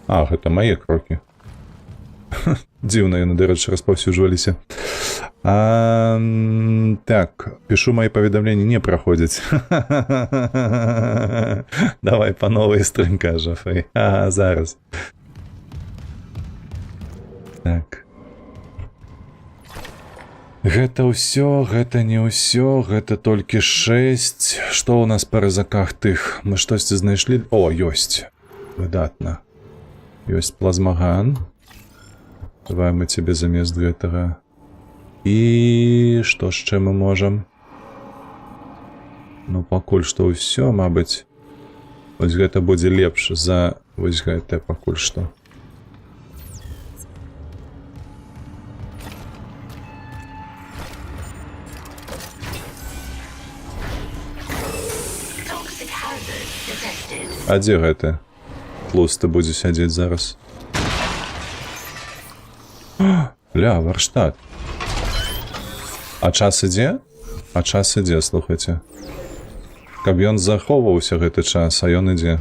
А, гэта мае крокі. Дзіўна яны, дарэчы, распаўсюджваліся. Так, пишу, мои поведомления не проходят. Давай по новой стрімка, Жафей. Ага, зараз. Так. Гэта ўсё, гэта не ўсё, гэта толькі 6. Што ў нас па рызыках тых? Мы штосьці знайшлі? О, ёсць. Выдатна. Ёсць плазмаган. Давай мы цябе замест гэтага. І што яшчэ мы можам? Ну, пакуль што ўсё, мабыць. Вось гэта будзе лепш за вось гэтае пакуль што. А дзе гэта? Тлусты будзе сядзець зараз. Ля, варштат. А час ідзе? А час ідзе, слухайце. Каб ён захоўваўся гэты час, а ён ідзе.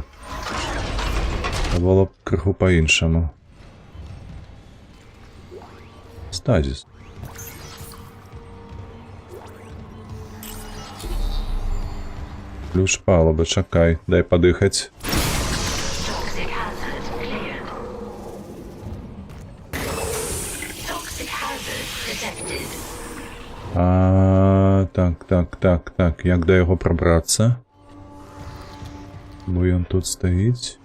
Было б крыху па-іншаму. Стазіс. Ключ палуба, чакай, дай падыхаць. Так, як да яго прабрацца? Бо ён тут стаіць.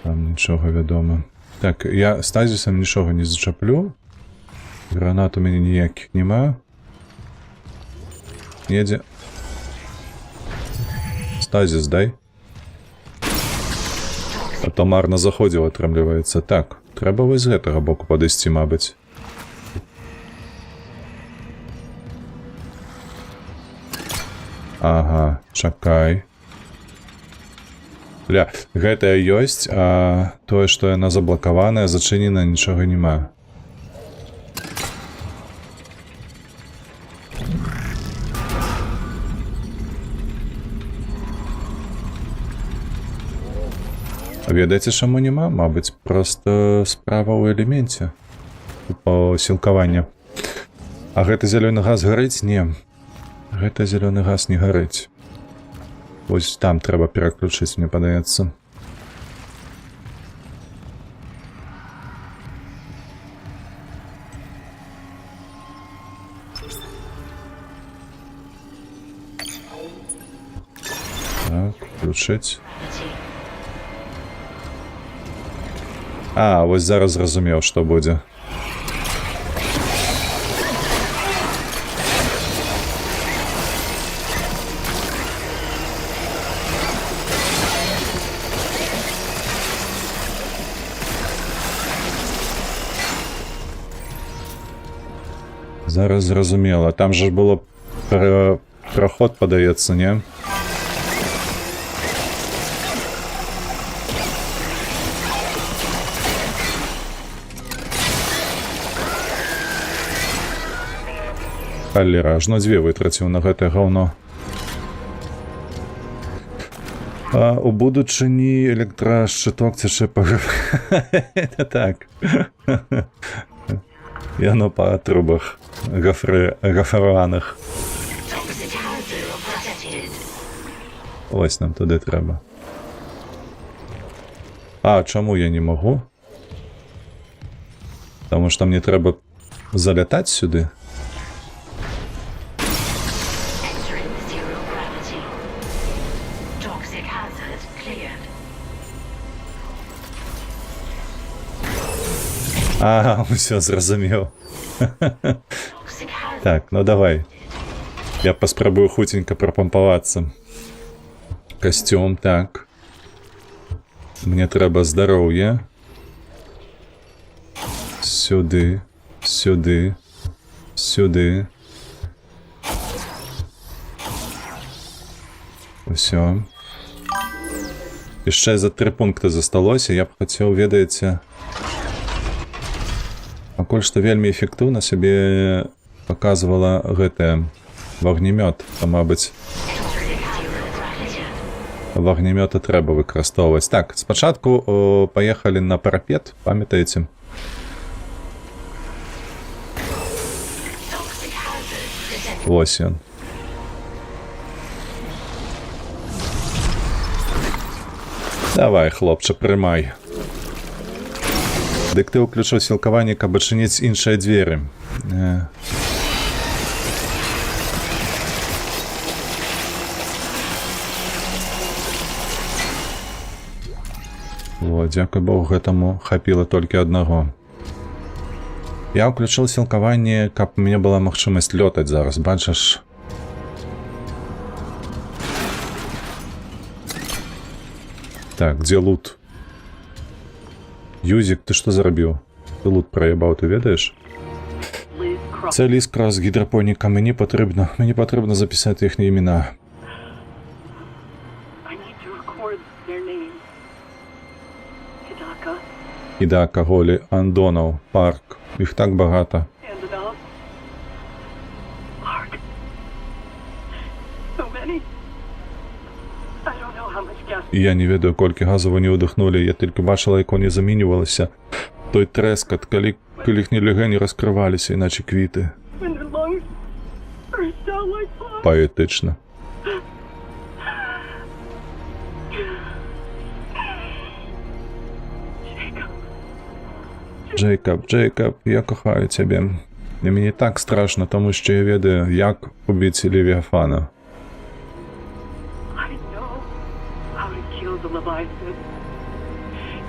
Там нічога вядома. Так, я стазісам нічога не зачаплю. Гранат у мяне ніякіх няма. Едзе. Стазіс дай. А то марна заходзіў, атрымліваецца. Так, трэба вось з гэтага боку падысці, мабыць. Ага, чакай. Ля, гэтая ёсць, а тое, што яна заблакаваная, зачынена, нічога няма. Ведаеце, чаму няма? Мабыць, проста справа ў элеменце. Па сілкаванню. А гэты зялёны газ гарыць? Не. Гэта зялёны газ не гарыць. Вось там трэба пераключыць, мне падаецца. Так, включыць. А, вось зараз зразумеў, што будзе. Зараз зразумела. Там же ж было проход, падаецца, не? Халера, ажно дзве вытраціў на гэтае гаўно. А у будучыні электрашчыток цячэ па... Так. Яно па трубах гафраваных. Ось нам туды трэба. А, чаму я не магу? Таму што мне трэба залятаць сюды. Ага, усё, зразумеў. Так, ну давай. Я паспрабую хуценька прапампавацца. Касцём, так. Мне трэба здароўе. Сюды, сюды, сюды. Усё. Яшчэ за 3 пункты засталося. Я б хацеў, ведаеце... Пакуль што вельмі эфектыўна сябе паказвала гэтае вагнемёт, то, мабыць, вагнемёта трэба выкарыстоўваць. Так, спачатку паехалі на парапет, памятаеце? Вось ён. Давай, хлопча, прымай. Дык ты ўключыў сілкаванне, каб адчыніць іншыя дзверы. Во, дзякуй Богу, гэтаму хапіла толькі аднаго. Я ўключыў сілкаванне, каб у мяне была магчымасць лётаць зараз, бачыш? Так, дзе лут? Юзік, ты што зрабіў? Ты лут праебаў, ты ведаеш? Це Ліскра з гідрапоніка. Мені потрібно записати їхні імена. Ідака, Голі, Андонов, Парк. Їх так багато. Я не ведаю, колькі газу вони вдихнули, я тільки бачила, як вони замінювалися. Той трескат, коли їхні легені розкривалися, іначе квіти. Поетично. Джейкоб, я кохаю тебе. І мені так страшно, тому що я ведаю, як убити Левіафана. I know how to kill the Leviathan.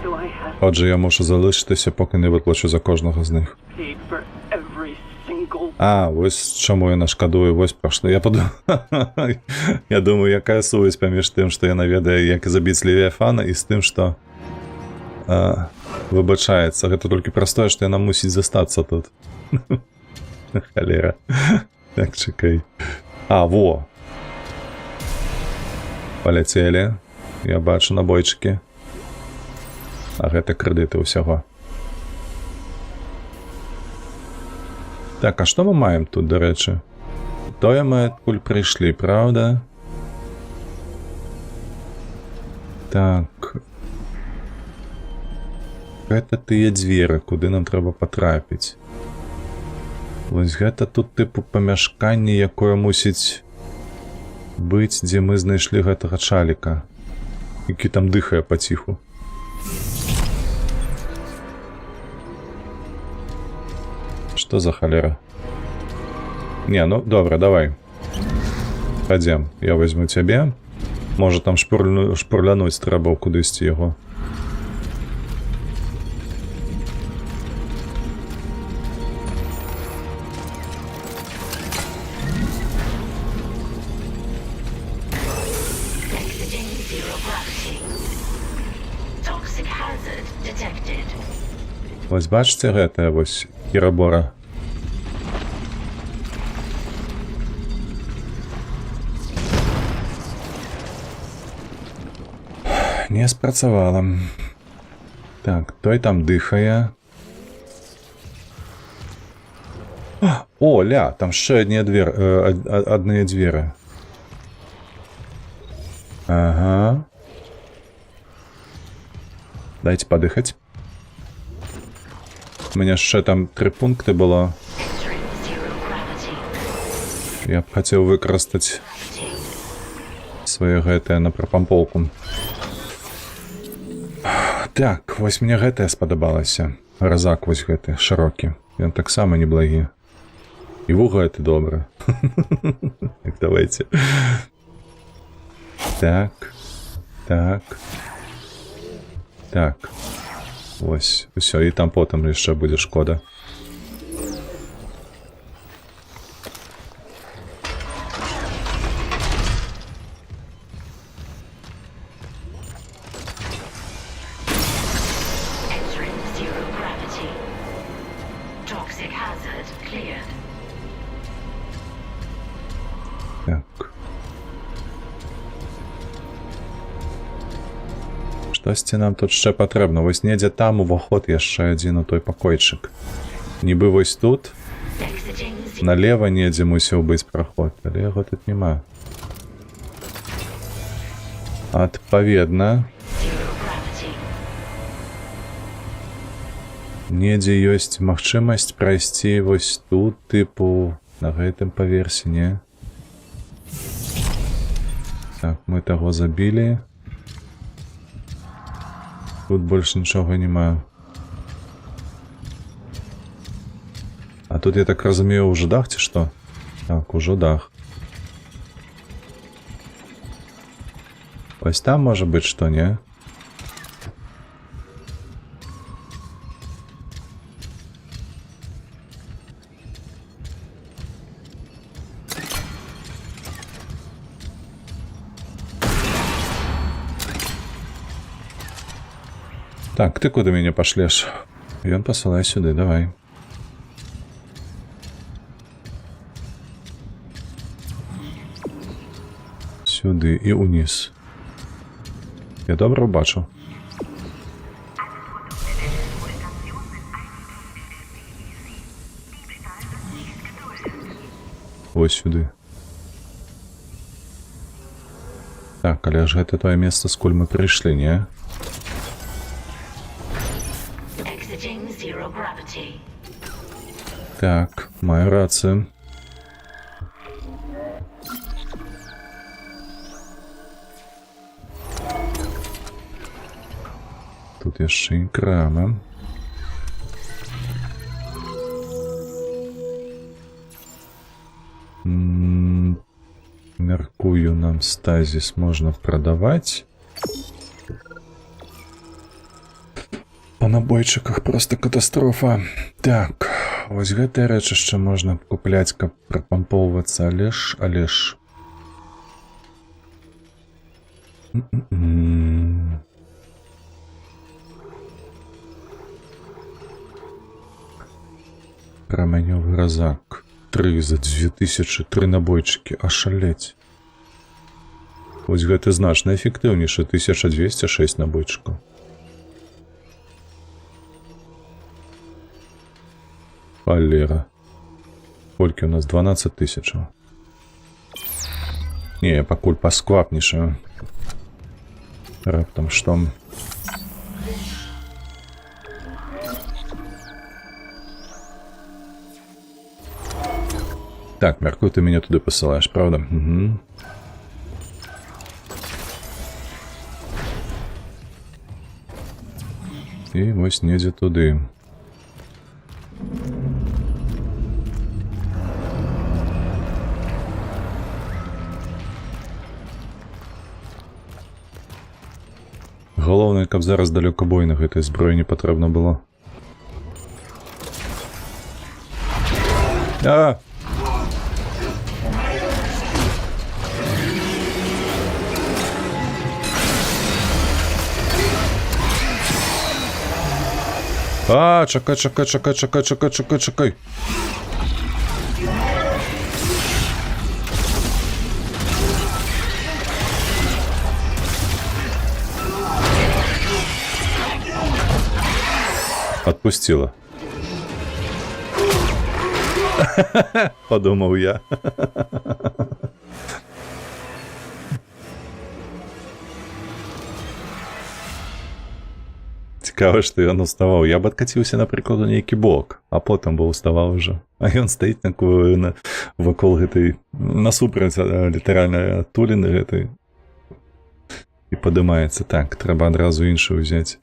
So I have Отже, я мушу залишитися, поки не виплачу за кожного з них. paid for every single. А, ось чому я нашкодую, ось пройшло. Я подумав, я думаю, яка сувязь поміж тим, що я наведаю, як забити Левіафана, і з тим, що вибачається. Це тільки простое, що я мусить застатися тут. Холера. Так, чекай. А, во. Полетели. Я бачу набойчики. А гэта кредити усього. Так, а що ми маємо тут, до речі? Тое ми откуль прийшли, правда? Так. Гэта тыя дзверы, куди нам треба потрапити. Ось гэта тут типу памяшканне, якое мусіць быць, дзе мы знайшлі гэтага чаліка, які там дыхае паціху. Что за холера? Не, ну добре, давай. Пойдем, я возьму тебе. Може там шпурлянуть треба кудись його. Exiting zero gravity. Toxic hazard detected. Ось бачите гэта, ось Кірабора. Не спрацавала. Так, той там дыхае. О, ля, там ще одні двері. Ага. Дайте подихати. У мене ще там 3 пункти було. Я б хотів використати своє ГТ на пропамполку. Так, ось мені ГТ сподобалося. Разак ось ГТ, широкий. Він так само неблагий. І вуга это добре. Так, давайте. Так. Так. Так. Ось. Все, і там потім ще буде шкода. Entering zero gravity. Toxic hazard cleared. Так. Штосьці нам тут ще потрібно. Ось недзе там уваход яшчэ адзін у той пакойчык. Нібы вось тут. Exiting zero. Налево недзе мусіў быць праход, але яго тут няма. Адпаведна, Zero gravity. недзе ёсць магчымасць прайсці вось тут, тыпу, на гэтым паверсе, не? Так, мы таго забілі. Тут больше нічога няма. А тут, я так разумею, уже дах ці што? Так, ужо дах. Ось там можа быць што, не? Так, ты куды мяне пашлеш? Ён пасылай сюды, давай. Сюды і ўніз. Я добра бачу. Ось сюды. Так, але ж гэта тое месца, скуль мы прыйшлі, не? Exiting zero gravity. Так, маю рацию. Тут яшчэ і крама. Мяркую, нам стазис можна прадаваць. Па набойчыках просто катастрофа. Так, вось гэтыя рэчышча можна купляць, каб прапампоўвацца, але ж... Праменёвы разак. 3 за 2000, 3 набойчыкі, ашалець. Вось гэта значна эфектыўнейшы, 1206 набойчыкаў. Холера. Колькі у нас? 12 000. Не, пакуль пасквапнейшую. Раптам што... Так, мяркую, ты меня туда посылаешь, правда? Угу. І вось недзе туды. Галоўнае, каб зараз далёкабойна гэтай зброі не патрэбна было. А! А, чакай. Отпустила. Подумал я. Цікаво, што ён уставаў. Я б адкаціўся, напрыклад, у нейкі бок, а потым бы уставаў ужо. А ён стаіць вакол гэтай, насупраць літаральна адтуліны гэтай. І падымаецца. Так, трэба адразу іншую ўзяць.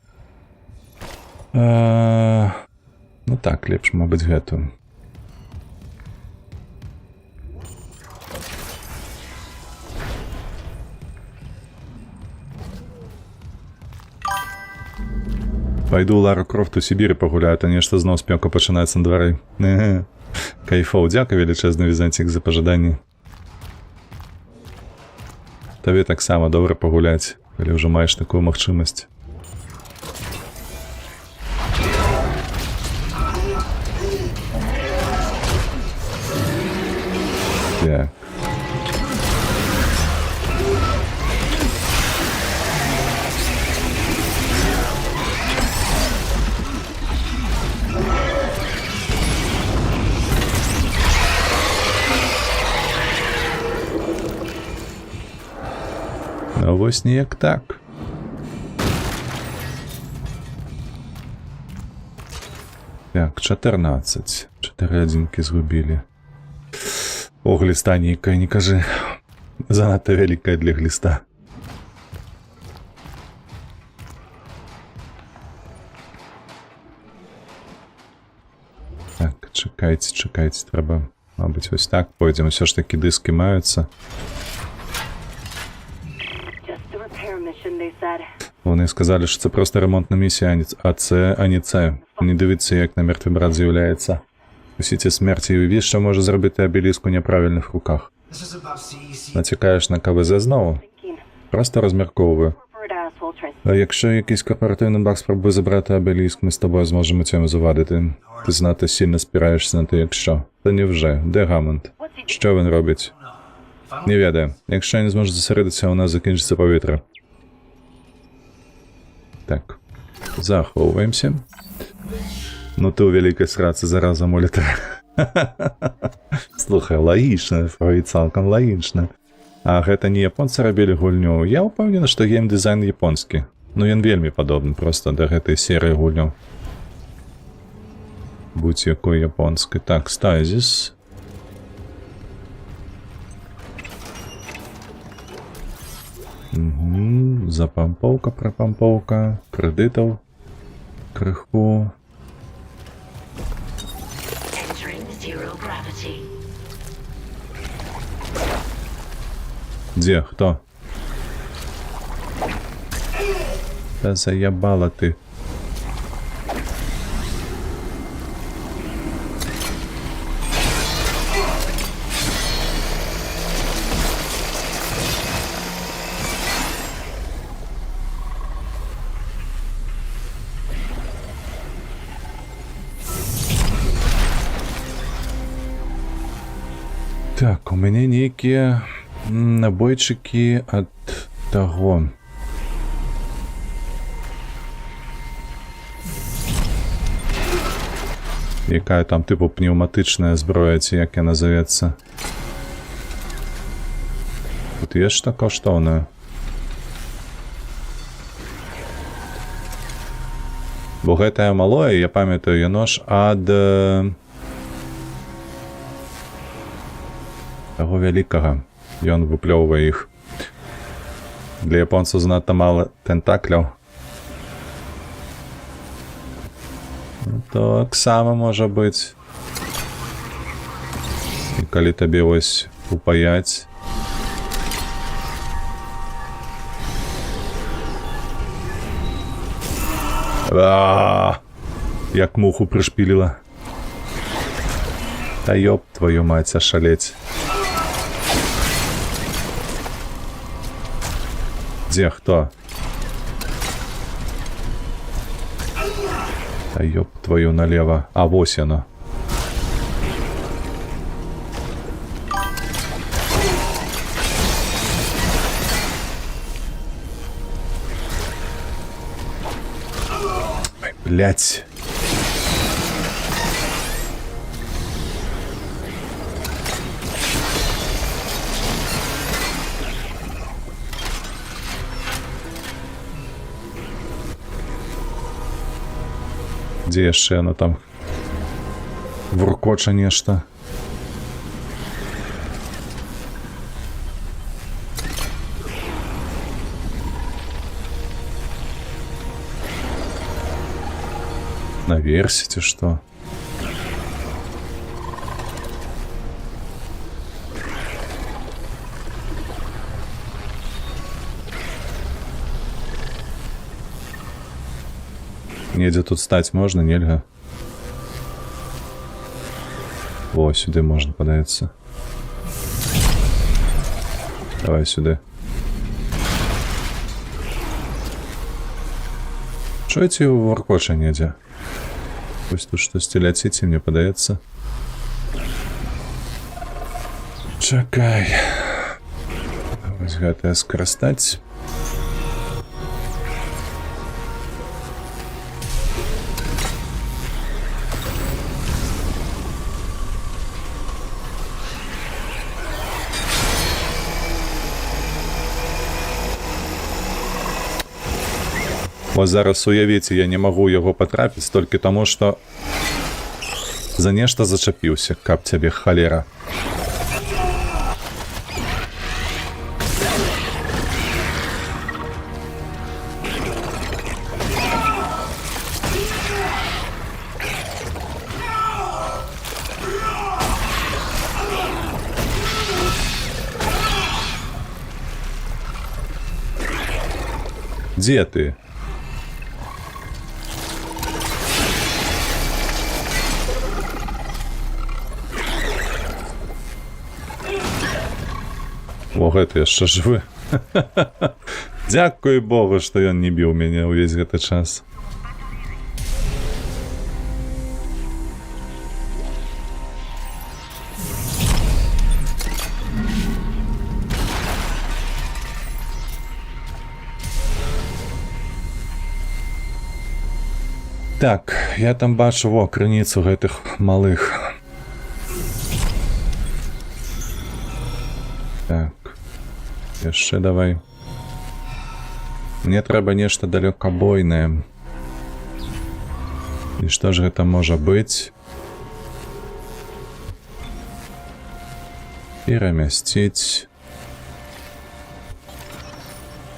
Ну так, лепш, мабыць, гэтую. Пайду Лару Крофт у Сібіры пагуляю, а нешта зноў спёка пачынаецца на двары. Кайфоў, дзякуй велічэзны Візантик за пажаданні. Табе таксама добра пагуляць, калі ўжо маеш такую магчымасць. Так. А вось неяк так. Так, 14. 4 адзінкі згубілі. О, гліста нейкая, не кажы. Занадта вялікая для гліста. Так, чакайце, трэба, мабыць, вось так пойдзем. Усё ж такі дыскі маюцца. Вони сказали, що це просто ремонтна місія, а не це. Не дивіться, як на мертвий брат з'являється. Усі ці смерті і увіз, що може зробити обеліск у неправильних руках. Натякаєш на КВЗ знову? Просто розмірковую. А якщо якийсь корпоративний баг спробує забрати обеліск, ми з тобою зможемо цьому завадити. Ти знати сильно спираєшся на те, якщо. Та невже. Де Гамонт? Що він робить? Не ведаю. Якщо я не зможу зосередитися, у нас закінчиться повітря. Так, заховуємося. Ну ти у великій сраці зараза моліте. Слухай, лагічна, Фройд, цалкам лагічна. А гэта не японцы рабілі гульню? Я ўпэўнены, што геймдызайн японскі. Ну ён вельмі падобны проста да гэтай серыі гульняў. Будь якой японскай. Так, стазіс. Угу. Запампоўка, прапампоўка, крэдытаў, крыху. Где? Кто? Да заебала ты. Так, у меня некие набойчики от того. Якая там типу пневматичная зброя, ці як я називається. Тут є ж така коштовна. Бо гэтае малое, я памятаю, яно ж ад таго вялікага. Ён выплёўвае іх. Для японцаў занадта мала тентакляў. Таксама можа быць. І калі табе вось упаяць. Як муху прышпіліла. Та ёб твою мать, ашалець. Дзе хто? Та ёб твою налево. А вось яно. Ой, блядь. Дзе яшчэ яно там вуркоча нешта. Наверсе ці што? Недзе тут стаць можна, нельга? О, сюды можна, падаецца. Давай сюды. Чуеце его воркоча недзе? Вось тут штосьці ляціць, і мне падаецца. Чакай. Вось гэтае скарыстаць. Вось зараз уявіце, я не магу яго патрапіць толькі таму, што за нешта зачапіўся, каб цябе халера. Дзе ты? О, гэта яшчэ жывы. Дзякуй Богу, што ён не біў мяне ўвесь гэты час. Так, я там бачу, во, крыніцу гэтых малых. Так. Яшчэ давай. Мне трэба нешта далёкабойнае. І што ж гэта можа быць? Перамясціць.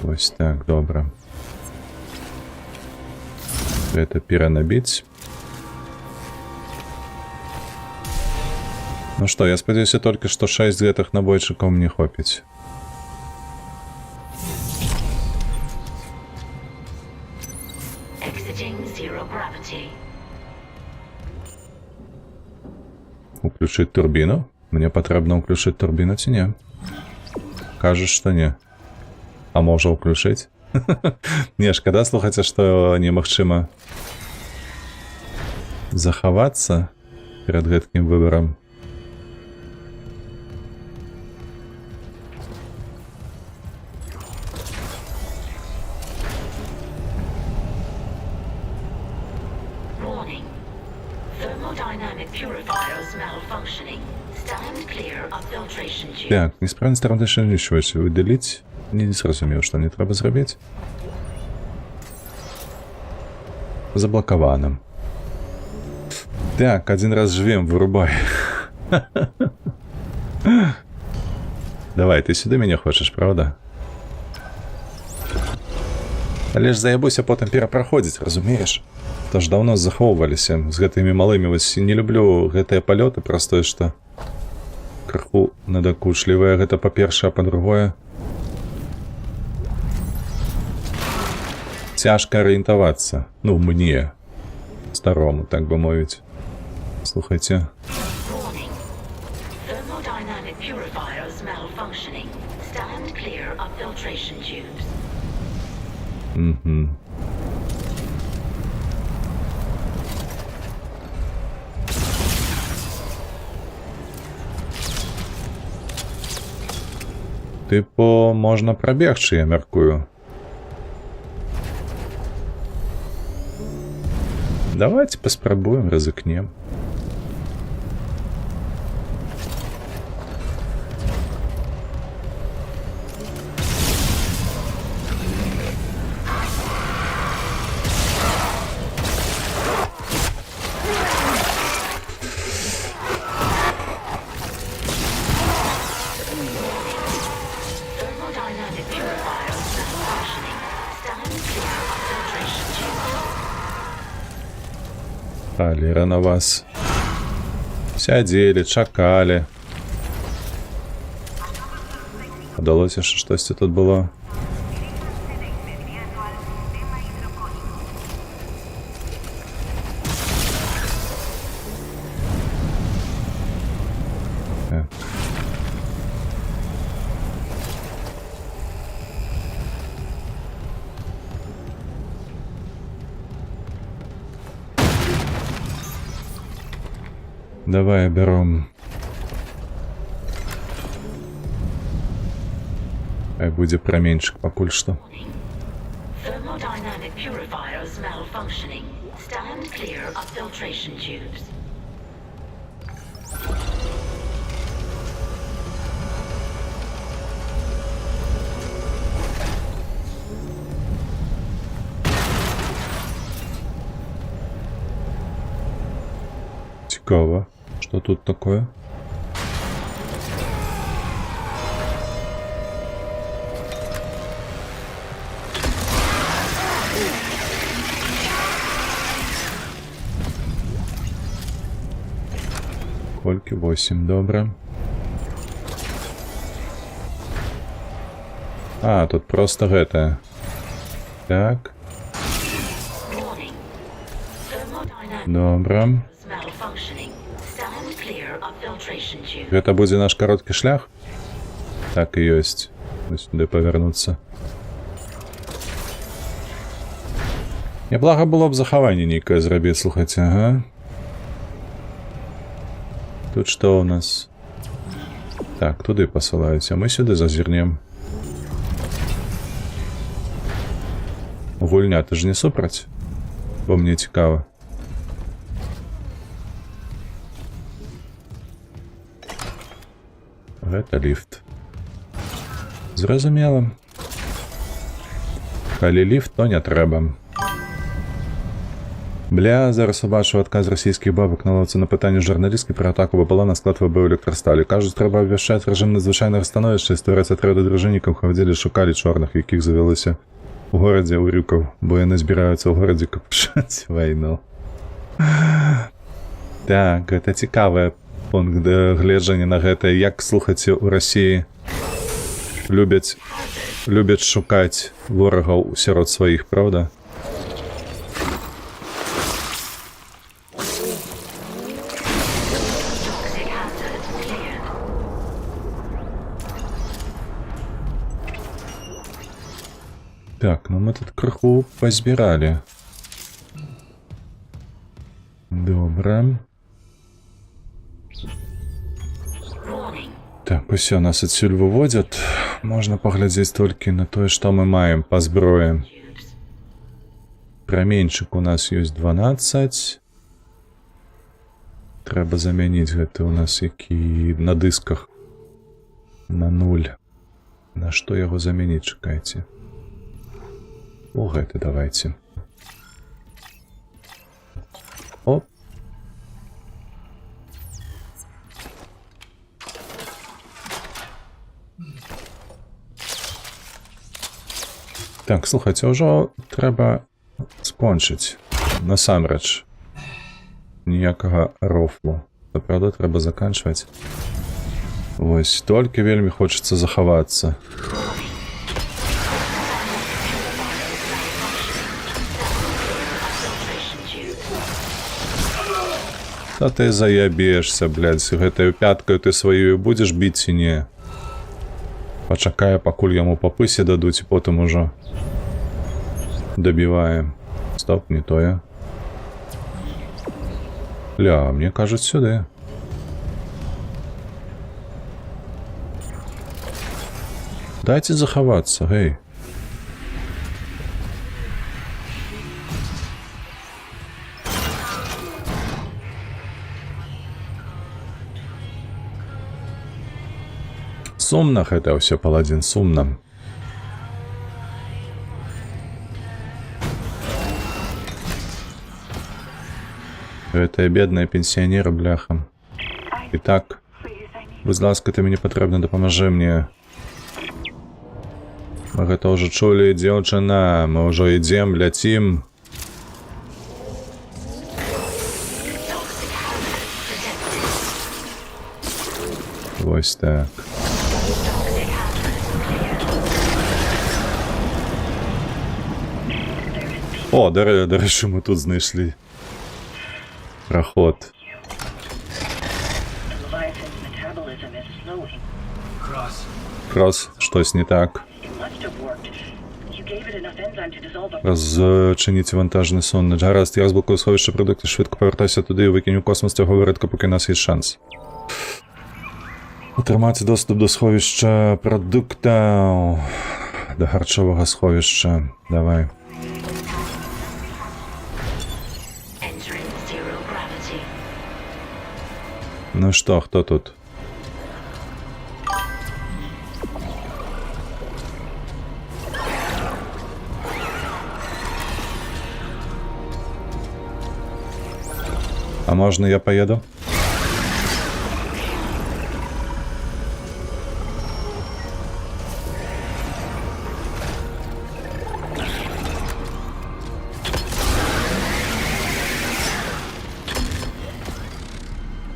Вось так, добра. Гэта перанабіць. Ну што, я спадзяюся толькі, што 6 гэтых набойчыкаў мне хопіць. Уключить турбіну? Мне патрэбна ўключыць турбіну ці не? Кажаш, што не. А можа ўключыць? Не, шкада, слухайце, што немагчыма захавацца перад гэткім выбарам. Warning. Thermodynamic purifiers malfunctioning. Stand clear of filtration tube. Так, несправність равнодушнішваючи видаліть. Не зрозумів, що мені треба зробити. Заблоковано. Так, один раз живем, вырубай. Давай, ты сюда меня хочешь, правда? Але ж заебуся потым перапраходзіць, разумееш? То ж даўно захоўваліся з гэтымі малымі. Вось не люблю гэтыя палёты, простое, што крыху надакучлівае. Гэта па-першае, а па-другое. Цяжка арыентавацца. Ну, мне. Старому, так бы мовіць. Слухайце. Warning. Thermodynamic purifiers malfunctioning. Stand clear of filtration tubes. Угу. Типу, можна пробігчи, я мяркую. Давайте поспробуем, ризикнем. Thermodynamic purifiers malfunctioning. Stand clear of filtration tubes. Халера на вас. Сядзелі, чакалі. Падалося, що штосьці тут було. Так. Давай берем. Хай буде променьшик пакуль што. Thermodynamic purifiers malfunctioning. Stand clear of filtration tubes. Цікаво. Що тут такое? Кольки 8, добре. А, тут просто гэта. Так, Warning. Thermodynamic добре. malfunctioning. Stand clear of filtration tubes. Гэта будзе наш кароткі шлях? Так і ёсць. Ось сюди павярнуцца. Няблага было б захаванне нейкае зрабіць, слухайце, ага. Тут што у нас? Так, туды пасылаюць, а мы сюды зазірнем. Гульня, ты ж не супраць? Бо мне цікава. Гэта ліфт. Зразумела. Калі ліфт, то не трэба. Бля, зараз убачу адказ расійскіх бабак на лаўцы на пытанне журналісткі пра атаку БПЛА на склад ВБ Электрасталі. Кажуць, трэба абвяшчаць рэжым надзвычайнага становішча і ствараць атрады дружыннікаў, хадзілі, шукалі чорных, якіх завялося у горадзе ўрюкаў, бо яны збіраюцца ў горадзе, каб пачаць вайну. Так, гэта цікавы пункт гледжання на гэта. Як, слухайце, у Расіі любяць шукаць ворагаў сярод сваіх, правда? Так, ну мы тут крыху позбирали. Добре. Так, усё, нас адсюль выводят. Можна паглядзець толькі на тое, што мы маем па зброі. Праменьчык у нас ёсць 12. Трэба замяніць гэты у нас, які на дысках на 0. На што яго замяніць, чакайце. О, гэты давайце. Оп. Так, слухайце, ўжо трэба скончыць. Насамрэч. Ніякага рофлу. Правда, трэба заканчваць. Вось, толькі вельмі хочацца захавацца. А ты заябешься, блядь, гэтаю пяткаю ты сваёю будзеш біць ці не? Пачакае, пакуль яму па пысе дадуць, і потым ужо добіваем. Стоп, не тое. Ля, мне кажуць, сюды. Дайце захавацца, гэй. Сумна гэта ўсё, паладзін, сумна. Гэтыя бедныя пенсіянеры, бляха. І так, будь ласка, ты мяне патрэбна, дапамажы мне. Мы гэта ўжо чулі, дзяўчына, мы ўжо ідзем, ляцім. Вось так. О, дарэчы, мы тут знайшлі праход. Крос, штось не так. Розчиніться вантажний сон. Гаразд, я розблокую сховище продуктів, швидко повертайся туди і викинь у космос цього виродка, поки у нас є шанс. Отримати доступ до сховища продуктів. До харчового сховища. Давай. Ну що, хто тут? А можно я поеду?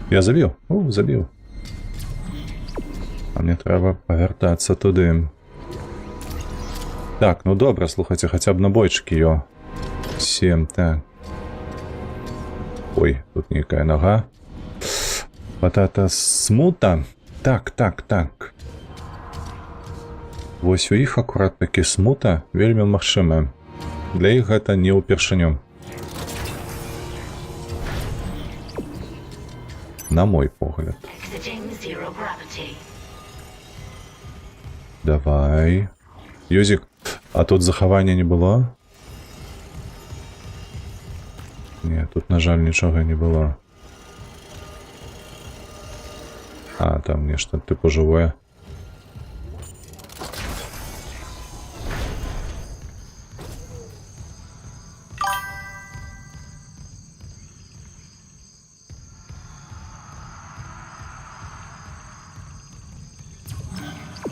Я забил? О, забил. А мне треба повертаться туди. Так, ну добре, слухайте, хоча б набойчики, йо. 7, так. Ой, тут некая нога. Патата смута. Так. Вось у іх акурат такі смута вельмі магчыма. Для іх гэта не ўпершыню. На мой погляд. Давай. Юзик, а тут захавання не было? Не, тут, на жаль, нічога не было. А, там нешта типу живое.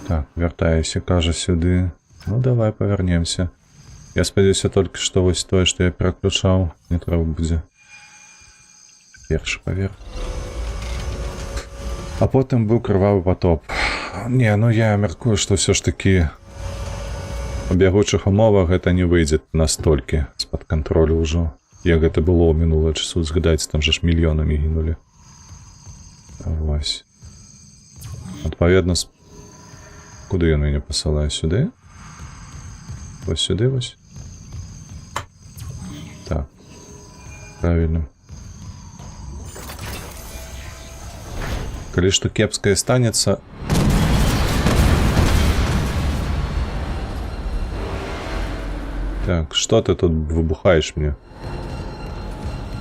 Так, вяртаюся, кажа, сюды. Ну, давай повернемся. Я спадзяюся толькі, што вось тое, што я пераключаў, не трэба будзе. Першы паверх. А потым быў крывавы потоп. Не, ну я мяркую, што ўсё ж такі у бягучых умовах гэта не выйдзе настолькі з-пад кантролю ўжо. Як гэта было ў мінулыя часу, згадайце, там же ж мільёнамі гінулі. Вось. Адпаведна, куды ён мяне пасылае? Сюды? Вось сюды, вось. Так. Правильно. Калі што кепскае станецца... Так, што ты тут выбухаеш мне?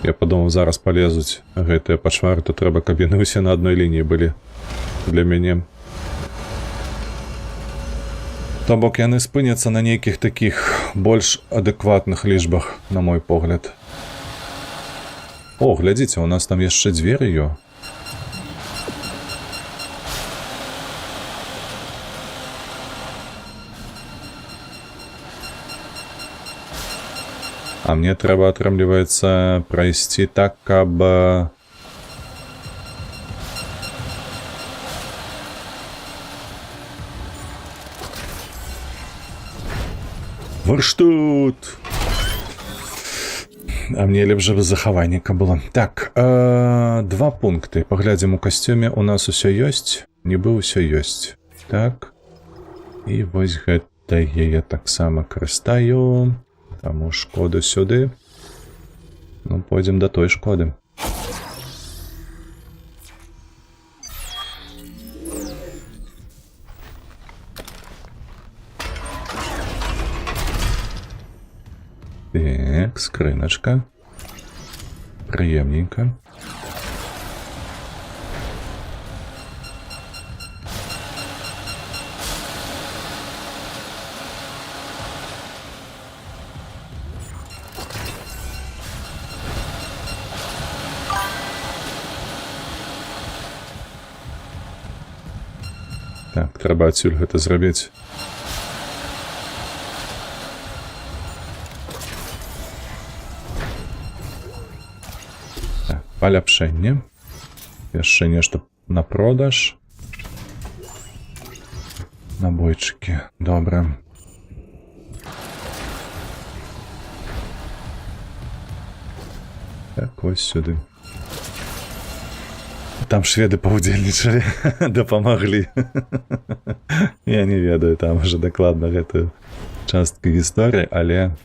Я падумаў, зараз палезуць гэтыя пачвары, то трэба, каб яны ўсе на адной лініі былі для мяне. То бок яны спыняцца на нейкіх такіх больш адэкватных лічбах, на мой погляд. О, глядзіце, у нас там яшчэ дзверы ё. А мне трэба, атрымліваецца, прайсці так, каб... Вы ж тут! А мне лепш бы захаванніка было. Так, 2 пункты. Паглядзім у касцюме. У нас усё ёсць. Нібы ўсё ёсць. Так. І вось гэта я таксама карыстаю. Таму шкоду сюды. Ну, пойдзем да той шкоды. Так, скрыначка. Прыемненько. Так, трэба адсюль гэта зрабіць. Так, паляпшэнне. Яшчэ нешта на продаж. Набойчыкі. Добра. Так, вось сюды. Там шведы паўдзельнічалі, дапамаглі. Я не ведаю там уже дакладна гэтую частку гісторыі, але...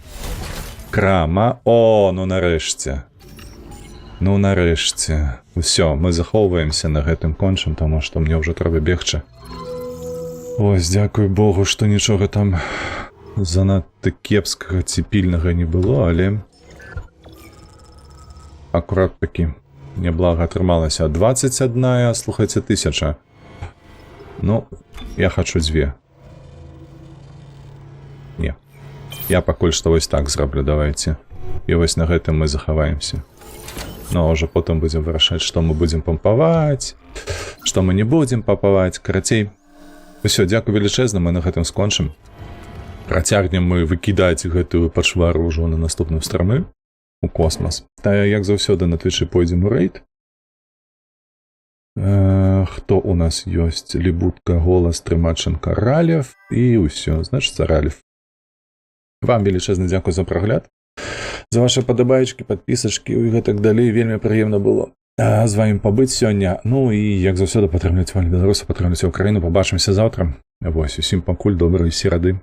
Крама. О, ну нарэшце. Ну нарэшце. Усё, мы захоўваемся на гэтым кончым, таму што мне ўжо трэба бегчы. Ось, дзякуй Богу, што нічога там занадта кепскага ці пільнага не было, але... Акурат такі. Няблага атрымалася. 21, слухайце, 1000. Ну, я хачу 2. Не. Я пакуль што вось так зраблю, давайте. І вось на гэтым мы захаваемся. Ну, а ўжо потым будзем вырашаць, што мы будзем пампаваць, што мы не будзем пампаваць. Карацей, усё, дзякуй велічэзна, мы на гэтым скончым. Працягнем мы выкідаць гэтую пачвару ўжо на наступным страмы. У космас. Та як заўсёды на Твічы пойдзем у рэйд. Хто у нас ёсць? Лібутка, Голас, Трымаченка, Ралев і ўсё, значыцца Ралев. Вам велічэзны дзякуй за прагляд, за ваши падабаечкі, падпісачкі і гэтак далей. Вельмі прыемна было з вамі пабыць сёння. Ну і як заўсёды падтрымліваць вольных беларусаў, падтрымліваць Украіну. Пабачымся заўтра. Вось, усім пакуль добрай серады.